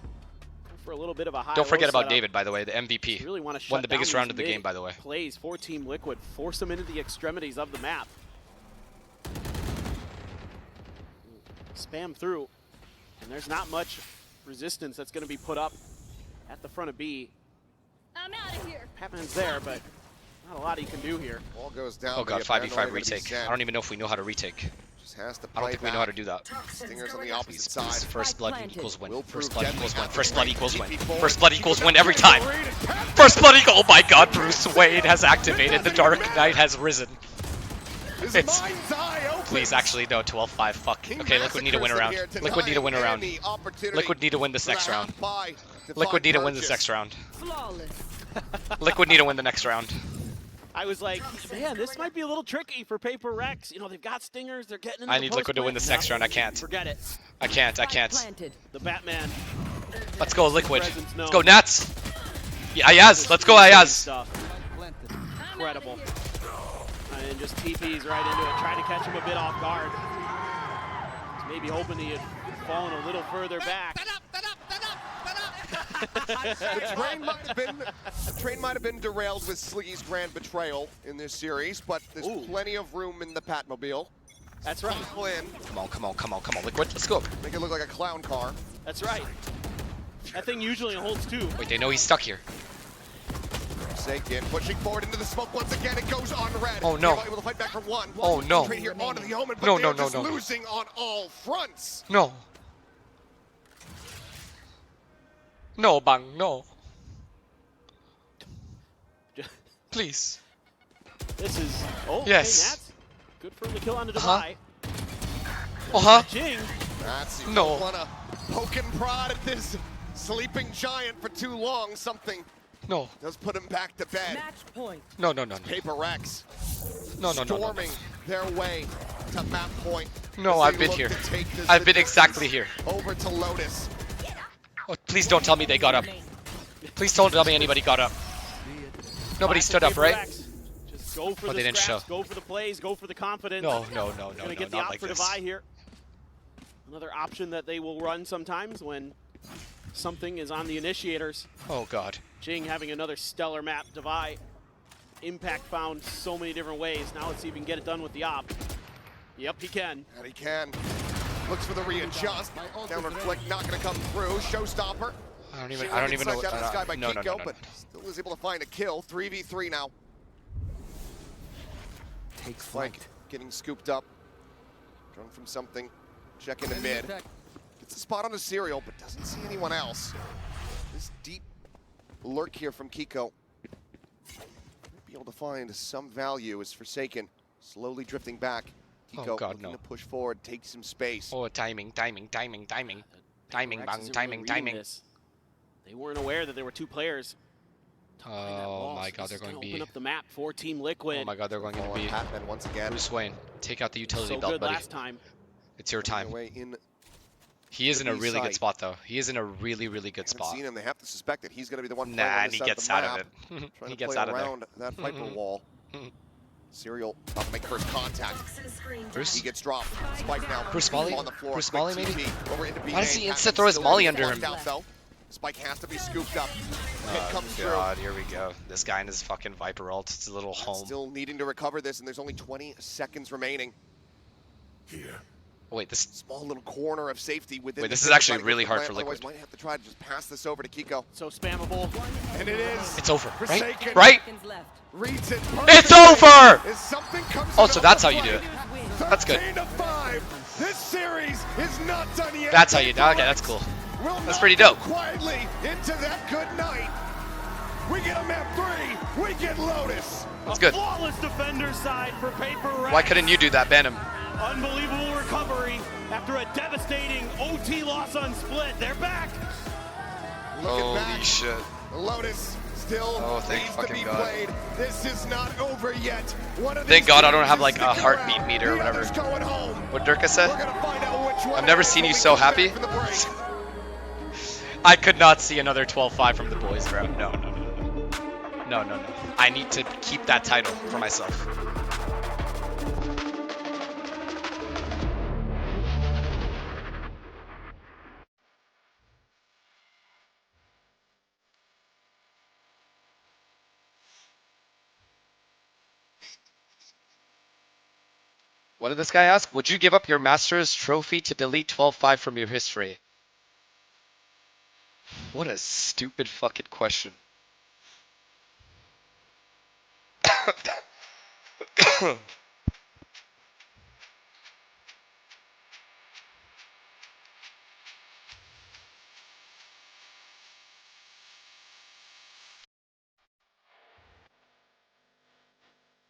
For a little bit of a high. Don't forget about setup. David, by the way, the MVP. Really want to won the biggest round of the game, by the way. Plays for Team Liquid, force them into the extremities of the map. Spam through, and there's not much resistance that's going to be put up at the front of B. I'm out of here. Patman's there, but not a lot he can do here. Ball goes down. Oh god, 5v5 retake. I don't even know if we know how to retake. Just has to I don't think we know how to do that. Stingers on the opposite side. First blood equals win. First blood equals win. First blood equals win. First blood equals win every time. First blood equals. Oh my god, Bruce Wayne has activated. The Dark Knight has risen. It's. Please, actually, no. 12-5. Fuck. Okay, Liquid need to win a round. Liquid need to win a round. Liquid need to win this next round. Liquid need to win this next round. Liquid need to win the next round. I was like, man, this might be a little tricky for PRX. You know, they've got stingers. They're getting in. I need Liquid to win this next round. I can't. Forget it. I can't. The Batman. Let's go, Liquid. Let's go, Nats. Yeah, Ayaz. Let's go, Ayaz. Incredible. And just TPs right into it, trying to catch him a bit off guard. Maybe hoping he had fallen a little further back. The train might have been derailed with Sliggy's grand betrayal in this series, but there's plenty of room in the Patmobile. That's right. Come on, Liquid. Let's go. Make it look like a clown car. That's right. That thing usually holds 2. Wait, they know he's stuck here. Forsaken pushing forward into the smoke once again. It goes on red. Oh no. Able to fight back for 1. Oh no. Straight here onto the Omen, but No. losing on all fronts. No. No, Bang, no. Please. This is Yes. Okay, Nats. Good for him to kill on the Divide. Jing. That's you No. don't want to poke and prod at this sleeping giant for too long. Something does put him back to bed. Match point. No. PRX No. storming their way to map point. No, as I've they been look here. to take this I've been the exactly distance here. Over to Lotus. Oh, please don't tell me they got up. Please don't tell me anybody got up. Nobody stood up, right? Just go for Oh, the they didn't scraps, show. go for the plays, go for the confidence. No. Gonna get the not op like for this. Divide here. Another option that they will run sometimes when something is on the initiators. Oh God. Jing having another stellar map. Divide. Impact found so many different ways. Now let's see if he can get it done with the op. Yep, he can. And he can. Looks for the readjust. Downward flick not going to come through. Showstopper. I don't even know what. Out of the sky by No. Kiko, but still is able to find a kill. 3v3 now. Takes Flank getting scooped up. Going from something. Check into mid. Gets a spot on the serial, but doesn't see anyone else. This deep lurk here from Kiko. Might be able to find some value as Forsaken slowly drifting back. Kiko Oh God, looking no. to push forward, take some space. Oh, timing. PRX isn't really reading this. They weren't aware that there were two players. Oh my God, This they're is gonna going open B. up the map for Team Liquid. Oh my God, they're going into B. Patman once again. Bruce Wayne, take out the utility So belt, good buddy. last time. It's your time. Way in He is the in a B really side. good spot, though. He is in a really good Haven't spot. seen him. They have to suspect that he's going to be the one Nah, playing on and this he side gets of the out map, of it. trying He to gets play out of there. around that Viper wall. Serial about to make first contact. Bruce? He gets dropped. Spike now. Bruce Molly? On the floor. Bruce Quick Molly, maybe? TP over into B Why does main. he Patman insta throw his still Molly getting under him? blocked out, though. Spike has to be scooped up. Hit Oh comes God, here we go. This guy and his fucking Viper ult. It's a little through. home. Still needing to recover this, and there's only 20 seconds remaining. Oh, wait, this. Small little corner of safety within. Wait, the this is pivot, actually trying to go really the hard plant, for Liquid. Otherwise, might have to try to just pass this over to Kiko. So spammable. And it is. It's over, right? Forsaken. Right? Reads it It's perfectly. over! As something comes Oh, in so on that's the how you do it. play. That's good. 13-5. This series is not done yet. That's how you do it. Okay, that's cool. Will That's not pretty go dope. Quietly into that good night. We get a map 3. We get Lotus. That's good. Flawless defender side for PRX. Why couldn't you do that, ban him? Unbelievable recovery after a devastating OT loss on split. They're back. Looking Holy back. shit. Lotus still thank needs to fucking be God. played. This is not over yet. One of Thank these God I don't teams have is like a sticking heartbeat around. meter or The whatever. other's going home. What Durka said? We're gonna find out which one I've never it is seen when you we so come back happy. from the break. I could not see another 12-5 from the boys, bro. No. I need to keep that title for myself. What did this guy ask? Would you give up your master's trophy to delete 12-5 from your history? What a stupid fucking question.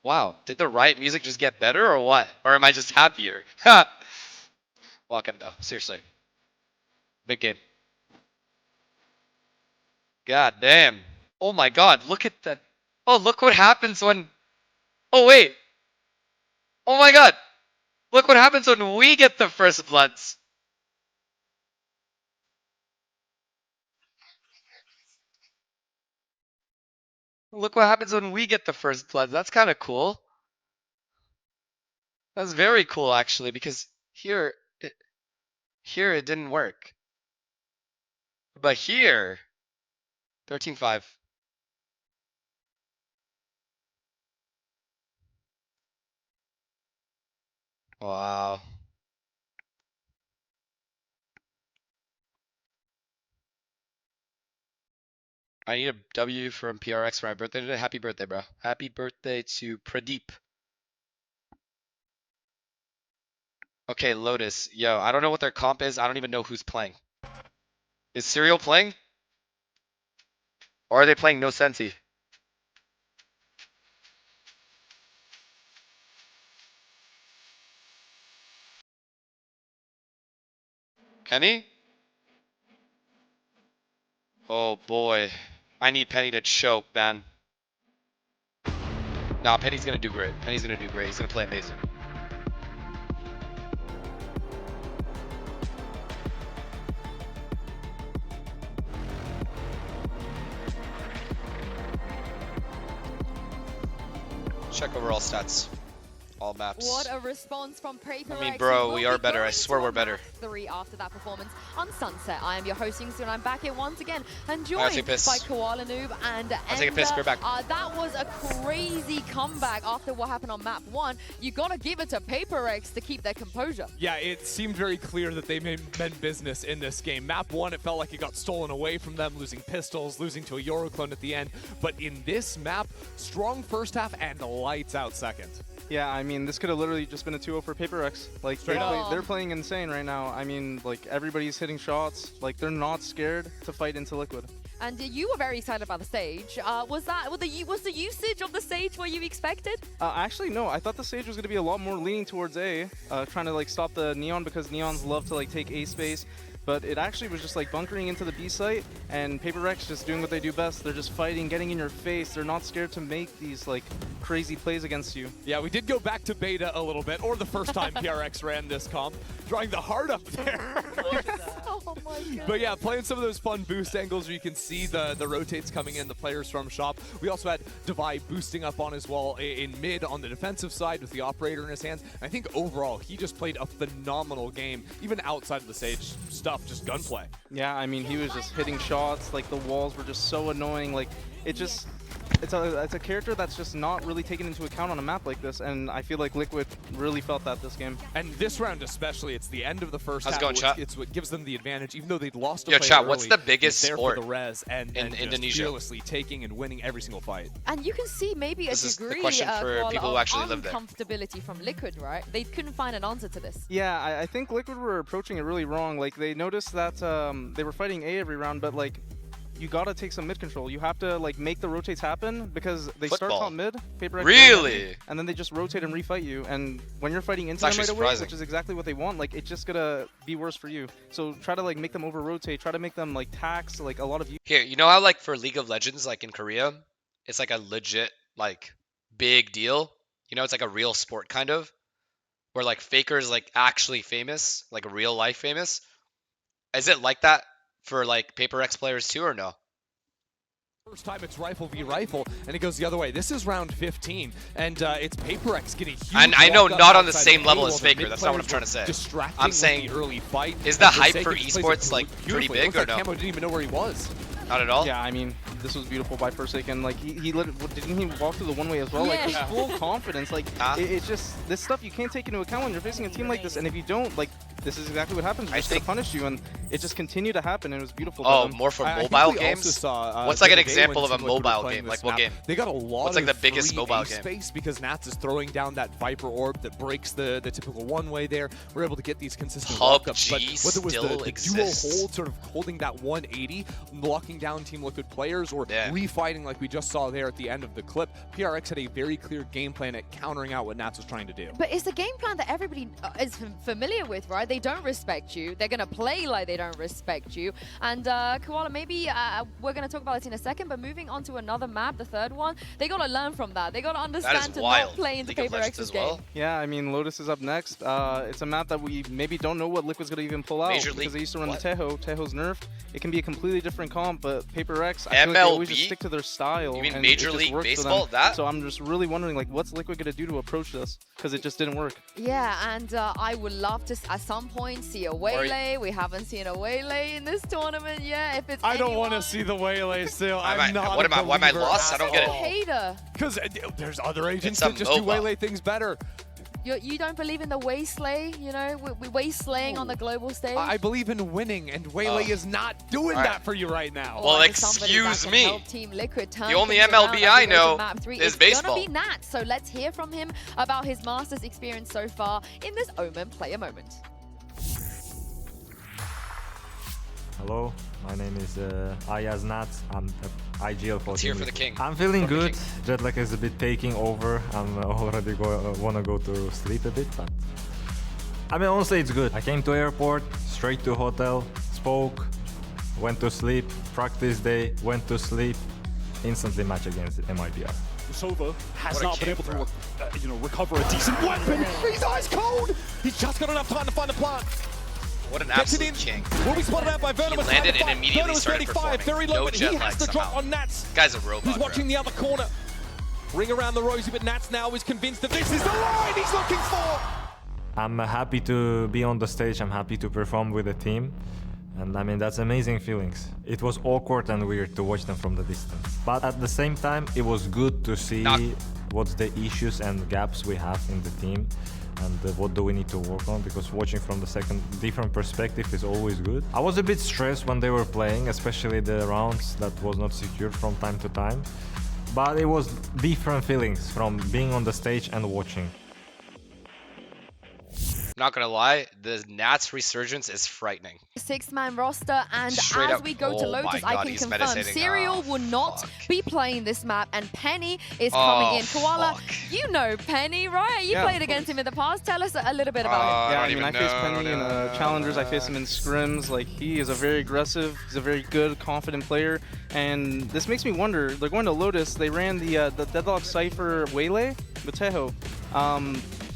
Wow, did the riot music just get better or what? Or am I just happier? Ha! Walking though, seriously. Big game. God damn. Oh my god, look at that. Oh, look what happens when... Oh wait. Oh my god. Look what happens when we get the first bloods. Look what happens when we get the first bloods. That's kind of cool. That's very cool actually, because here it didn't work. But here 13-5. Wow. I need a W from PRX for my birthday today. Happy birthday, bro. Happy birthday to Pradeep. Okay, Lotus. Yo, I don't know what their comp is. I don't even know who's playing. Is Serial playing? Or are they playing No Sensi? Penny? Oh boy. I need Penny to choke, man. Nah, Penny's gonna do great. Penny's gonna do great. He's gonna play amazing. Check overall stats. All maps. What a response from PRX. I mean, bro, we are better. I swear we're better. 3 after that performance on Sunset. I am your hosting soon. I'm back here once again and joined I'll take a piss. by Koala Noob and I'll take a piss. We're back. That was a crazy comeback after what happened on map 1. You gotta give it to PRX to keep their composure. Yeah, it seemed very clear that they meant business in this game. Map 1, it felt like it got stolen away from them, losing pistols, losing to a Euroclone at the end. But in this map, strong first half and lights out second. Yeah, I mean, this could have literally just been a 2-0 for PRX. Like, they're playing insane right now. I mean, like, everybody's hitting shots. Like, they're not scared to fight into Liquid. And you were very excited about the stage. Was the usage of the stage what you expected? Actually, no. I thought the stage was going to be a lot more leaning towards A, trying to, like, stop the Neon because Neons love to, like, take A space. But it actually was just like bunkering into the B site, and PRX just doing what they do best. They're just fighting, getting in your face. They're not scared to make these like crazy plays against you. Yeah, we did go back to beta a little bit, or the first time PRX ran this comp, drawing the heart up there. Oh my God. But yeah, playing some of those fun boost angles where you can see the rotates coming in, the players from shop. We also had Divide boosting up on his wall in mid on the defensive side with the operator in his hands. I think overall, he just played a phenomenal game, even outside of the stage stuff, just gunplay. Yeah, I mean, he was just hitting shots. Like, the walls were just so annoying. Like, it's a character that's just not really taken into account on a map like this, and I feel like Liquid really felt that this game. And this round especially, it's the end of the first How's half. it going, chat? It's what gives them the advantage, even though they'd lost a Yo, player chat, early, what's the biggest there sport for the res and in just Indonesia? fearlessly taking and winning every single fight. And you can see maybe a This is the degree question for Koala, people who of actually live there. uncomfortability from Liquid, right? They couldn't find an answer to this. Yeah, I think Liquid were approaching it really wrong. Like, they noticed that they were fighting A every round, but like, you gotta take some mid control. You have to like make the rotates happen because they start top mid, PRX Really? and then they just rotate and refight you. And when you're fighting into them right away, which is exactly what they want, like it's just gonna be worse for you. So try to like make them over rotate. Try to make them like tax like a lot of you. Here, you know how like for League of Legends, like in Korea, it's like a legit like big deal. You know, it's like a real sport kind of, where like Faker is like actually famous, like a real life famous. Is it like that for like PRX players too, or no? First time it's rifle v rifle, and it goes the other way. This is round 15, and it's PRX getting huge. And I know not on the same level as Faker. That's not what I'm trying to say. I'm saying, the early fight. Is the hype for esports like pretty big or no? Camo didn't even know where he was. Not at all. Yeah, I mean, this was beautiful by Forsaken. Like didn't he walk through the one way as well? Yeah. Like just full confidence. Like it's just this stuff you can't take into account when you're facing a team like this. And if you don't, like this is exactly what happens. They're just gonna punish you, and it just continued to happen. And it was beautiful. Oh, more for mobile games. What's like an example of a mobile game? Like what game? They got a lot. What's like the biggest mobile game? Space because Nats is throwing down that Viper orb that breaks the typical one way there. We're able to get these consistent walk-ups, but whether it was the dual hold, sort of holding that 180, locking down Team Liquid players, or refighting like we just saw there at the end of the clip, PRX had a very clear game plan at countering out what Nats was trying to do. But it's a game plan that everybody is familiar with, right? They don't respect you. They're going to play like they don't respect you. And Koala, maybe we're going to talk about it in a second, but moving on to another map, the third one, they got to learn from that. They got to understand to not play into PRX's game. Yeah, I mean, Lotus is up next. It's a map that we maybe don't know what Liquid's going to even pull out because they used to run the Teho. Teho's nerfed. It can be a completely different comp, but PRX, I feel like they always just stick to their style. You mean and Major League Baseball? That? So I'm just really wondering, like, what's Liquid going to do to approach this? Because it just didn't work. Yeah, and I would love to, at some point, see a Waylay. We haven't seen a Waylay in this tournament yet. If it's I don't want to see the Waylay still. Why am I lost? I don't get it. Hater. Because there's other agents that just do Waylay things better. You don't believe in the Waylay, you know? We Wayslaying on the global stage? I believe in winning, and Waylay is not doing that for you right now. Well, excuse me. Team Liquid the only MLB I know is baseball. It's gonna be Nat, so let's hear from him about his Masters experience so far in this Omen player moment. Hello, my name is Ayaz Nat. I'm at IGL 14. Here for the king. I'm feeling good. Jet lag is a bit taking over. I'm already wanna go to sleep a bit, but I mean honestly it's good. I came to airport straight to hotel, spoke, went to sleep, practice day, went to sleep, instantly match against MIBR. Sova has not been able to recover a decent weapon. He's ice cold. He's just got enough time to find the plant. What an absolute king. Will be spotted out by Vernon. He landed and immediately started performing. Very low, No but jet he lag has to drop somehow. on Nats. Guy's a robot, Who's watching bro. the other corner. Ring around the rosy, but Nats now is convinced that this is the line he's looking for. I'm happy to be on the stage, I'm happy to perform with the team. And I mean, that's amazing feelings. It was awkward and weird to watch them from the distance. But at the same time, it was good to see what's the issues and gaps we have in the team and what do we need to work on, because watching from the different perspective is always good. I was a bit stressed when they were playing, especially the rounds that was not secured from time to time. But it was different feelings from being on the stage and watching. Not gonna lie, the Nats resurgence is frightening. 6-man roster, and Straight as up. we go to Oh my Lotus, God, I can he's confirm meditating. Serial will not be playing this map, and Penny is coming in. Koala, you know Penny, right? You played against him in the past. Tell us a little bit about him. Yeah, I mean, I faced Penny in challengers, I faced him in scrims. Like, he is a very aggressive, he's a very good, confident player, and this makes me wonder, they're going to Lotus, they ran the Deadlock Cypher Waylay with Teho.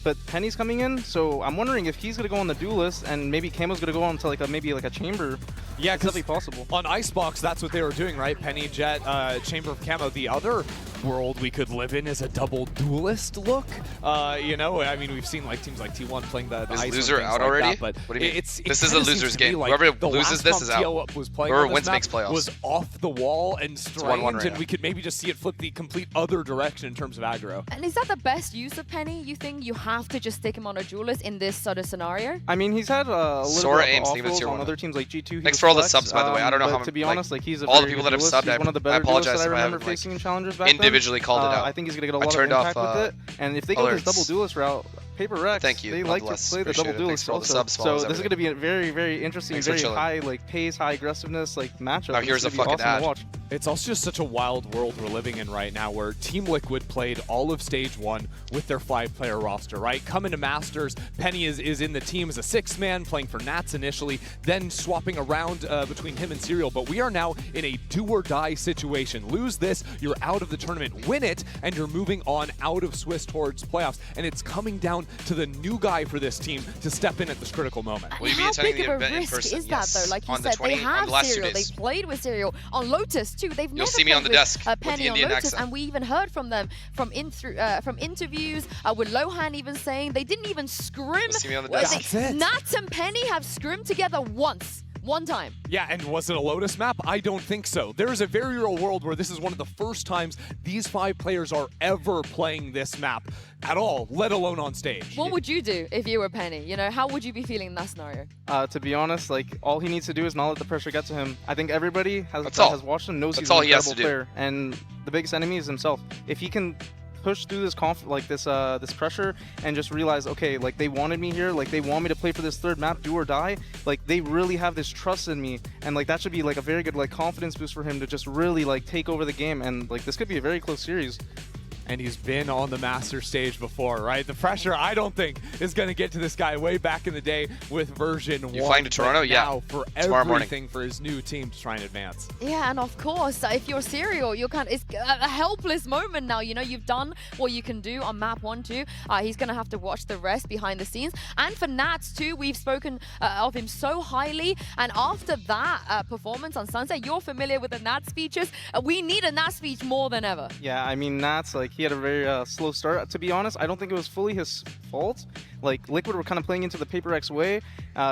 But Penny's coming in, so I'm wondering if he's going to go on the duelist, and maybe Camo's going to go on to maybe a chamber. Yeah, because possible. On Icebox, that's what they were doing, right? Penny, Jet, Chamber of Camo. The other world we could live in is a double duelist look. You know, I mean, we've seen teams like T1 playing the Is Ice loser and things out like already? That, but What do you mean? This is a loser's game. Whoever loses this is out. Whoever wins makes playoffs. Was off the wall and strange, 1-1 right and now. we could maybe just see it flip the complete other direction in terms of aggro. And is that the best use of Penny? You think you have to just stick him on a duelist in this sort of scenario? I mean, he's had a little Sora bit aims of to even off-rolls tier on one. other teams like G2. He Thanks was for all the flex, subs, by the way. I don't know but how to be honest, he's a all the very people good that have duelist. subbed. He's one of the I better duelists apologize that I if I remember haven't facing in challengers back individually then. called it out. I think he's gonna get a lot I of turned impact off, with it. And if they go this alerts. double duelist route, PRX, Thank you, they like to nonetheless. play the Appreciate double it. Thanks duelist for all the also. subs, So follows, this is gonna be a very, very interesting, Thanks for very chilling. high pace, high aggressiveness matchup. Now here's It's a gonna be fucking awesome ad. to watch. It's also just such a wild world we're living in right now, where Team Liquid played all of Stage 1 with their 5-player roster, right? Coming to Masters, Penny is in the team as a 6-man, playing for Nats initially, then swapping around between him and Serial. But we are now in a do-or-die situation. Lose this, you're out of the tournament. Win it, and you're moving on out of Swiss towards playoffs. And it's coming down to the new guy for this team to step in at this critical moment. Will you be How attending big the of a event in risk person? is Yes. that, though? Like you On the said, 20 they have on the last 2 Serial. days. They've played with Serial on Lotus too. They've never see me on played the with, desk with the Penny on Indian Lotus, accent. and we even heard from them from interviews with Lohan even saying they didn't even scrim. You'll see me on the Well, desk. they- That's it. Nats and Penny have scrimmed together one time. Yeah, and was it a Lotus map? I don't think so. There is a very real world where this is one of the first times these 5 players are ever playing this map at all, let alone on stage. What would you do if you were Penny? You know, how would you be feeling in that scenario? To be honest, all he needs to do is not let the pressure get to him. I think everybody that all. has watched him knows That's he's all an he has incredible to do. player, and the biggest enemy is himself. If he can push through this this pressure and just realize, okay, they wanted me here, they want me to play for this 3rd map, do or die, they really have this trust in me, and that should be a very good confidence boost for him to just really take over the game, and this could be a very close series. And he's been on the master stage before, right? The pressure, I don't think, is going to get to this guy way back in the day with version 1. You flying to Toronto? But Yeah. now for Tomorrow morning. everything for his new team to try and advance. Yeah, and of course, if you're Serial, you're it's a helpless moment now. You know, you've done what you can do on map 1-2. He's going to have to watch the rest behind the scenes. And for Nats too, we've spoken of him so highly. And after that performance on Sunset, you're familiar with the Nats speeches. We need a Nats speech more than ever. Yeah, I mean, Nats, he had a very slow start. To be honest, I don't think it was fully his fault. Liquid were kind of playing into the PRX way.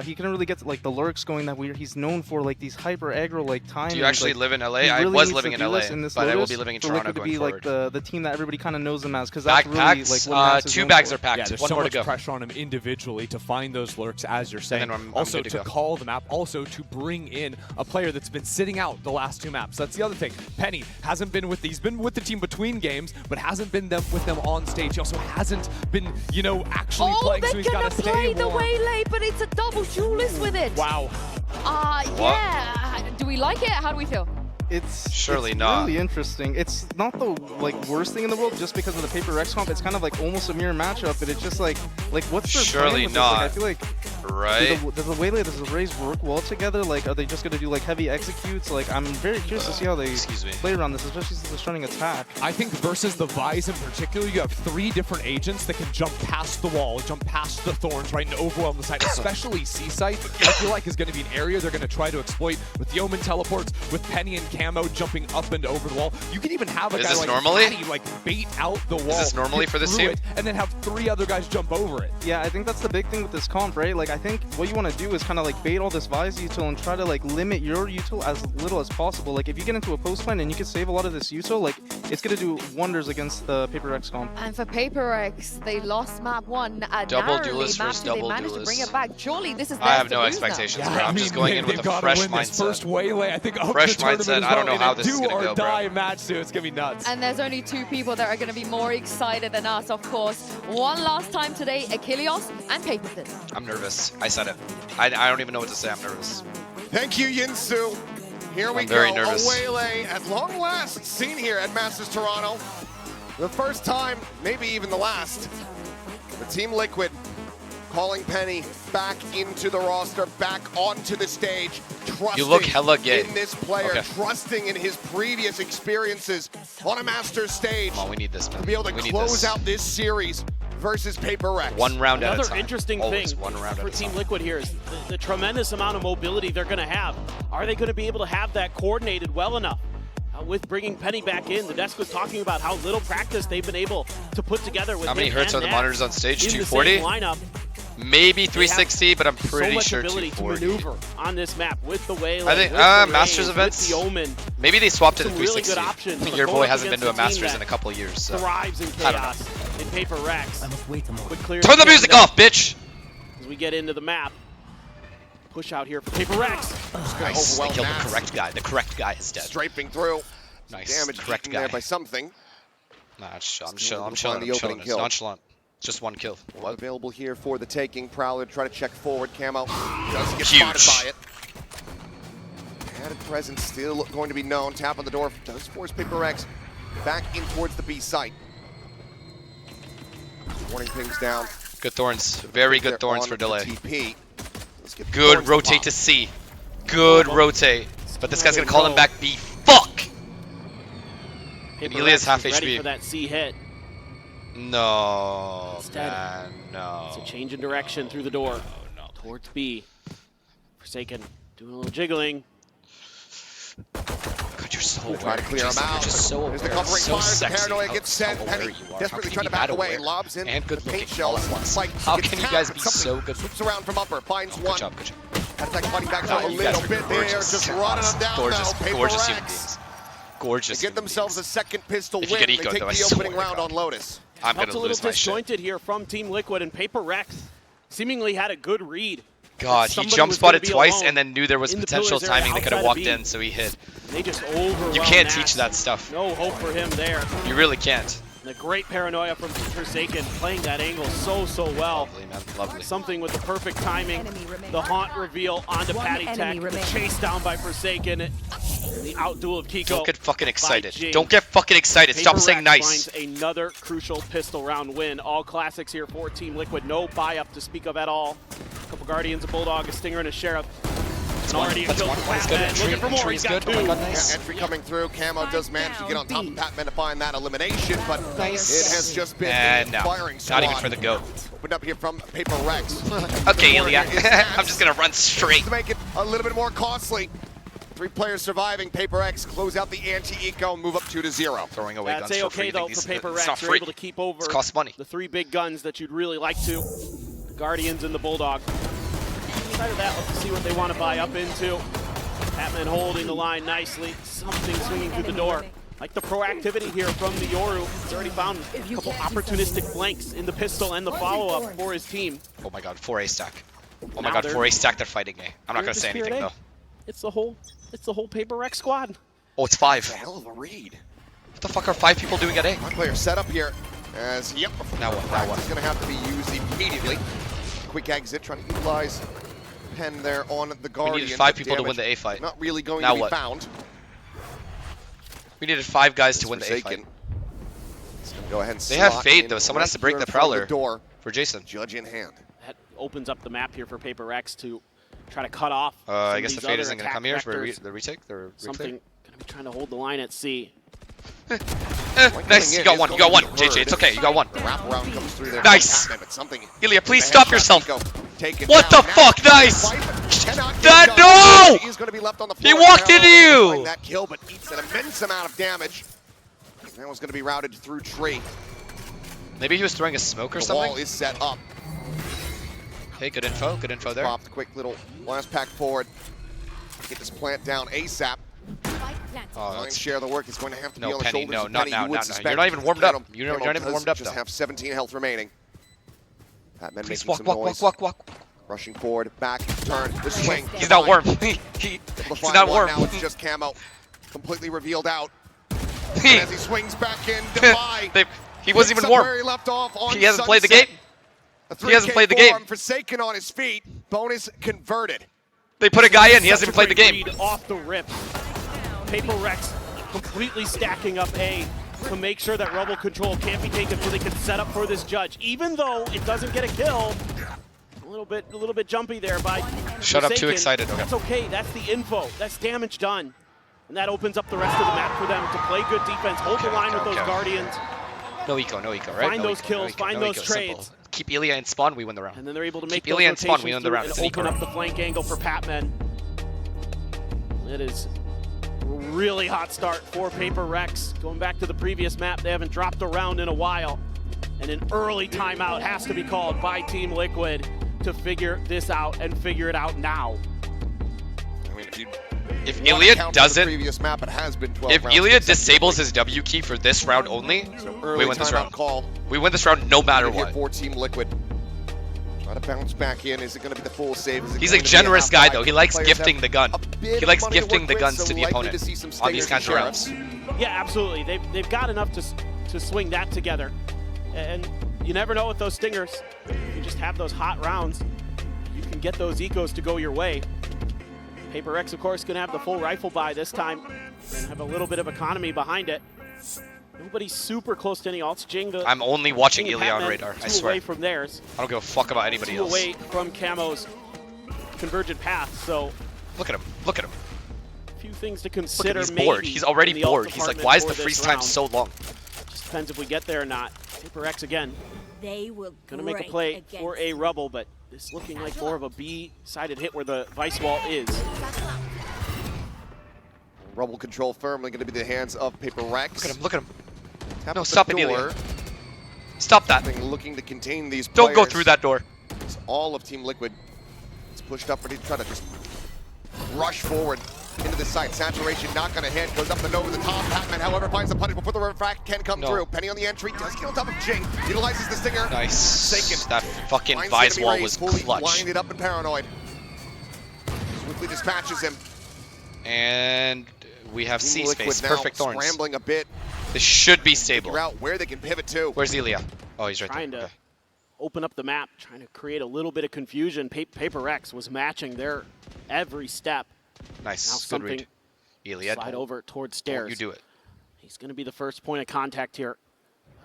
He couldn't really get the lurks going that he's known for, these hyper aggro timings. Do you actually live in LA? He I really was needs living to in do LA, this in this but I will Lotus be living in for Toronto Liquid to going be forward. the team that everybody kind of knows them as, because that's really Backpacks, what Nats is 2 known bags for. are packed. Yeah, there's One so more to much go. pressure on him individually to find those lurks, as you're saying. then I'm also good to go. call the map, also to bring in a player that's been sitting out the last 2 maps. That's the other thing. Penny hasn't been he's been with the team between games, but hasn't been with them on stage. He also hasn't been, actually playing, so he's got to stay play the warm. Waylay, but it's a double duelist with it. Wow. Yeah. Do we like it? How do we feel? It's Surely not. really interesting. It's not the worst thing in the world just because of the PRX comp. It's kind of almost a mirror matchup, but it's just what's the Surely plan with this? not. I feel Right. Does the Waylay, does the Raze work well together? Like, are they just gonna do like heavy executes? Like, I'm very curious to see how they play around this, especially since they're starting attack. I think versus the Vise in particular, you have 3 different agents that can jump past the wall, jump past the thorns, right, and overwhelm the site. Especially C-site, I feel like is going to be an area they're going to try to exploit with the Omen teleports, with Penny and Camo jumping up and over the wall. You can even have a guy like Patty, like bait out the wall. Is this normally for this team? And then have 3 other guys jump over it. Yeah, I think that's the big thing with this comp, right? Like, I think what you want to do is kind of like bait all this Vise util and try to like limit your util as little as possible. Like, if you get into a post plan and you can save a lot of this util, like, it's going to do wonders against the PRX comp. And for PRX, they lost map 1. Double narrowly. duelist Map versus 2, they double managed to bring duelist. it back. Surely this is I have theirs no to lose now. expectations, bro. I'm just going in with a gotta fresh win this mindset. first Waylay, I think, of Fresh the tournament mindset. as I don't well, know how in a this is do gonna or go, bro. die match, too. It's gonna be nuts. And there's only 2 people that are going to be more excited than us, of course. One last time today, Achilles and Paperthin. I'm nervous. I said it. I don't even know what to say. I'm nervous. Thank you, Yinsu. Here we I'm go. very nervous. A Waylay at long last seen here at Masters Toronto. The first time, maybe even the last. The Team Liquid calling Penny back into the roster, back onto the stage, trusting You look hella gay. in this player, Okay. trusting in his previous experiences on a Masters stage. Come on, we need this, man. To be able to We need close this. out this series versus PRX. One round at a Another time. interesting Always thing one round for at a Team time. Liquid here is the tremendous amount of mobility they're going to have. Are they going to be able to have that coordinated well enough? With bringing Penny back in, the desk was talking about how little practice they've been able to put together with How many him hertz and are the Nat monitors on stage? in the 240? same lineup. Maybe 360, but I'm pretty so much sure ability 240. to maneuver on this map with the Waylay, I think with the Masters Raze, events. with the Omen. Maybe they swapped it to Some really 360. good options, but Your going boy up hasn't been to a against a team Masters in a that couple of years. So. Thrives in I don't know. chaos in PRX. I must wait a moment. Turn the music off, bitch! As we get into the map, push out here for PRX. Nice. They killed the correct guy. The correct guy is dead. Strafing through. Nice. Damage Correct eaten there guy. by something. Nah, I'm chilling. Still I'm able to chilling. find the I'm opening chilling. It's kill. nonchalant. Just one kill. What? Available here for the taking. Prowler try to check forward. Camo doesn't get Huge. spotted by it. Added presence still going to be known. Tap on the door does force PRX back in towards the B site. Warning pings down. Good thorns. Very good They're thorns on for the delay. TP. Let's get the Good thorns rotate pop. to C. Good rotate. But this guy's gonna call him back B. Fuck! And Elias half ready for HP. that C hit. No, Instead, man, no. It's a change in direction through the door. Towards B. Forsaken doing a little jiggling. God, you're so Try aware. to clear him Jason, out. You're just so There's the aware. covering So fires. The sexy. paranoia How- gets sent. how aware Penny you are. desperately How trying to can you back be that away. aware? Lobs in. And good the paint looking shell. all at once. Spike How gets can you tapped. guys be Something so good? swoops around from upper. Finds one. Good job, good job. Attack fighting back No, a you guys little are bit there. gorgeous. Just running them down Gorgeous, now. gorgeous human PRX. beings. Gorgeous. To get themselves a second pistol If you win, get they ecoed, take though, I the swear opening to round God. on Lotus. I'm Felt gonna a little lose my shit. disjointed here from Team Liquid, and PRX seemingly had a good read. God, he Somebody jump was gonna spotted be twice alone and then knew there was in the potential pillars area timing. They could have outside of walked B. in, so he hit. They just overwhelmed You can't Nats. teach that stuff. No hope for him there. You really can't. And a great paranoia from Forsaken, playing that angle so well. Lovely, man. Lovely. Something with the perfect timing. The haunt reveal onto Patty Tech. The chase down by Forsaken. And the outduel of Kiko. Don't get fucking excited. Jing. Don't get fucking excited. Stop saying PRX nice. finds another crucial pistol round win. All classics here for Team Liquid. No buy-up to speak of at all. A couple Guardians, a Bulldog, a Stinger, and a Sheriff. And already a That's kill one. for One's good. Patman. Looking for more. He's got two. Oh my God, nice. Yeah, entry coming through. Camo does manage to get on top of Patman to find that elimination, but it has just been And a no, firing squad. not even for the GOAT. Opened up here from PRX. Okay, Ilya. Is I'm just gonna run straight. to make it a little bit more costly. 3 players surviving. PRX close out the anti-eco and move up 2-0. Throwing away That's guns for free. A-okay though These- for it's not PRX. You're free. able to keep over It costs money. the 3 big guns that you'd really like to. The Guardians and the Bulldog. Outside of that, let's see what they want to buy up into. Patman holding the line nicely. Something swinging through the door. Like the proactivity here from the Yoru. He's already found a couple opportunistic flanks in the pistol and the follow-up for his team. Oh my God, 4A stack. Oh my Now God, they're- 4A stack. They're fighting me. I'm not they're gonna say Spirit anything A. though. It's the whole PRX squad. Oh, it's 5. It's a hell of a read. What the fuck are 5 people doing at A? One player set up here as, yep, Now what? Now what? is going to have to be used immediately. Quick exit, trying to utilize Pen there on the We Guardian. needed 5 but people to win damage the A fight. Not really going Now to be what? found. We needed 5 guys to It's win the A Forsaken. fight. It's gonna go ahead and They have slot fade in though. Someone has to right break here the in front of Prowler door. for Jason. Judge in hand. That opens up the map here for PRX to try to cut off. I guess the fade isn't going to come here for the retake. Something going to be trying to hold the line at C. Nice, you got one, JJ, it's okay, you got one. Wraparound comes through there. Nice! But something Ilya, please stop yourself! What the fuck, nice! That, no! He's going to be left on the He floor. walked into you! That kill, but eats an immense amount of damage. That one's going to be routed through tree. Maybe he was throwing a smoke or something? The wall is set up. Okay, good info there. Popped, quick little blast pack forward. Get this plant down ASAP. Oh, Share the work is going to have to be on the Penny, shoulders no, of not Penny. now, You would not now. suspect You're not even warmed up. Camo You're not even warmed up, just though. have 17 health remaining. Batman Please making walk. some noise. Rushing forward, back, turn, the swing. He's not warm. He's not warm. Now it's just Camo. Completely revealed out. And as he swings back in, Defy. He wasn't even picks up warm. where he left off on He hasn't played the Sunset. game. He hasn't played the game. Forsaken on his feet. Bonus converted. They put a guy in. He hasn't even played the game. Off the rip. PRX completely stacking up A to make sure that Rebel control can't be taken so they can set up for this judge. Even though it doesn't get a kill, a little bit jumpy there by Shut up, Forsaken. too excited. Okay. That's okay. That's the info. That's damage done. And that opens up the rest of the map for them to play good defense, hold the line with those Guardians. No eco, right? Find those kills, find those trades. Simple. Keep Ilya in spawn, we win the round. And then they're able to make Keep Ilya in those spawn, we win the round. and It's an open eco up the flank angle for Patmen. It is a really hot start for PRX. Going back to the previous map, they haven't dropped a round in a while. And an early timeout has to be called by Team Liquid to figure this out and figure it out now. I mean, if Ilya doesn't, previous map, it has been 12 if rounds Ilya disables his W key for this round only, we win this round. Call. We win this round no matter what. For Team Liquid. Try to bounce back in. Is it going to be the full save? He's a generous guy though. He likes gifting the gun. He likes gifting the guns to the opponent on these kinds of rounds. Yeah, absolutely. They've got enough to swing that together. And you never know with those stingers. You just have those hot rounds. You can get those ecos to go your way. PRX, of course, going to have the full rifle buy this time and have a little bit of economy behind it. Nobody's super close to any alts. Jing, I'm only watching Ilya on radar, I swear. Away from theirs. I don't give a fuck about anybody else. Away from Camo's convergent path, so... Look at him, look at him. A few things to consider. Look at him, he's bored. He's already bored. He's like, why is the freeze time so long? Just depends if we get there or not. PRX again. They will gonna make a play for a Rebel, but it's looking like more of a B-sided hit where the vice wall is. Rebel control firmly going to be the hands of PRX. Look at him. Tap No, stop it, Ilya. Stop that. Looking to contain these Don't go through that door. It's all of Team Liquid. It's pushed up ready to try to just rush forward into the site. Saturation not going to hit. Goes up the nose of the top. Patman, however, finds the punish before the refract can come through. Penny on the entry. Does get on top of Jing. Utilizes the stinger. Nice. Forsaken. That fucking Vice wall was clutch. Lined up and paranoid. Swiftly dispatches him. And we have C space. Perfect thorns. Scrambling a bit. This should be stable. Figure out where they can pivot to. Where's Ilya? Oh, he's right trying there. to open up the map, trying to create a little bit of confusion. PRX was matching their every step. Nice. Now Good read. Ilya, slide over towards stairs. You do it. He's going to be the first point of contact here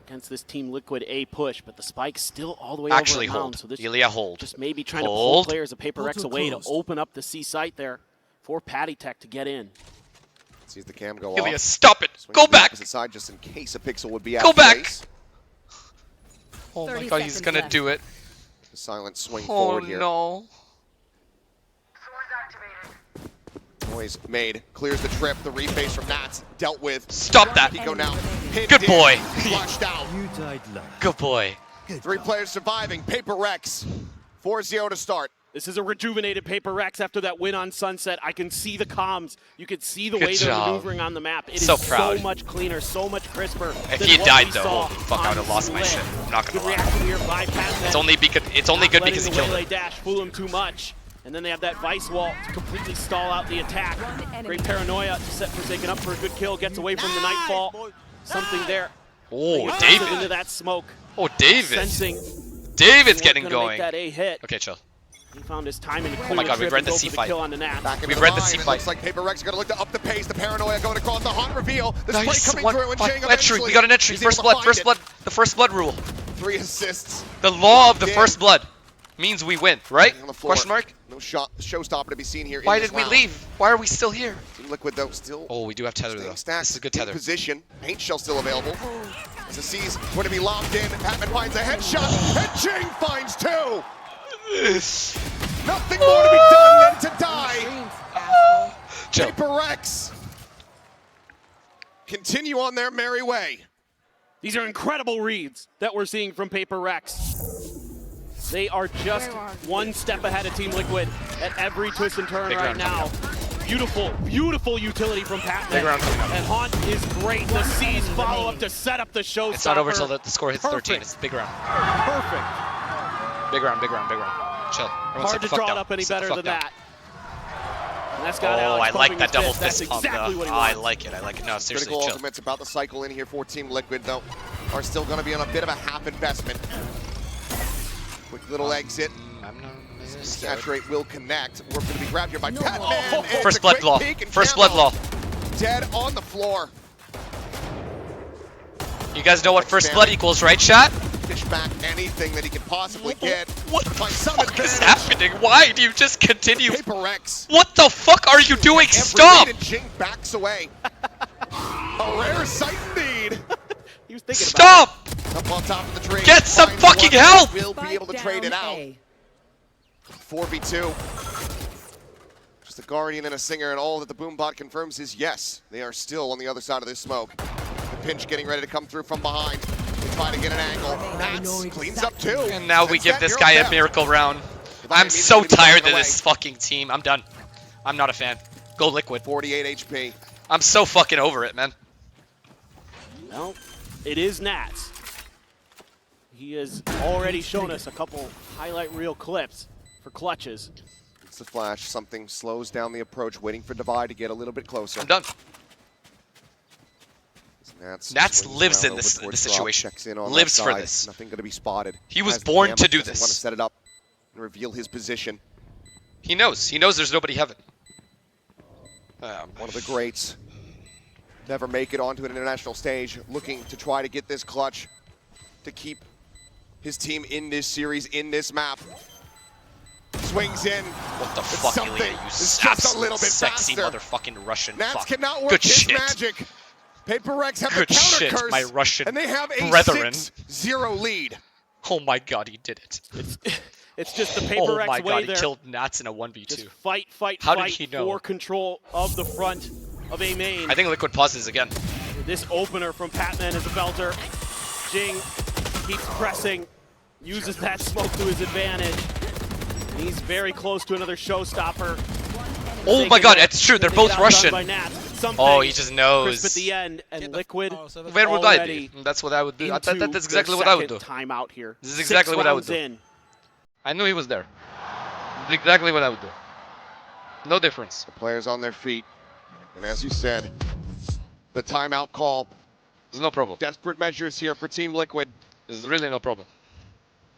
against this Team Liquid A push, but the spike's still all the way Actually over at hold. Mound, so this Ilya, hold. just maybe trying to pull players of PRX away to open up the C site there for Patty Tech to get in. Sees the cam go Ilya, off. stop it. Swings Go to the back. opposite side just in case a pixel would be out Go of back. place. Oh my god, he's gonna do it. The silent swing Oh forward here. no. Noise made. Clears the trip. The reface from Nats dealt with. Stop that. Pico now. Good boy. Flushed out. Good boy. 3 players surviving. PRX 4-0 to start. This is a rejuvenated PRX after that win on Sunset. I can see the comms. You can see the Good way they're job. maneuvering on the map. It is So proud. so much cleaner, so much crisper. If than he what died we though, saw holy fuck, I would have lost my Split. shit. I'm not gonna Good lie. reaction here by Patman. It's only good because he killed Waylay him. dash fool him too much. And then they have that vice wall to completely stall out the attack. Great paranoia to set Forsaken up for a good kill. Gets away from the Nightfall. Something there. Oh, Into David. that smoke. Oh, David. Sensing David's getting gonna going. Make that A hit. Okay, chill. He found his time and Oh my god, we've read the C fight. We've read the C fight. Looks like PRX are going to look to up the pace. The paranoia going across the hot reveal. The Nice. spray coming through and Jing Entry. eventually. We got an entry. He's First able to blood. First find blood. The first blood rule. 3 assists. The law of the Did. first blood. means we win, right? On the floor. Question mark? No showstopper to be seen here. Why in this did we round. leave? Why are we still here? Team Liquid though still. Oh, we do have tether though. Stacked This is a good in tether. position. Paint shell still available. As the C's going to be locked in. Patman finds a headshot. And Jing finds 2. Nothing more to be done than to die. PRX continue on their merry way. These are incredible reads that we're seeing from PRX. They are just one step ahead of Team Liquid at every twist and turn right now. Beautiful, beautiful utility from Patman. And Haunt is great. The C's follow up to set up the showstopper. It's not over till the score hits 13. It's big round. Perfect. Big round, big round, big round. Chill. Everyone Hard to draw it up any better than that. And that's got Oh, Alex I like pumping that his double fist. fist That's pump. exactly though. what he I wants. like it. I like it. No, seriously, Critical chill. ultimates about the cycle in here for Team Liquid though are still going to be on a bit of a half investment. Quick little exit. Saturate will connect. We're going to be grabbed here by Patman. First blood law. First blood law. Dead on the floor. You guys know what first blood equals, right, chat? Fish back anything that he can possibly get. What the fuck is happening? Why do you just continue? PRX. What the fuck are you doing? Stop! And Jing backs away. A rare sight indeed. He was thinking Stop! Up on top of the tree. Get some Finds fucking one. help! Will be able to trade it out. 4v2. Just a Guardian and a Singer, and all that the Boombot confirms is yes, they are still on the other side of this smoke. The pinch getting ready to come through from behind. They try to get an angle. Nats cleans up too. And now we give this guy a miracle round. I'm so tired of this fucking team. I'm done. I'm not a fan. Go Liquid. 48 HP. I'm so fucking over it, man. Well, it is Nats. He has already shown us a couple highlight reel clips for clutches. It's the flash. Something slows down the approach, waiting for Divide to get a little bit closer. I'm done. Nats lives in this situation. Lives for this. Nothing going to be spotted. He was As the born Gamma to do doesn't this. Want to set it up and reveal his position. He knows. He knows there's nobody heaven. One of the greats. Never make it onto an international stage, looking to try to get this clutch to keep his team in this series, in this map. Swings in. What the fuck, Ilya? You just a little bit sexy faster. motherfucking Russian Nats fuck. cannot work Good his shit. magic. PRX have Good the counter shit, curse, my Russian and they have a brethren. 6-0 lead. Oh my god, he did it. It's just the PRX Oh my way god, he there. killed Nats in a 1v2. Just fight, How fight did he know? for control of the front of A main. I think Liquid pauses again. This opener from Patman is a belter. Jing keeps pressing, uses that smoke to his advantage. He's very close to another showstopper. Oh my god, it's true, they're both outdone Russian. by Nats. Something Oh, he just knows. crisp at the end, and Liquid Where would I already be? That's what I would do. into That's exactly their what I would do. second timeout here. This is exactly what I would 6 do. rounds in. I knew he was there. This is exactly what I would do. No difference. The players on their feet. And as you said, the timeout call. There's no problem. Desperate measures here for Team Liquid. There's really no problem.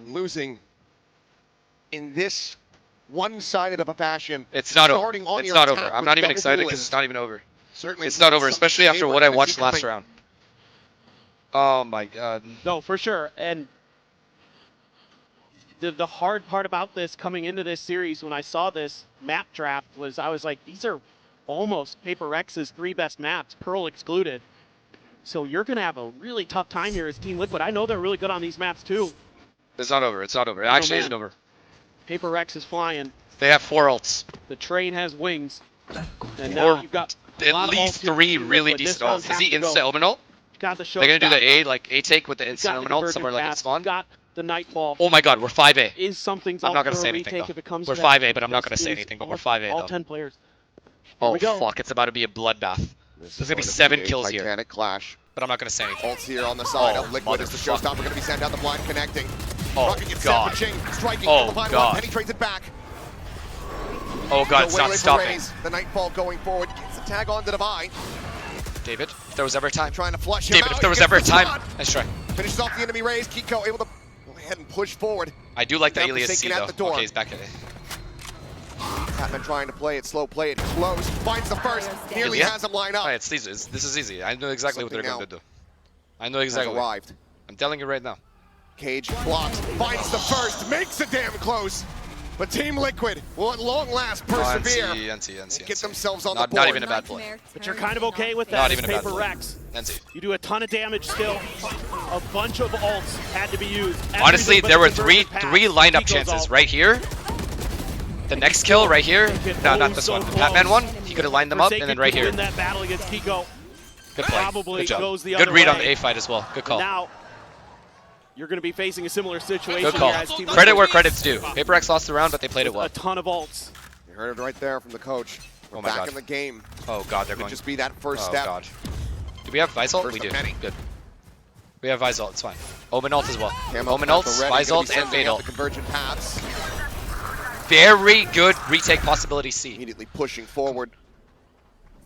Losing in this one-sided of a fashion. It's not over. Starting on It's your not attack over. I'm with not even double excited because duelists. it's not even over. Certainly It's not over, something especially after favorite what I as you watched last coming- round. Oh my god. No, for sure. And the hard part about this coming into this series when I saw this map draft was I was like, these are almost PRX's 3 best maps, Pearl excluded. So you're going to have a really tough time here as Team Liquid. I know they're really good on these maps too. It's not over. It's not over. It actually isn't over. PRX is flying. They have 4 ults. The train has wings. And now Or you've got at lot of least ults here for 3 Team really Liquid. This decent ults. round Is has he to go. instant open ult? Got the show. They're gonna do the A, like A take with the instant got open the ult convergent somewhere like at pass, spawn. got the Nightfall. Oh my god, we're 5A. Is something's I'm not out gonna for say a anything retake though. if it comes We're to that. 5A, but I'm not This gonna say is anything. But all- we're 5A all though. 10 players. Oh we go. fuck, it's about to be a bloodbath. There's gonna be going to 7 be a kills here. Titanic clash. But I'm not gonna say anything. Ults here on the side Oh, of Liquid as the motherfucker. showstopper going to be sent down the blind, connecting. Oh Rocket gets god. set for Jing, striking Oh from behind god. one, penetrates it back. Oh god, it's No not waylay for stopping. Raze. The Nightfall going forward, gets the tag on to Divide. David, if there was ever a time. Trying to flush him David, out. if there was He ever a gets the time. spot. Nice try. Finishes off the enemy Raze. Kiko able to go ahead and push forward. I do like the Now Alias C forsaken at though. the door. Okay, he's back at it. Patman trying to play it slow, play it close. Finds the first, nearly Yeah. has him lined up. Alright, it's easy. This is easy. I know exactly what they're Something going to now do. I know exactly. arrived. I'm telling you right now. Cage blocks, finds the first, makes it damn close. But Team Liquid will at long last persevere and get themselves on the board. Not even a bad play. But you're kind of okay with that. Not even a bad PRX. NC. You do a ton of damage still. A bunch of ults had to be used. Honestly, there were three lined-up chances right here. The next kill right here. No, not this one. The Batman one. He could have lined them up, and then right here. Win that battle against Kiko. Good play. Probably Good job. goes the Good other read way. on the A fight as well. Good call. Now, you're going to be facing a similar situation. Good call. Here as Team Credit where Liquid. credit's due. PRX lost the round, but they played it well. A ton of ults. You heard it right there from the coach. We're back in the game. Oh god, they're Could going. just be that first step. Oh god. Do we have Visalt? First We do. of many. Good. We have Visalt. It's fine. Omen ult as well. Camo Omen path ults, already, Visalt, gonna be and sending Fade out ult. the convergent paths. Very good retake possibility C. Immediately pushing forward.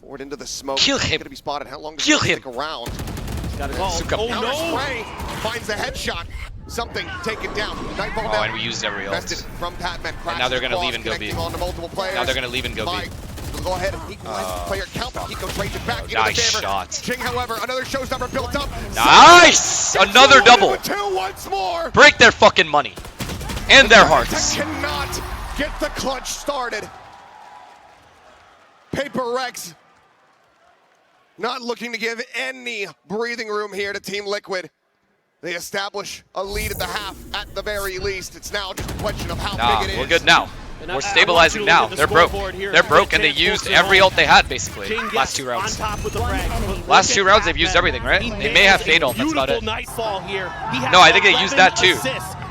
Forward into the smoke. Kill him. Gonna be spotted. How long does Kill it him. stick around? He's got his ult. Suka. Oh Counter no! spray finds the headshot. Something taken down. Nightfall Oh, down. and we used every ult. Bested from Patman. And now they're gonna leave and go B. On to multiple players. Now they're gonna leave and go B. Will go ahead and equalize the player count, but Kiko trades it back into Nice the favor. shot. Jing, however, another showstopper built up. Nice! Another double. Two once more. Break their fucking money. And their hearts. Cannot get the clutch started. PRX not looking to give any breathing room here to Team Liquid. They establish a lead at the half at the very least. It's now just a question of how big it is. We're good now. We're stabilizing now. They're broke. They're broke and they used every ult they had basically. Last 2 rounds. Last 2 rounds they've used everything, right? They may have Fade ult, that's about it. Nightfall here. No, I think they used that too.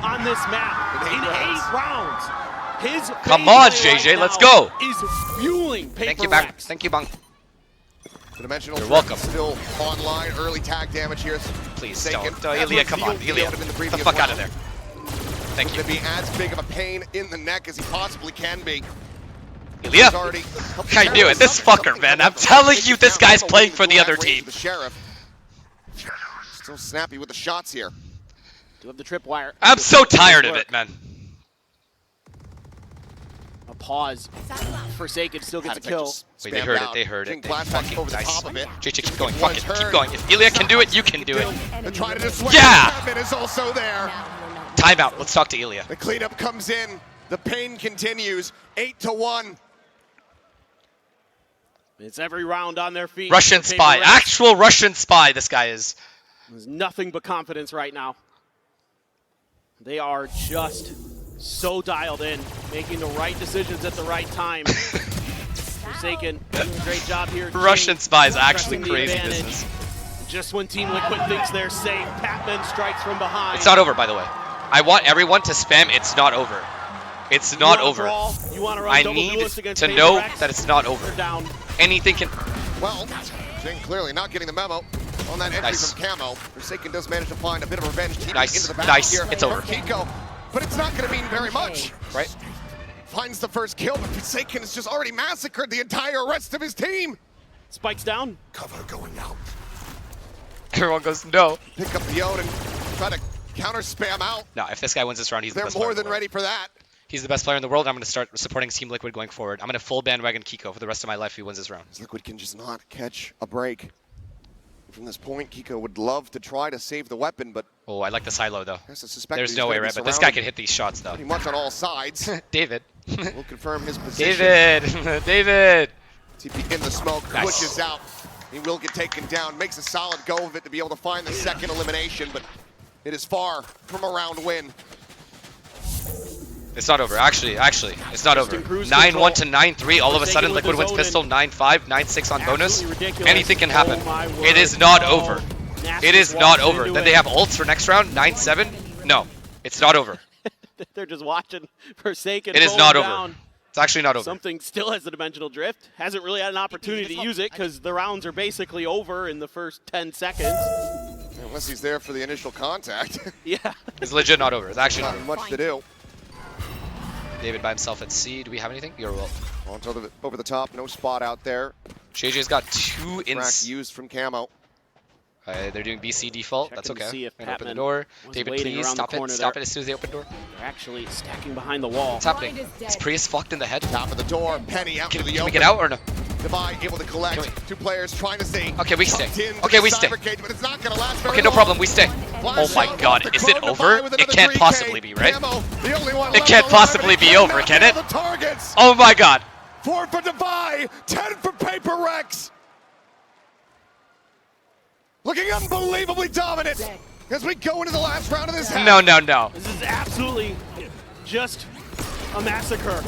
On this map in 8 rounds. His Come on, JJ, let's go. Is fueling Thank you, Bang. PRX. Thank you, Bang. The dimensional You're welcome. Still online. Early tag damage here. Please don't. Ilya, come on. Ilya, get the fuck out of there. Thank you. To be as big of a pain in the neck as he possibly can be. Ilya, I knew it. This fucker, man. I'm telling you, this guy's playing for the other team. The sheriff. Still snappy with the shots here. Do have the tripwire. I'm so tired of it, man. A pause. Forsaken still gets a kill. Wait, they heard it. They heard it. They fucking over the nice. top of it. JJ, keep going. Fuck it. Keep going. If Ilya can do it, you can do it. They're trying to dissuade. Yeah! Chapman is also there. Timeout. Let's talk to Ilya. The cleanup comes in. The pain continues. 8-1. It's every round on their feet. Russian spy. PRX. Actual Russian spy, this guy is. There's nothing but confidence right now. They are just so dialed in, making the right decisions at the right time. Forsaken doing a great job here. Russian spy is actually pressing the crazy advantage. business. Just when Team Liquid thinks they're safe, Patman strikes from behind. It's not over, by the way. I want everyone to spam it's not over. It's not over. I need to know that it's not over. Anything can... Well, Jing clearly not getting the memo on that entry from Camo. Forsaken does manage to find a bit of revenge team into the back here. It's over. Kiko, but it's not going to mean very much. Right. Finds the first kill, but Forsaken has just already massacred the entire rest of his team. Spikes down. Cover going out. Everyone goes, no. Pick up the Odin, try to counter spam out. No, if this guy wins this round, he's the They're best player more in the than world. ready for that. He's the best player in the world. I'm going to start supporting Team Liquid going forward. I'm going to full bandwagon Kiko for the rest of my life if he wins this round. Liquid can just not catch a break. From this point, Kiko would love to try to save the weapon, but... Oh, I like the silo, though. There's no way, right? But this guy can hit these shots, though. Pretty much on all sides. David. We'll confirm his position. David! David! TP in the smoke, pushes out. He will get taken down, makes a solid go of it to be able to find the second elimination, but it is far from a round win. It's not over. Actually, it's not over. 9-1 to 9-3. All of a sudden, Liquid wins pistol. 9-5, 9-6 on bonus. Anything can happen. It is not over. It is not over. Then they have ults for next round. 9-7. No, it's not over. They're just watching Forsaken. It is not over. It's actually not over. Something still has the dimensional drift. Hasn't really had an opportunity to use it because the rounds are basically over in the first 10 seconds. Unless he's there for the initial contact. Yeah. It's legit not over. It's actually not over. Much to do. David by himself at C. Do we have anything? You're well. Over the top, no spot out there. JJ's got 2 ins. Used from Camo. They're doing BC default. Checking That's to okay. see if And open the Patman door. was David, waiting please around the stop it. corner Stop there. it as soon as they open door. They're actually stacking behind the wall. What's happening? Is Prius fucked in the head? Top of the door, Penny out to the open. Can we get out or no? Divide able to collect. Two players trying to stay. Okay, we stay. In Okay, we stay. Cage, but it's not gonna last very Okay, no long. problem. We stay. Oh my god, is it over? It can't possibly be, right? It can't possibly be over, can it? Oh my god. 4 for Devi, 10 for Paper Rex. Looking unbelievably dominant as we go into the last round of this half. No, no, no. This is absolutely just a massacre.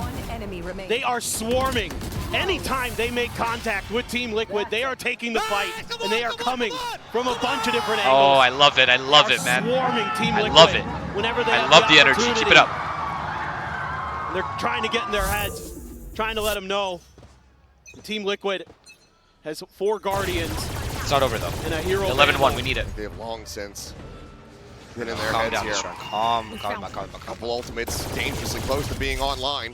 They are swarming. Anytime they make contact with Team Liquid, they are taking the fight, and they are coming from a bunch of different angles. Oh, I love it. I love it, man. Swarming Team Liquid. I love it. Whenever they I have love the energy. opportunity. Keep it up. They're trying to get in their heads, trying to let them know Team Liquid has 4 Guardians. It's not over, though. And a hero 11-1. We need it. They have long since been in their Calm heads down, here. Calm. Couple ultimates dangerously close to being online.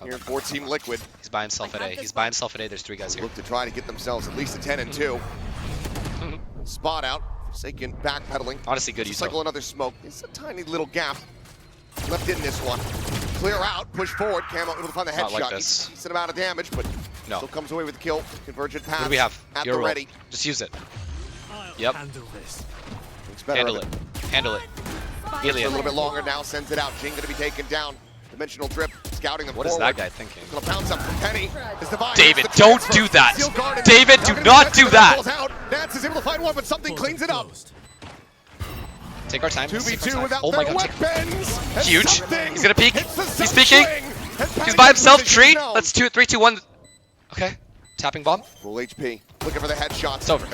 Here for Team Liquid. He's by himself at A. He's by himself at A. There's 3 guys here. Look to try to get themselves at least a 10 and 2. Spot out. Forsaken backpedaling. Honestly, good use. Cycle another smoke. It's a tiny little gap left in this one. Clear out. Push forward. Camo able to find the headshot. Like this. Decent amount of damage, but no. Still comes away with the kill. Convergent pass. What do we have? At Your the roll. ready. Just use it. Yep. Handle it. Handle it. A little bit longer now, sends it out. Jing going to be taken down. Dimensional drip, scouting them What forward. is that guy thinking? Going to bounce up from Penny. David, don't do that. David, do not do that. Nats is able to find one, but something cleans it up. Take our time. 2v2 without oh my their god. weapons. And Huge. something He's gonna peek. hits the He's peeking. swing. He's by himself. Tree. Let's do it. 3, 2, 1. Okay. Tapping bomb. Full HP. Looking for the headshot. It's over. The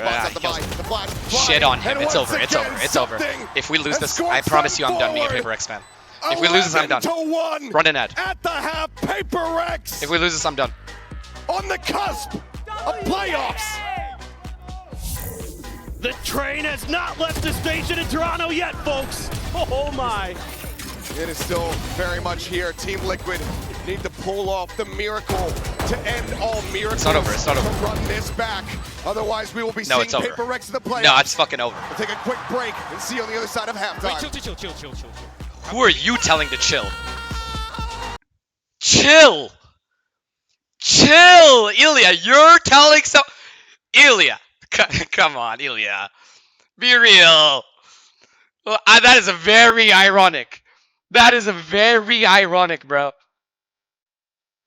flash. Shit on him. It's over. It's over. It's over. If we lose this, I promise you I'm done being a Paper X fan. If we lose this, I'm done. 11-1 Run an ad. At the half, Paper X. If we lose this, I'm done. On the cusp of playoffs. The train has not left the station in Toronto yet, folks. Oh my. It is still very much here. Team Liquid need to pull off the miracle to end all miracles. It's not over. It's not over. To run this back. Otherwise, we will be No, seeing it's over. Paper Rex in the playoffs. No, it's fucking over. We'll take a quick break and see you on the other side of halftime. Chill. Who are you telling to chill? Chill! Chill! Ilya, you're telling so... Ilya! Come on, Ilya. Be real. Well, that is a very ironic. That is a very ironic, bro.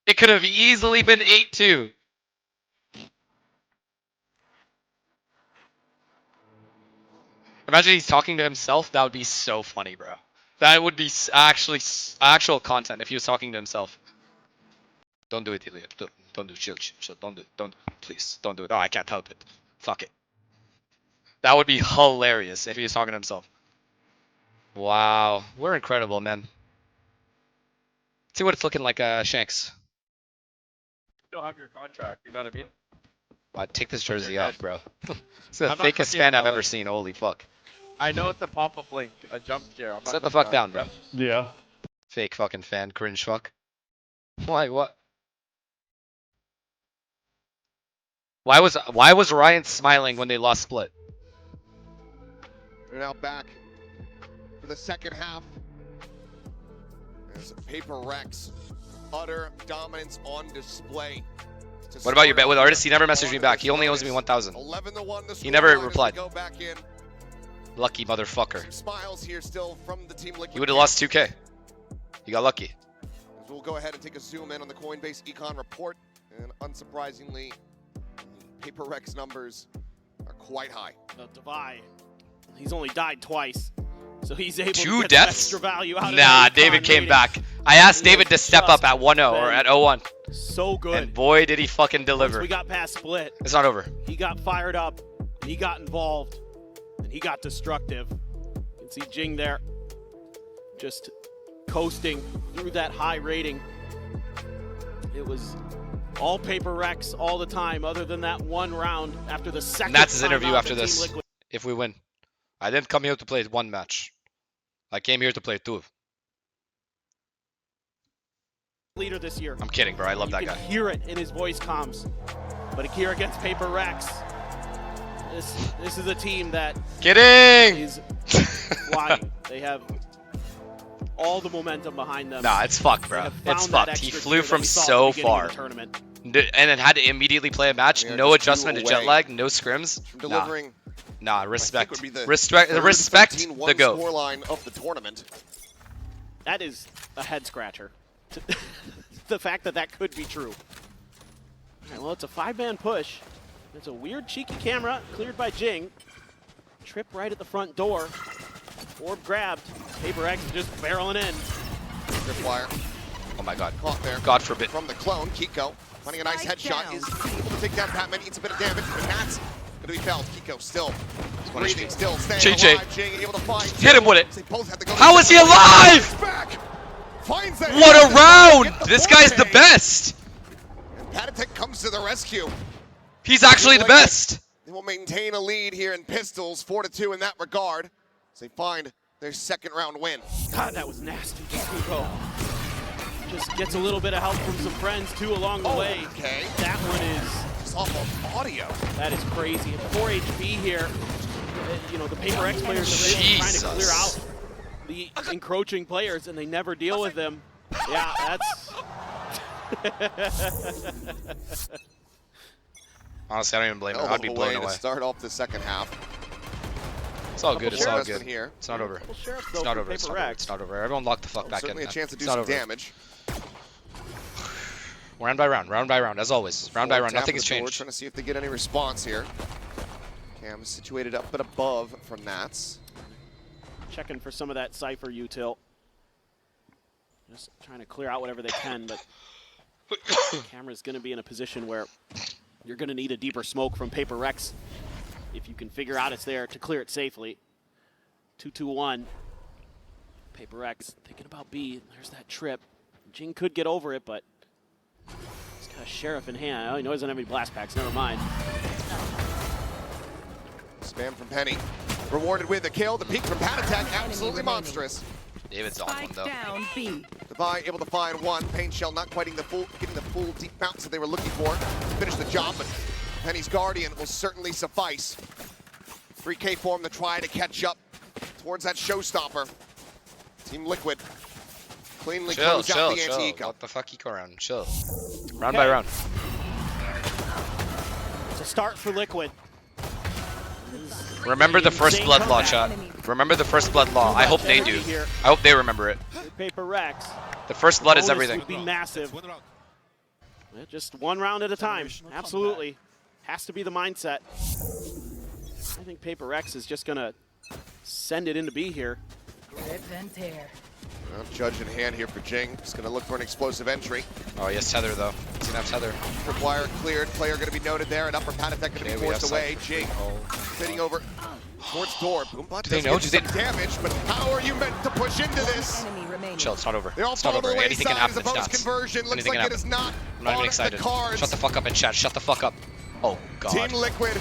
It could have easily been 8-2. Imagine he's talking to himself. That would be so funny, bro. That would be actual content if he was talking to himself. Don't do it, Ilya. Don't do it. Chill. Don't do it. Please, don't do it. Oh, I can't help it. Fuck it. That would be hilarious if he was talking to himself. Wow. We're incredible, man. See what it's looking like, Shanks. You don't have your contract, you know what I mean? Wow, take this jersey off, bro. It's the fakest fan I've ever seen. Holy fuck. I know it's a pop-up link, a jump scare. Set the fuck down, bro. Yeah. Fake fucking fan, cringe fuck. Why? What? Why was Ryan smiling when they lost Split? We're now back for the second half. As Paper Rex, utter dominance on display. What about your bet with artist? He never messaged me back. He only owes me 1,000. He never replied. Lucky motherfucker. Smiles here still from the Team Liquid. He would have lost 2K. You got lucky. We'll go ahead and take a zoom in on the Coinbase Econ report, and unsurprisingly, Paper Rex numbers are quite high. Devi, he's only died twice, so he's able to 2 get deaths? extra value out of Nah, that David Econ came rating. back. I asked David to step up at 1-0 or at 0-1. So good. And boy, did he fucking deliver. Once we got past Split. It's not over. He got fired up, and he got involved, and he got destructive. You can see Jing there, just coasting through that high rating. It was all Paper Rex all the time, other than that one round after the second. And that's his time interview out after that Team this. Liquid If we win. I didn't come here to play 1 match. I came here to play 2. leader this year. I'm kidding, bro. I love that You guy. can hear it in his voice comms. But here against Paper Rex, this is a team that Kidding! is flying. They have all the momentum behind them. Nah, it's fucked, bro. It's fucked. He flew from so far. And then had to immediately play a match. No adjustment to jet lag, no scrims. Delivering Nah, I think respect. would be the Respect third the 13-1 GOAT. scoreline of the tournament. That is a head scratcher. The fact that that could be true. All right, well, it's a 5-man push. There's a weird cheeky camera cleared by Jing. Trip right at the front door. Orb grabbed. Paper X just barreling in. Tripwire. Oh my god. Caught there. God forbid. From the clone, Kiko finding a nice headshot. Is able to take down Patman. Eats a bit of damage, but that's going to be felled. Kiko still breathing, still staying JJ. alive. Jing able to find. Hit him with it. They both have to go. How is he alive? Back. Finds that. What a round! This guy's the best. Patatek comes to the rescue. He's actually the best. They will maintain a lead here in pistols, 4-2 in that regard, as they find their second round win. God, that was nasty. Kiko just gets a little bit of help from some friends too along the way. Okay. That one is just off of audio. That is crazy. At 4 HP here, you know, the Paper X players are really trying to clear out the encroaching players, and they never deal with them. Yeah, that's. Honestly, I don't even blame him. I'd be blown away. To start off the second half. It's all good. It's all good. Here. It's not over. It's It's not over. It's not over. It's not over. Everyone lock the fuck back in. Certainly a chance to do It's not some over. damage. Round by round, as always. Round by round, nothing has We're changed. trying to see if they get any response here. Cam is situated up but above from Nats. Checking for some of that Cypher util. Just trying to clear out whatever they can, but camera's going to be in a position where you're going to need a deeper smoke from Paper Rex if you can figure out it's there to clear it safely. 2-2-1. Paper X thinking about B. There's that trip. Jing could get over it, but he's got a Sheriff in hand. Oh, he doesn't have any blast packs. Never mind. Spam from Penny. Rewarded with a kill. The peak from Patatek. Absolutely monstrous. David's on one, though. Down B. Devi able to find one. Pain Shell not quite getting the full deep bounce that they were looking for to finish the job, but Penny's Guardian will certainly suffice. 3K form to try to catch up towards that showstopper. Team Liquid cleanly close out the anti-eco. What the fuck, eco round? Chill. Round by round. It's a start for Liquid. Remember the first blood law, chat. Remember the first blood law. I hope they do. I hope they remember it. Paper Rex. The first blood is everything. Would be massive. Yeah, just one round at a time. Absolutely. Has to be the mindset. I think Paper Rex is just going to send it into B here. Rip and tear. Well, judge in hand here for Jing. Just going to look for an explosive entry. Oh, he has tether, though. He's going to have tether. Require cleared. Player going to be noted there. And upper Patatek going to be forced away. Jing sitting over towards door. Boombot Do they does know? get some damage, but how are you meant to push into this? Chill, it's not over. They all It's not follow over. the Anything can happen in wayside as stats. opposed conversion. Looks Anything like can it is happen. not I'm not even on excited. the cards. Shut the fuck up in chat. Shut the fuck up. Oh, God. Team Liquid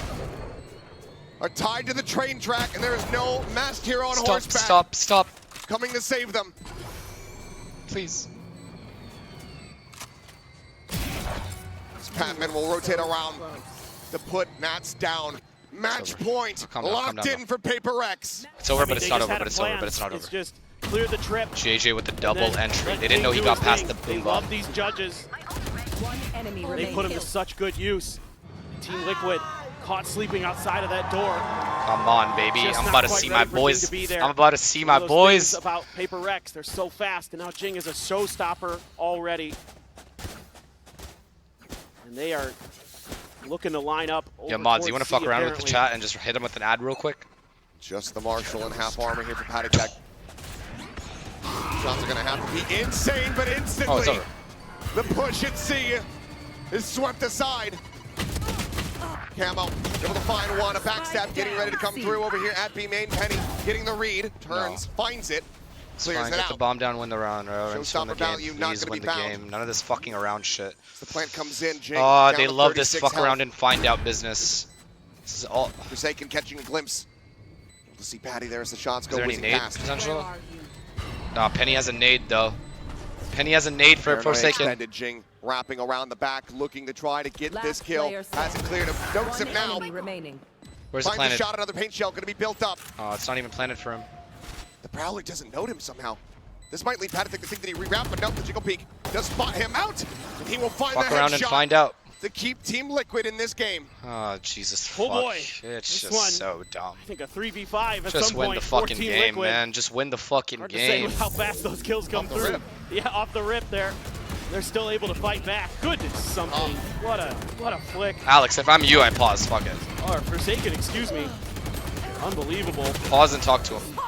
are tied to the train track, and there is no masked hero on horseback. Stop. Coming to save them. Please. This Patman will rotate around to put Nats down. Match point locked in for Paper X. It's over, but it's not over. But it's over, but it's not over. It's just clear the trip. JJ with the double entry. They didn't know he got past the They boom love bomb. these judges. One enemy They put him to such good use. Team Liquid caught sleeping outside of that door. Come on, baby. Just I'm not about to quite see ready my for Jing boys. to be there. I'm about to see my One of those boys. things about Paper Rex, they're so fast, and now Jing is a showstopper already. And they are looking to line up. Yeah, mods, you want to fuck around with the chat and just hit him with an ad real quick? Just the Marshall in half armor here for Patatek. Shots are going to have to be insane, but instantly, it's over. The push at C is swept aside. Camo able to find one, a backstab getting ready to come through over here at B main. Penny getting the read, turns, finds it, clears Fine, it get out. the bomb down, win the round. Showstopper value not Please gonna win be the bound. game. None of this fucking around shit. The plant comes in, Jing. Oh, down they to love this 36 fuck health. around and find out business. This is all. Forsaken catching a glimpse. Able to see Patty there as the shots go Is there any whizzing nade past. potential? Nah, Penny has a nade though. Penny has a nade for Paranoia Forsaken. extended. Jing wrapping around the back, looking to try to get this kill. Hasn't cleared him. Notes him now. Where's it Finds planted? a shot, another paint shell going to be built up. Oh, it's not even planted for him. The Prowler doesn't note him somehow. This might lead Patek to think that he reroute, but no, the Jiggle Peak does spot him out, and he will find Fuck the around headshot and find out. to keep Team Liquid in this game. Oh, Jesus. Oh fuck. boy. It's This just one, so dumb. I think a 3v5 at Just some win point the for fucking Team game, Liquid. man. Just win the fucking Hard to say game. with how fast those kills come Off the through. rip. Yeah, off the rip there. They're still able to fight back. Goodness, something. What a flick. Alex, if I'm you, I pause. Fuck it. Or Forsaken, excuse me. Unbelievable. Pause and talk to him.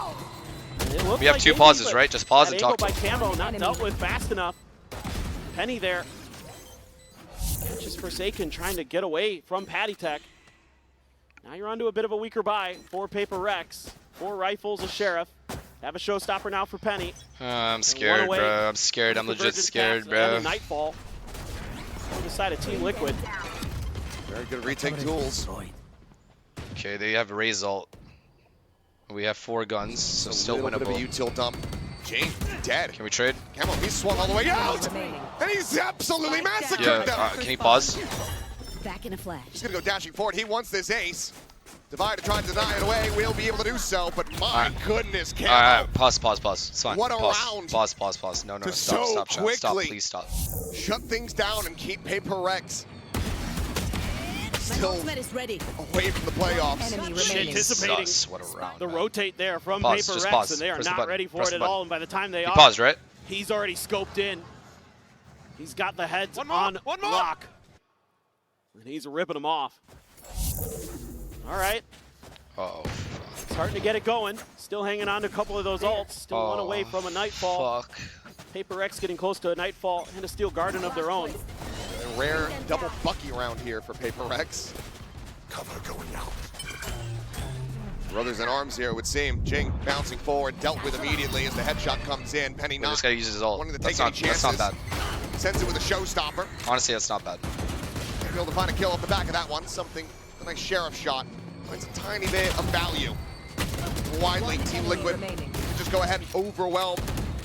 It looked We have like two Indy, pauses, but right? Just pause that and talk to angle by him. Camo not dealt with fast enough. Penny there. Just Forsaken trying to get away from Patek. Now you're onto a bit of a weaker buy for Paper Rex. 4 rifles, a sheriff. Have a showstopper now for Penny. I'm scared, bro. I'm scared. I'm legit scared, bro. And a Nightfall on the side of Team Liquid. Very good retake tools. Okay, they have Raze ult. We have 4 guns, so still Bit of a winnable. util dump. Jing, dead. Can we trade? Camo, he's swung all the way out! And he's absolutely massacred them! Yeah, can you pause? Back in a flash. He's gonna go dashing forward. He wants this ace. Divide to try to deny it away. We'll be able to do so, but my goodness, Camo. Alright, pause. It's fine. What a pause. round. Pause. No, To stop, so stop, quickly please stop. shut things down and keep Paper Rex still is ready. away from the playoffs. Anticipating Jesus, what a round, the man. rotate there from Pause, Paper just Rex, pause. and they are Press the not button. ready for Press it the at button. all. And by the time they You are, paused, right? he's already scoped in. He's got the heads on one more. lock. And he's ripping them off. All right. Uh-oh. Starting to get it going. Still hanging on to a couple of those ults. Still one away from a Nightfall. Fuck. Paper X getting close to a Nightfall and a Steel Garden of their own. A rare double Bucky round here for Paper Rex. Cover going out. Brothers in arms here, it would seem. Jing bouncing forward, dealt with immediately as the headshot comes in. Penny We not just gotta use his ult. wanting to That's take not, any that's chances. not bad. Sends it with a showstopper. Honestly, that's not bad. Able to find a kill off the back of that one. Something, a nice sheriff shot. Finds a tiny bit of value. Widely, Team Liquid just go ahead and overwhelm,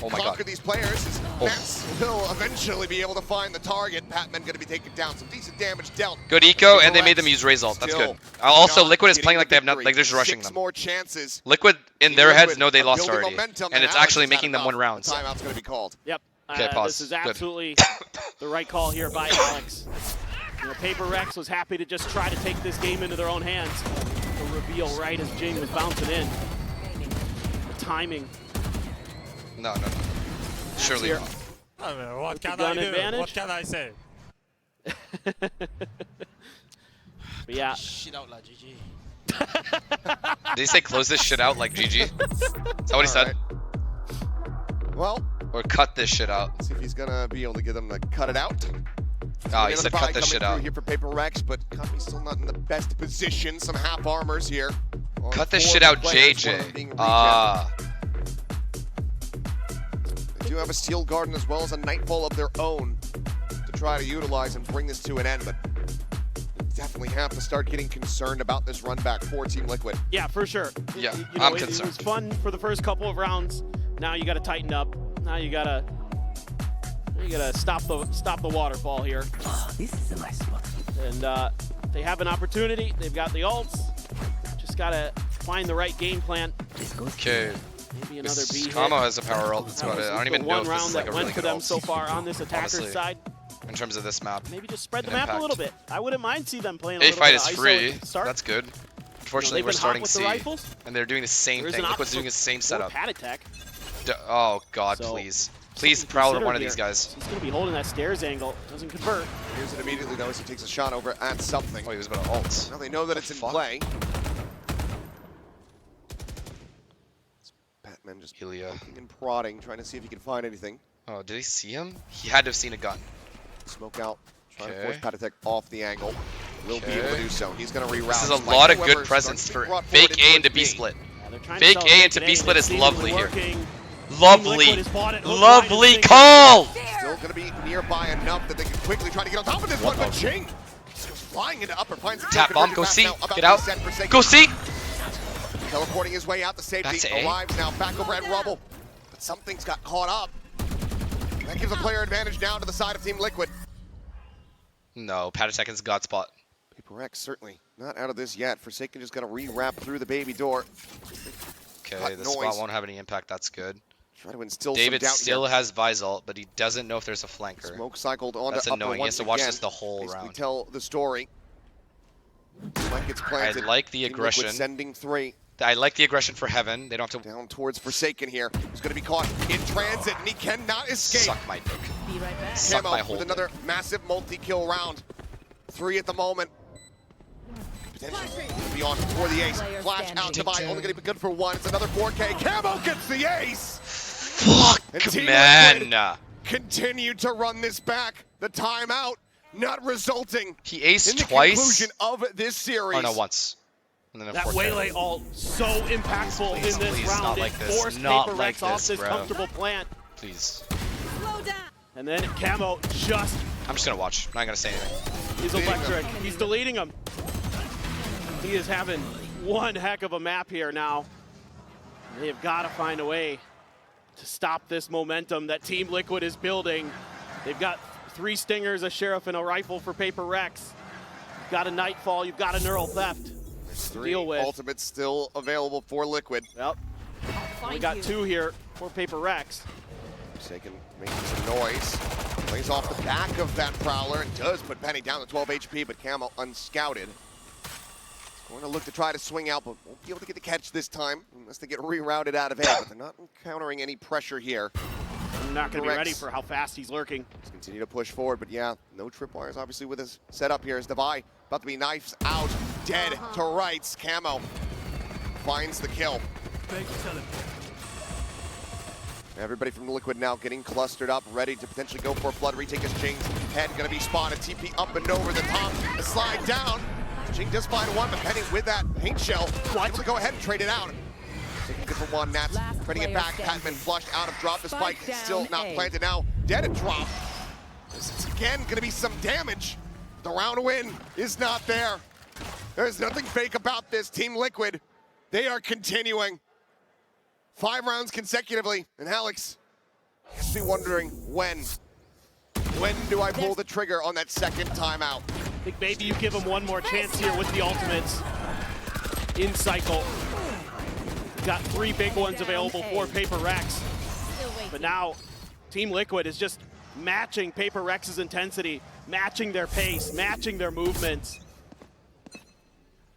Oh my conquer God. these players. As Nats will eventually be able to find the target. Patman going to be taken down. Some decent damage dealt. Good eco, and they made them use Raze ult. That's good. Also, Liquid is playing like they have not, like they're just rushing 6 them. more chances. Liquid, in Team their Liquid heads, know they are lost building already. momentum, And it's Alex actually has had making them enough. win rounds. The timeout's going to be called. Yep. Okay, pause. This is Good. absolutely the right call here by Alex. You know, Paper Rex was happy to just try to take this game into their own hands. The reveal right as Jing was bouncing in. The timing. No. Surely here. not. I mean, what the can gun I do? advantage. What can I say? But yeah. Shit out like GG. Did he say close this shit out like GG? Is that what he said? Well, or cut this shit out. See if he's gonna be able to get them to cut it out. Oh, he said cut this shit out. Here for Paper Rex, but Company's still not in the best position. Some half armors here. Cut this shit out, JJ. They do have a Steel Garden as well as a Nightfall of their own to try to utilize and bring this to an end, but definitely have to start getting concerned about this run back for Team Liquid. Yeah, for sure. Yeah, you know, I'm it concerned. was fun for the first couple of rounds. Now you got to tighten up. Now you gotta stop the waterfall here. Oh, this is a nice spot. And they have an opportunity. They've got the ults. Just gotta find the right game plan. Okay. Maybe another B hit. Kamo has a power ult. That's about it. I don't even know if this is like a really went for good them ult. so far on this attacker's Honestly, side. in terms of this map. Maybe just spread the and map a impact. little bit. I wouldn't mind see them playing a A little fight bit is of ISO free. at the start. That's good. Unfortunately, they've we're been hot starting with the C, rifles. and they're doing the same There is thing. an Liquid's option doing the same for setup. Patek. Oh God, So, please something to Prowler consider one of here. these guys. He's going to be holding that stairs angle. Doesn't convert. Here's it immediately though as he takes a shot over at something. Oh, he was about to ult. Now they know that it's in play. Batman just Ilya. poking and prodding, trying to see if he can find anything. Oh, did he see him? He had to have seen a gun. Smoke out, trying to Okay. force Patek off the angle. Will be able to Okay. do so. He's going to reroute. This is a Spike, lot of however, good presence starting to for be brought fake forward A into towards B split. They're trying to Fake sell A it into today, B and split it's is seemingly lovely here. working. Team Lovely. Liquid has bought it, hook, line, and Lovely sinker. call! Still going to be nearby enough that they can quickly try to get on top of this one, but Jing goes flying into upper, finds a Tap bomb, go C, now, about get to out. be set for Forsaken. Go C! Teleporting his way out to safety, That's A. arrives now back over at Rubble, but something's got caught up. That gives a player advantage now to the side of Team Liquid. No, Patatek's God spot. Paper X certainly not out of this yet. Forsaken just got to re-wrap through the baby door. Okay, Cut the noise. spot won't have any impact. That's good. Try to instill David some doubt still here. has Visalt, but he doesn't know if there's a flanker. Smoke cycled on That's to upper annoying. He has once to watch again. this the whole Basically round. tell the story. Flank gets planted. I like the Team Liquid aggression. sending 3. I like the aggression for Heaven. They don't have to down towards Forsaken here. He's going to be caught in transit, and he cannot escape. Suck my dick. Be right back. Suck my Camo whole with another massive multi-kill round. 3 at the moment. Potentially beyond for the ace. Flash out to buy. Only going to be good for 1. It's another 4K. Camo gets the ace. Fuck, and man. Continue to run this back. The timeout not resulting. He aced in the twice. conclusion of this series. Oh no, once. And then a That 4K. waylay ult so impactful Please, in this please, round. not It like this. forced Not Paper like Rex off this, this bro. comfortable plant. Please. And then Camo just I'm just gonna watch. I'm not gonna say anything. is electric. He's deleting him. He is having one heck of a map here now. They have got to find a way to stop this momentum that Team Liquid is building. They've got 3 stingers, a sheriff, and a rifle for Paper Rex. You've got a Nightfall, you've got a neural theft. There's 3 deal with. ultimates still available for Liquid. Yep. We got 2 here for Paper Rex. Forsaken making some noise. Plays off the back of that Prowler and does put Penny down to 12 HP, but Camo unscouted. He's going to look to try to swing out, but won't be able to get the catch this time unless they get rerouted out of A, but they're not encountering any pressure here. I'm not going to be ready for how fast he's lurking. Let's continue to push forward, but yeah, no tripwires obviously with his setup here as Devi about to be knifes out, dead to rights. Camo finds the kill. Everybody from Liquid now getting clustered up, ready to potentially go for a flood retake as Jing's head going to be spotted. TP up and over the top, a slide down. Jing does find 1, but Penny with that paint shell, able to go ahead and trade it out. Taking good for 1, Nats trading it back. Patman flushed out of drop. The spike still not planted now. Dead at drop. This is again going to be some damage. The round win is not there. There's nothing fake about this. Team Liquid, they are continuing. 5 rounds consecutively. And Alex, I guess be wondering when. When do I pull the trigger on that second timeout? I think maybe you give him one more chance here with the ultimates in cycle. Got 3 big ones available for Paper Rex. But now Team Liquid is just matching Paper Rex's intensity, matching their pace, matching their movements.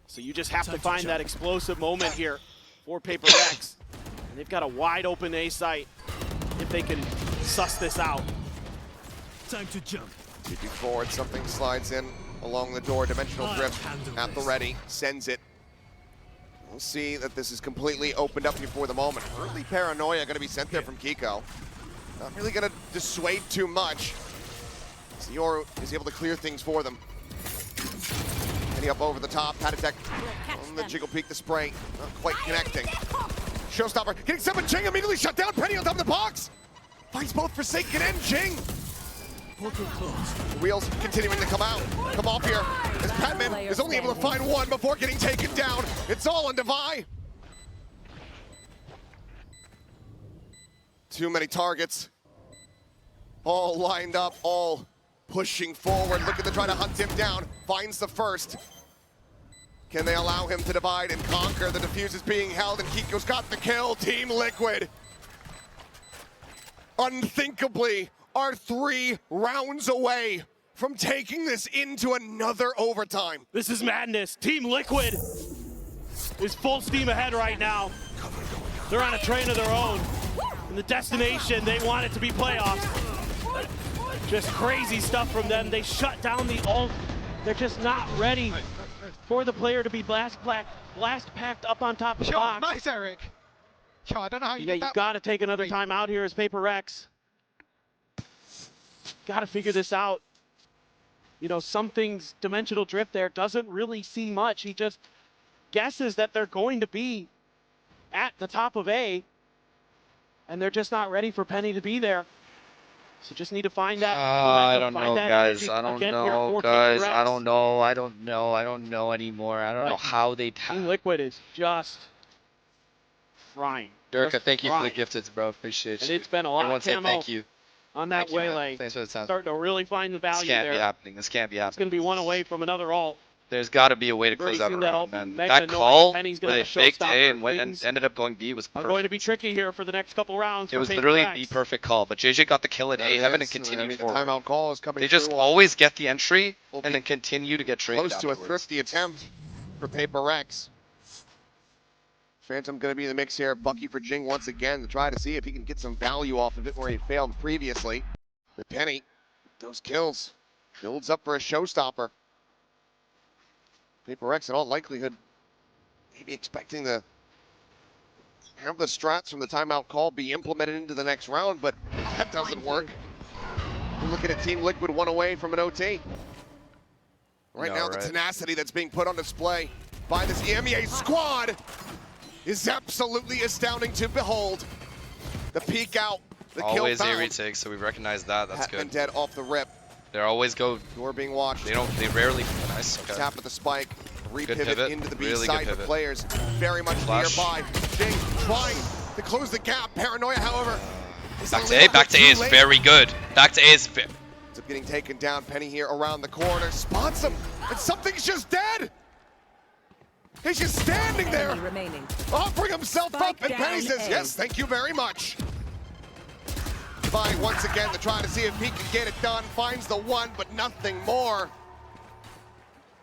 So you just have to find that explosive moment here for Paper Rex. And they've got a wide open A site if they can suss this out. Time to jump. TP forward, something slides in along the door. Dimensional drift at the ready, sends it. We'll see that this is completely opened up here for the moment. Early paranoia going to be sent there from Kiko. Not really going to dissuade too much. Zior is able to clear things for them. Penny up over the top, Pat attack on the jiggle peak, the spray, not quite connecting. Showstopper getting 7, Jing immediately shut down, Penny on top of the box. Finds both Forsaken and Jing. The wheels continuing to come off here, as Patman is only able to find 1 before getting taken down. It's all on Devi. Too many targets. All lined up, all pushing forward, looking to try to hunt him down. Finds the first. Can they allow him to divide and conquer? The defuse is being held, and Kiko's got the kill. Team Liquid, unthinkably, are 3 rounds away from taking this into another overtime. This is madness. Team Liquid is full steam ahead right now. They're on a train of their own. And the destination, they want it to be playoffs. Just crazy stuff from them. They shut down the ult. They're just not ready for the player to be blast packed up on top of the box. Nice, Eric. Yo, I don't know how you did that. You've got to take another time out here as Paper Rex. Got to figure this out. You know, something's dimensional drift there doesn't really see much. He just guesses that they're going to be at the top of A, and they're just not ready for Penny to be there. So just need to find that. I don't know, guys. I don't know, guys. I don't know. I don't know. I don't know anymore. I don't know how they. Team Liquid is just frying. Dirk, thank you for the gifted, bro. Appreciate you. And it's been a lot Everyone of say camo thank you. on that waylay. Thanks for the time. Starting to really find the value This can't there. be happening. This can't be happening. It's going to be 1 away from another ult. There's got to be a way to close out a round, man. That call where they faked A and went and ended up going B was perfect. Going to be tricky here for the next couple rounds. It was literally the perfect call, but JJ got the kill at A heaven and continued forward. The timeout call is coming. They just always get the entry and then continue to get traded close to a thrifty attempt for PRX. Phantom going to be in the mix here. Bucky for Jing once again to try to see if he can get some value off of it where he failed previously. But Penny, those kills, builds up for a showstopper. PRX in all likelihood maybe expecting to have the strats from the timeout call be implemented into the next round, but that doesn't work. We're looking at Team Liquid one away from an OT. Right now, the tenacity that's being put on display by this EMEA squad is absolutely astounding to behold. The peek out, the always kill a found. retake, so we recognize that. That's Patman good. dead off the rip. They always go. You're being watched. They rarely. Nice. Okay. Tap at the spike. Good Repivot pivot. into the B Really side. good The players very much Flash. nearby. Jing trying to close the gap. Paranoia, however, is Back a to A. little Back bit to A too is late. very good. Back to A is. Ends up getting taken down. Penny here around the corner. Spots him. And something's just dead. He's just standing there. Offering himself up. And Penny says, yes, thank you very much. Fine once again to try to see if he can get it done. Finds the one, but nothing more.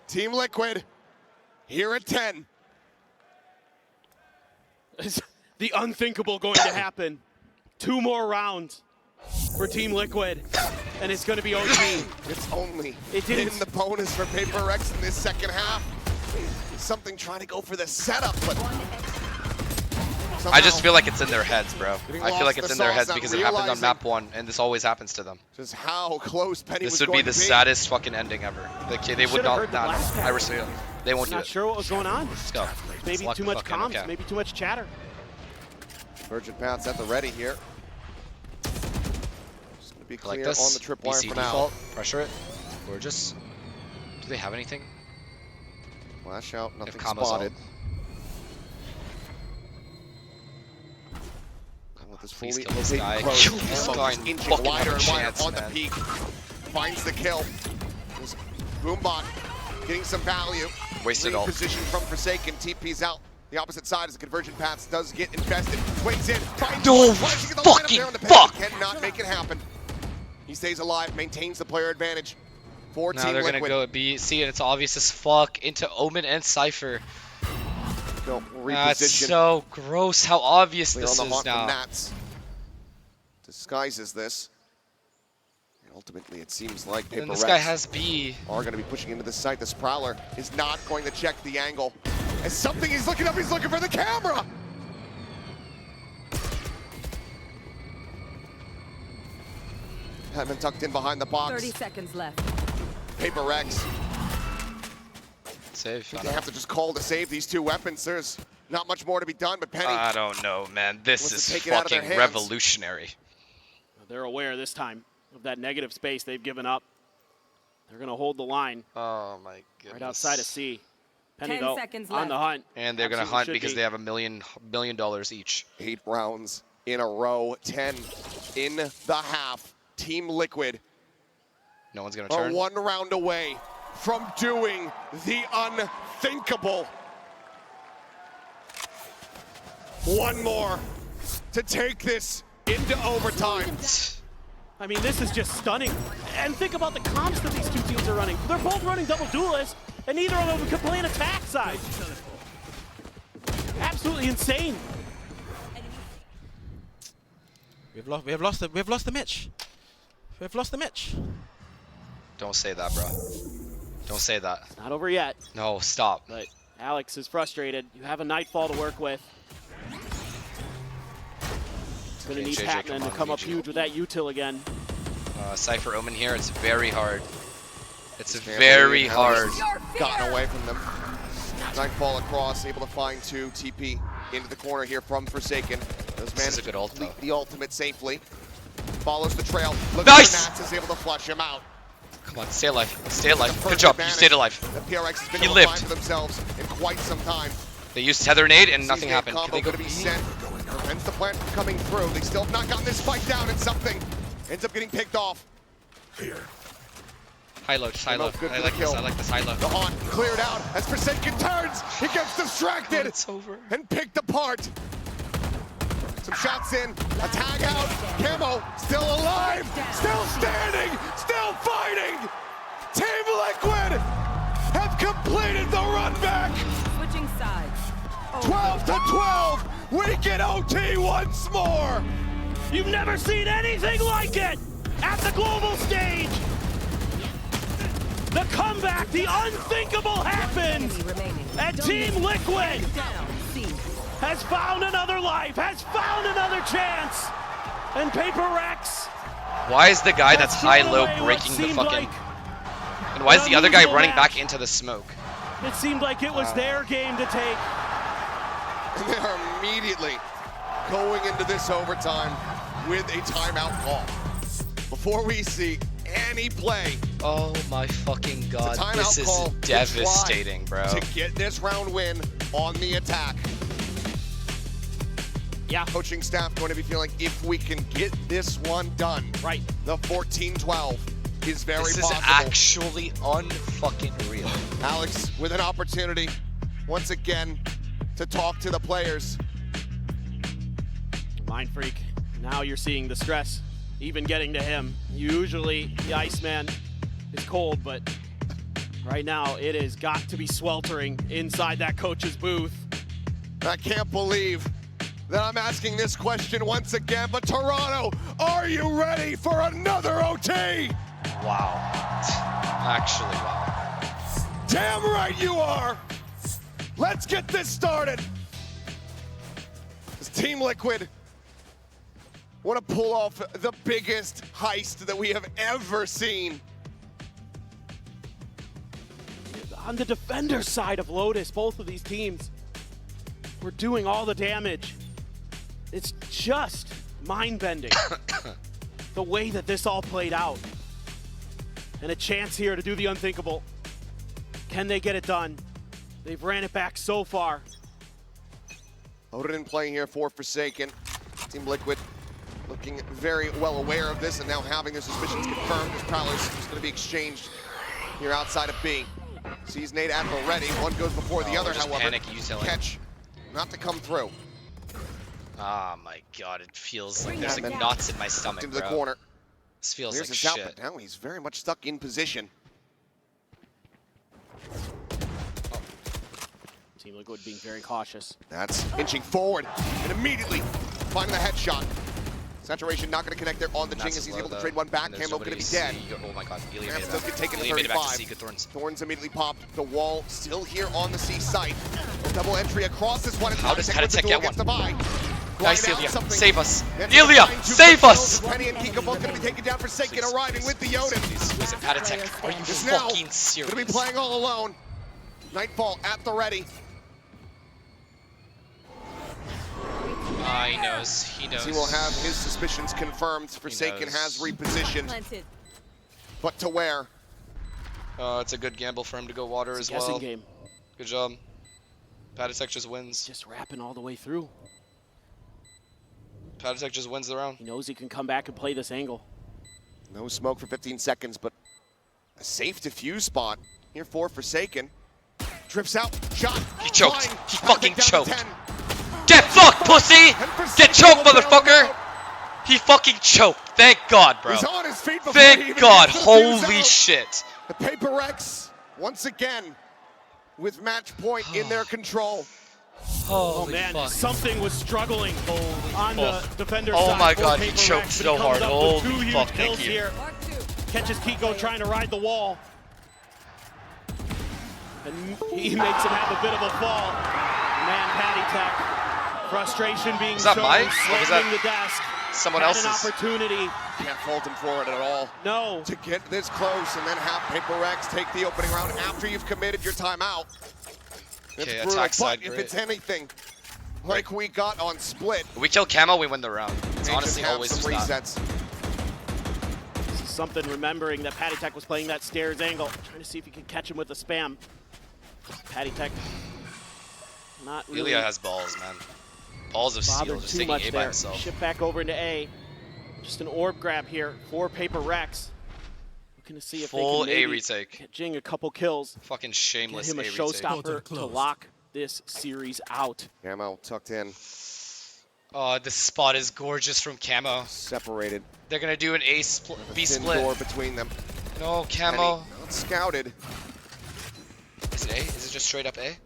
Team Liquid here at 10. Is the unthinkable going to happen? 2 more rounds for Team Liquid, and it's going to be OG. It's only in the bonus for PRX in this second half. Something trying to go for the setup, but I just feel like it's in their heads, bro. Getting I feel lost like in it's the in their sauce, heads not because it happened on realizing map 1, and this always happens to them. just how close Penny was This would going be the to be. saddest fucking ending ever. They would not. Nah, I respect it. They won't do Not it. sure what was going on. Let's go. Maybe Let's too lock much the fuck in, comms, okay. maybe too much chatter. Virgin Path's at the ready here. Just gonna be Like clear this. on the tripwire BC for now. default. Pressure it. Gorgeous. Do they have anything? Flash out, nothing combo's spotted. out. With this Please fully kill this rotating guy. approach, Kill this Arrow guy just and inching fucking wider have a and wider chance, on man. the peak. Finds the kill. This Boombot getting some value. Wasted ult. Position from Forsaken. TP's out. The opposite side as the conversion paths does get invested. Swings in. Finds No one. Tries to get the lineup fucking there on the fuck. peg. Cannot make it happen. He stays alive, maintains the player advantage for Now Team they're Liquid. gonna go B, C, and it's obvious as fuck into Omen and Cypher. Go That's reposition. so gross how obvious Clear this on the is hunt from now. Nats. Disguises this. And ultimately, it seems like And this PRX guy has B. are going to be pushing into the site. The Prowler is not going to check the angle. As something he's looking up, he's looking for the camera. Patman tucked in behind the box. 30 seconds left. PRX. Save. They have to just call to save these two weapons. There's not much more to be done, but Penny. I don't know, man. This Wants to is take it out of their fucking hands. revolutionary. They're aware this time of that negative space they've given up. They're going to hold the line Oh my goodness. right outside of C. Penny, 10 though, seconds on the left. hunt. And they're gonna Absolutely hunt should because be. they have $1 million each. 8 rounds in a row. 10 in the half. Team Liquid No one's gonna are turn. 1 round away from doing the unthinkable. 1 more to take this into overtime. I mean, this is just stunning. And think about the comps that these two teams are running. They're both running double duelists, and neither of them can play an attack side. Absolutely insane. We've lost the match. We've lost the match. Don't say that, bro. Don't say that. It's not over yet. No, stop. But Alex is frustrated. You have a Nightfall to work with. Gonna Okay, need JJ, Patman come to on, come we up need you. huge with that util again. Cypher Omen here, it's very hard. It's Family very has hard. Gotten away from them. Nightfall across, able to find 2. TP into the corner here from Forsaken. Does This is manage a good ult, to complete though. the ultimate safely. Follows the trail. Looking Nice! for Nats, is able to flush him out. Come on, stay alive. Stay alive. The Good perfect job. You advantage stayed alive. that PRX has been He able to find lived. for themselves in quite some time. They used Tether Nade and nothing CJ happened. Can combo they go gonna be B? sent. Prevents the plant from coming through. They still have not gotten this spike down, and something ends up getting picked off. Here. High low, just high low. Good I for like the this, kill. I like this high low. The haunt cleared out as Forsaken turns. He gets distracted It's over. and picked apart. Some shots in, a tag out. Camo still alive, still standing, still fighting. Team Liquid have completed the run back. Switching sides. 12 to 12. We get OT once more. You've never seen anything like it at the global stage. The comeback, the unthinkable happens. And Team Liquid has found another life, has found another chance. And PRX. Why is the guy that's high-low breaking the fucking... And why is the other guy running back into the smoke? It seemed like it was their game to take. And they are immediately going into this overtime with a timeout call. Before we see any play. Oh my fucking god, this is call devastating, bro. To get this round win on the attack. Yeah. Coaching staff going to be feeling if we can get this one done. Right. The 14-12 is very this possible. This is actually unfucking real. Alex with an opportunity once again to talk to the players. Mind Freak, now you're seeing the stress even getting to him. Usually the Iceman is cold, but right now it has got to be sweltering inside that coach's booth. I can't believe that I'm asking this question once again, but Toronto, are you ready for another OT? Wow. Actually, wow. Damn right you are. Let's get this started. This Team Liquid want to pull off the biggest heist that we have ever seen. On the defender side of Lotus, both of these teams were doing all the damage. It's just mind-bending the way that this all played out. And a chance here to do the unthinkable. Can they get it done? They've ran it back so far. Odin playing here for Forsaken. Team Liquid looking very well aware of this and now having their suspicions confirmed. This Prowler's just going to be exchanged here outside of B. Sees Nate at the ready. One goes before the other, however. Panic utility. Catch not to come through. Oh my god, it feels like there's like knots in my stomach, into the bro. corner. This feels Here's like his out, shit. but now he's very much stuck in position. Team Liquid being very cautious. That's inching forward and immediately finding the headshot. Saturation not going to connect there on the Jing as he's able to trade one back. Camo going to be dead. Oh my god, Ilya Ramps does get taken to made it back to 35. C. Good Thorns. Thorns immediately popped. The wall still here on the C site. Double entry across this one. How does Patatech get one? Nice, Ilya. something. Save us. Ilya, save us! Penny and Kiko both going to be taken down for Forsaken, arriving with the Yoda. Was it Patatech? Are you Just now, fucking serious? going to be playing all alone. Nightfall at the ready. He knows. He knows. He will have his suspicions confirmed. Forsaken has repositioned. But to where? It's a good gamble for him to go water as well. Game. Good job. Patatech just wins. Just wrapping all the way through. Patatech just wins the round. He knows he can come back and play this angle. No smoke for 15 seconds, but a safe defuse spot here for Forsaken. Drifts out, shot. He choked. Flying. He fucking Down to choked. 10. Get fucked, pussy! Get choked, motherfucker! He fucking choked. Thank God, bro. He's on his feet before he Thank even God. gets the defuse Holy out. shit. The PRX once again with match point in their control. Oh man, something was struggling on the defender Oh side. my for God, he PRX, choked but so comes hard. up with Holy two fuck, huge thank kills you. here. Catches Kiko trying to ride the wall. And he makes him have a bit of a fall. Man, Patatech. Frustration being Was that shown, mine? Or was slamming that the desk. someone Had else's? an opportunity. Can't fault him for it at all. No. To get this close and then have PRX take the opening round after you've committed your timeout. It's Okay, brutal, attack side, but if great. it's anything like we got on Split, If we kill Camo, we win the round. It's they honestly just have always some just that. resets. This is something remembering that Patatech was playing that stairs angle. Trying to see if he can catch him with a spam. Patatech not really Ilya has balls, man. Balls of steel, bothered just too taking much A by there. himself. Shift back over into A. Just an orb grab here for PRX. Looking to see if Full they can A maybe retake. get Jing a couple kills. Fucking shameless Get him a A retake. showstopper to lock this series out. Camo tucked in. Oh, this spot is gorgeous from Camo. Separated. They're gonna do an A split, B split. Door between them. No, Camo. Penny, not scouted. Is it A? Is it just straight up A?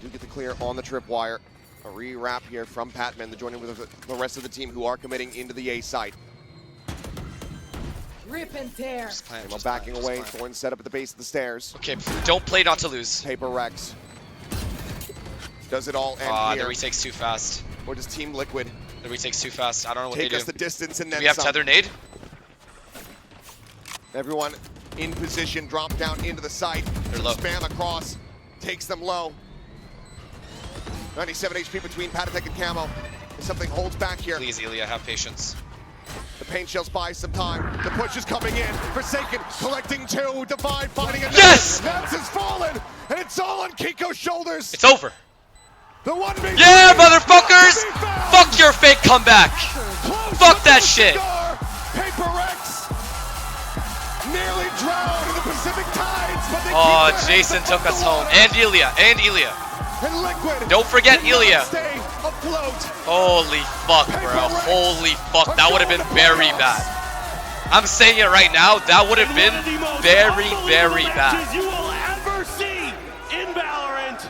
Do get the clear on the tripwire. A re-wrap here from Patman. They're joining with the rest of the team who are committing into the A site. Rip and tear. Camo backing away. Thorn set up at the base of the stairs. Okay, don't play not to lose. PRX does it all end Ah, here. the retake's too fast. Or does Team Liquid The retake's too fast. I don't know what take they us do. the distance and Do then we have some? tether nade? Everyone in position, drop down into the site. They're low. Spam across, takes them low. 97 HP between Patatek and Camo. If something holds back here. Please, Ilya, have patience. The paint shells buy some time. The push is coming in. Forsaken collecting two. Divide finding another. Yes! Nats has fallen, and it's all on Kiko's shoulders. It's over. The 1v3. Yeah, motherfuckers! Fuck your fake comeback. Fuck that shit. PRX nearly drowned in the Pacific tides, but they Oh, keep their Jason heads took us above home. the And Ilya. And Ilya. water. And Liquid. Don't forget did not Ilya. Stay afloat. Holy fuck, bro. Holy fuck. That would have been very bad. I'm saying it right now. That would have been very, very bad. You will ever see in Valorant.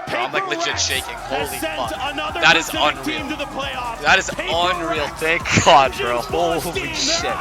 Bro, I'm like legit shaking. Holy fuck. That is Pacific unreal. team to the playoffs. That is unreal. Thank God, bro. Holy shit.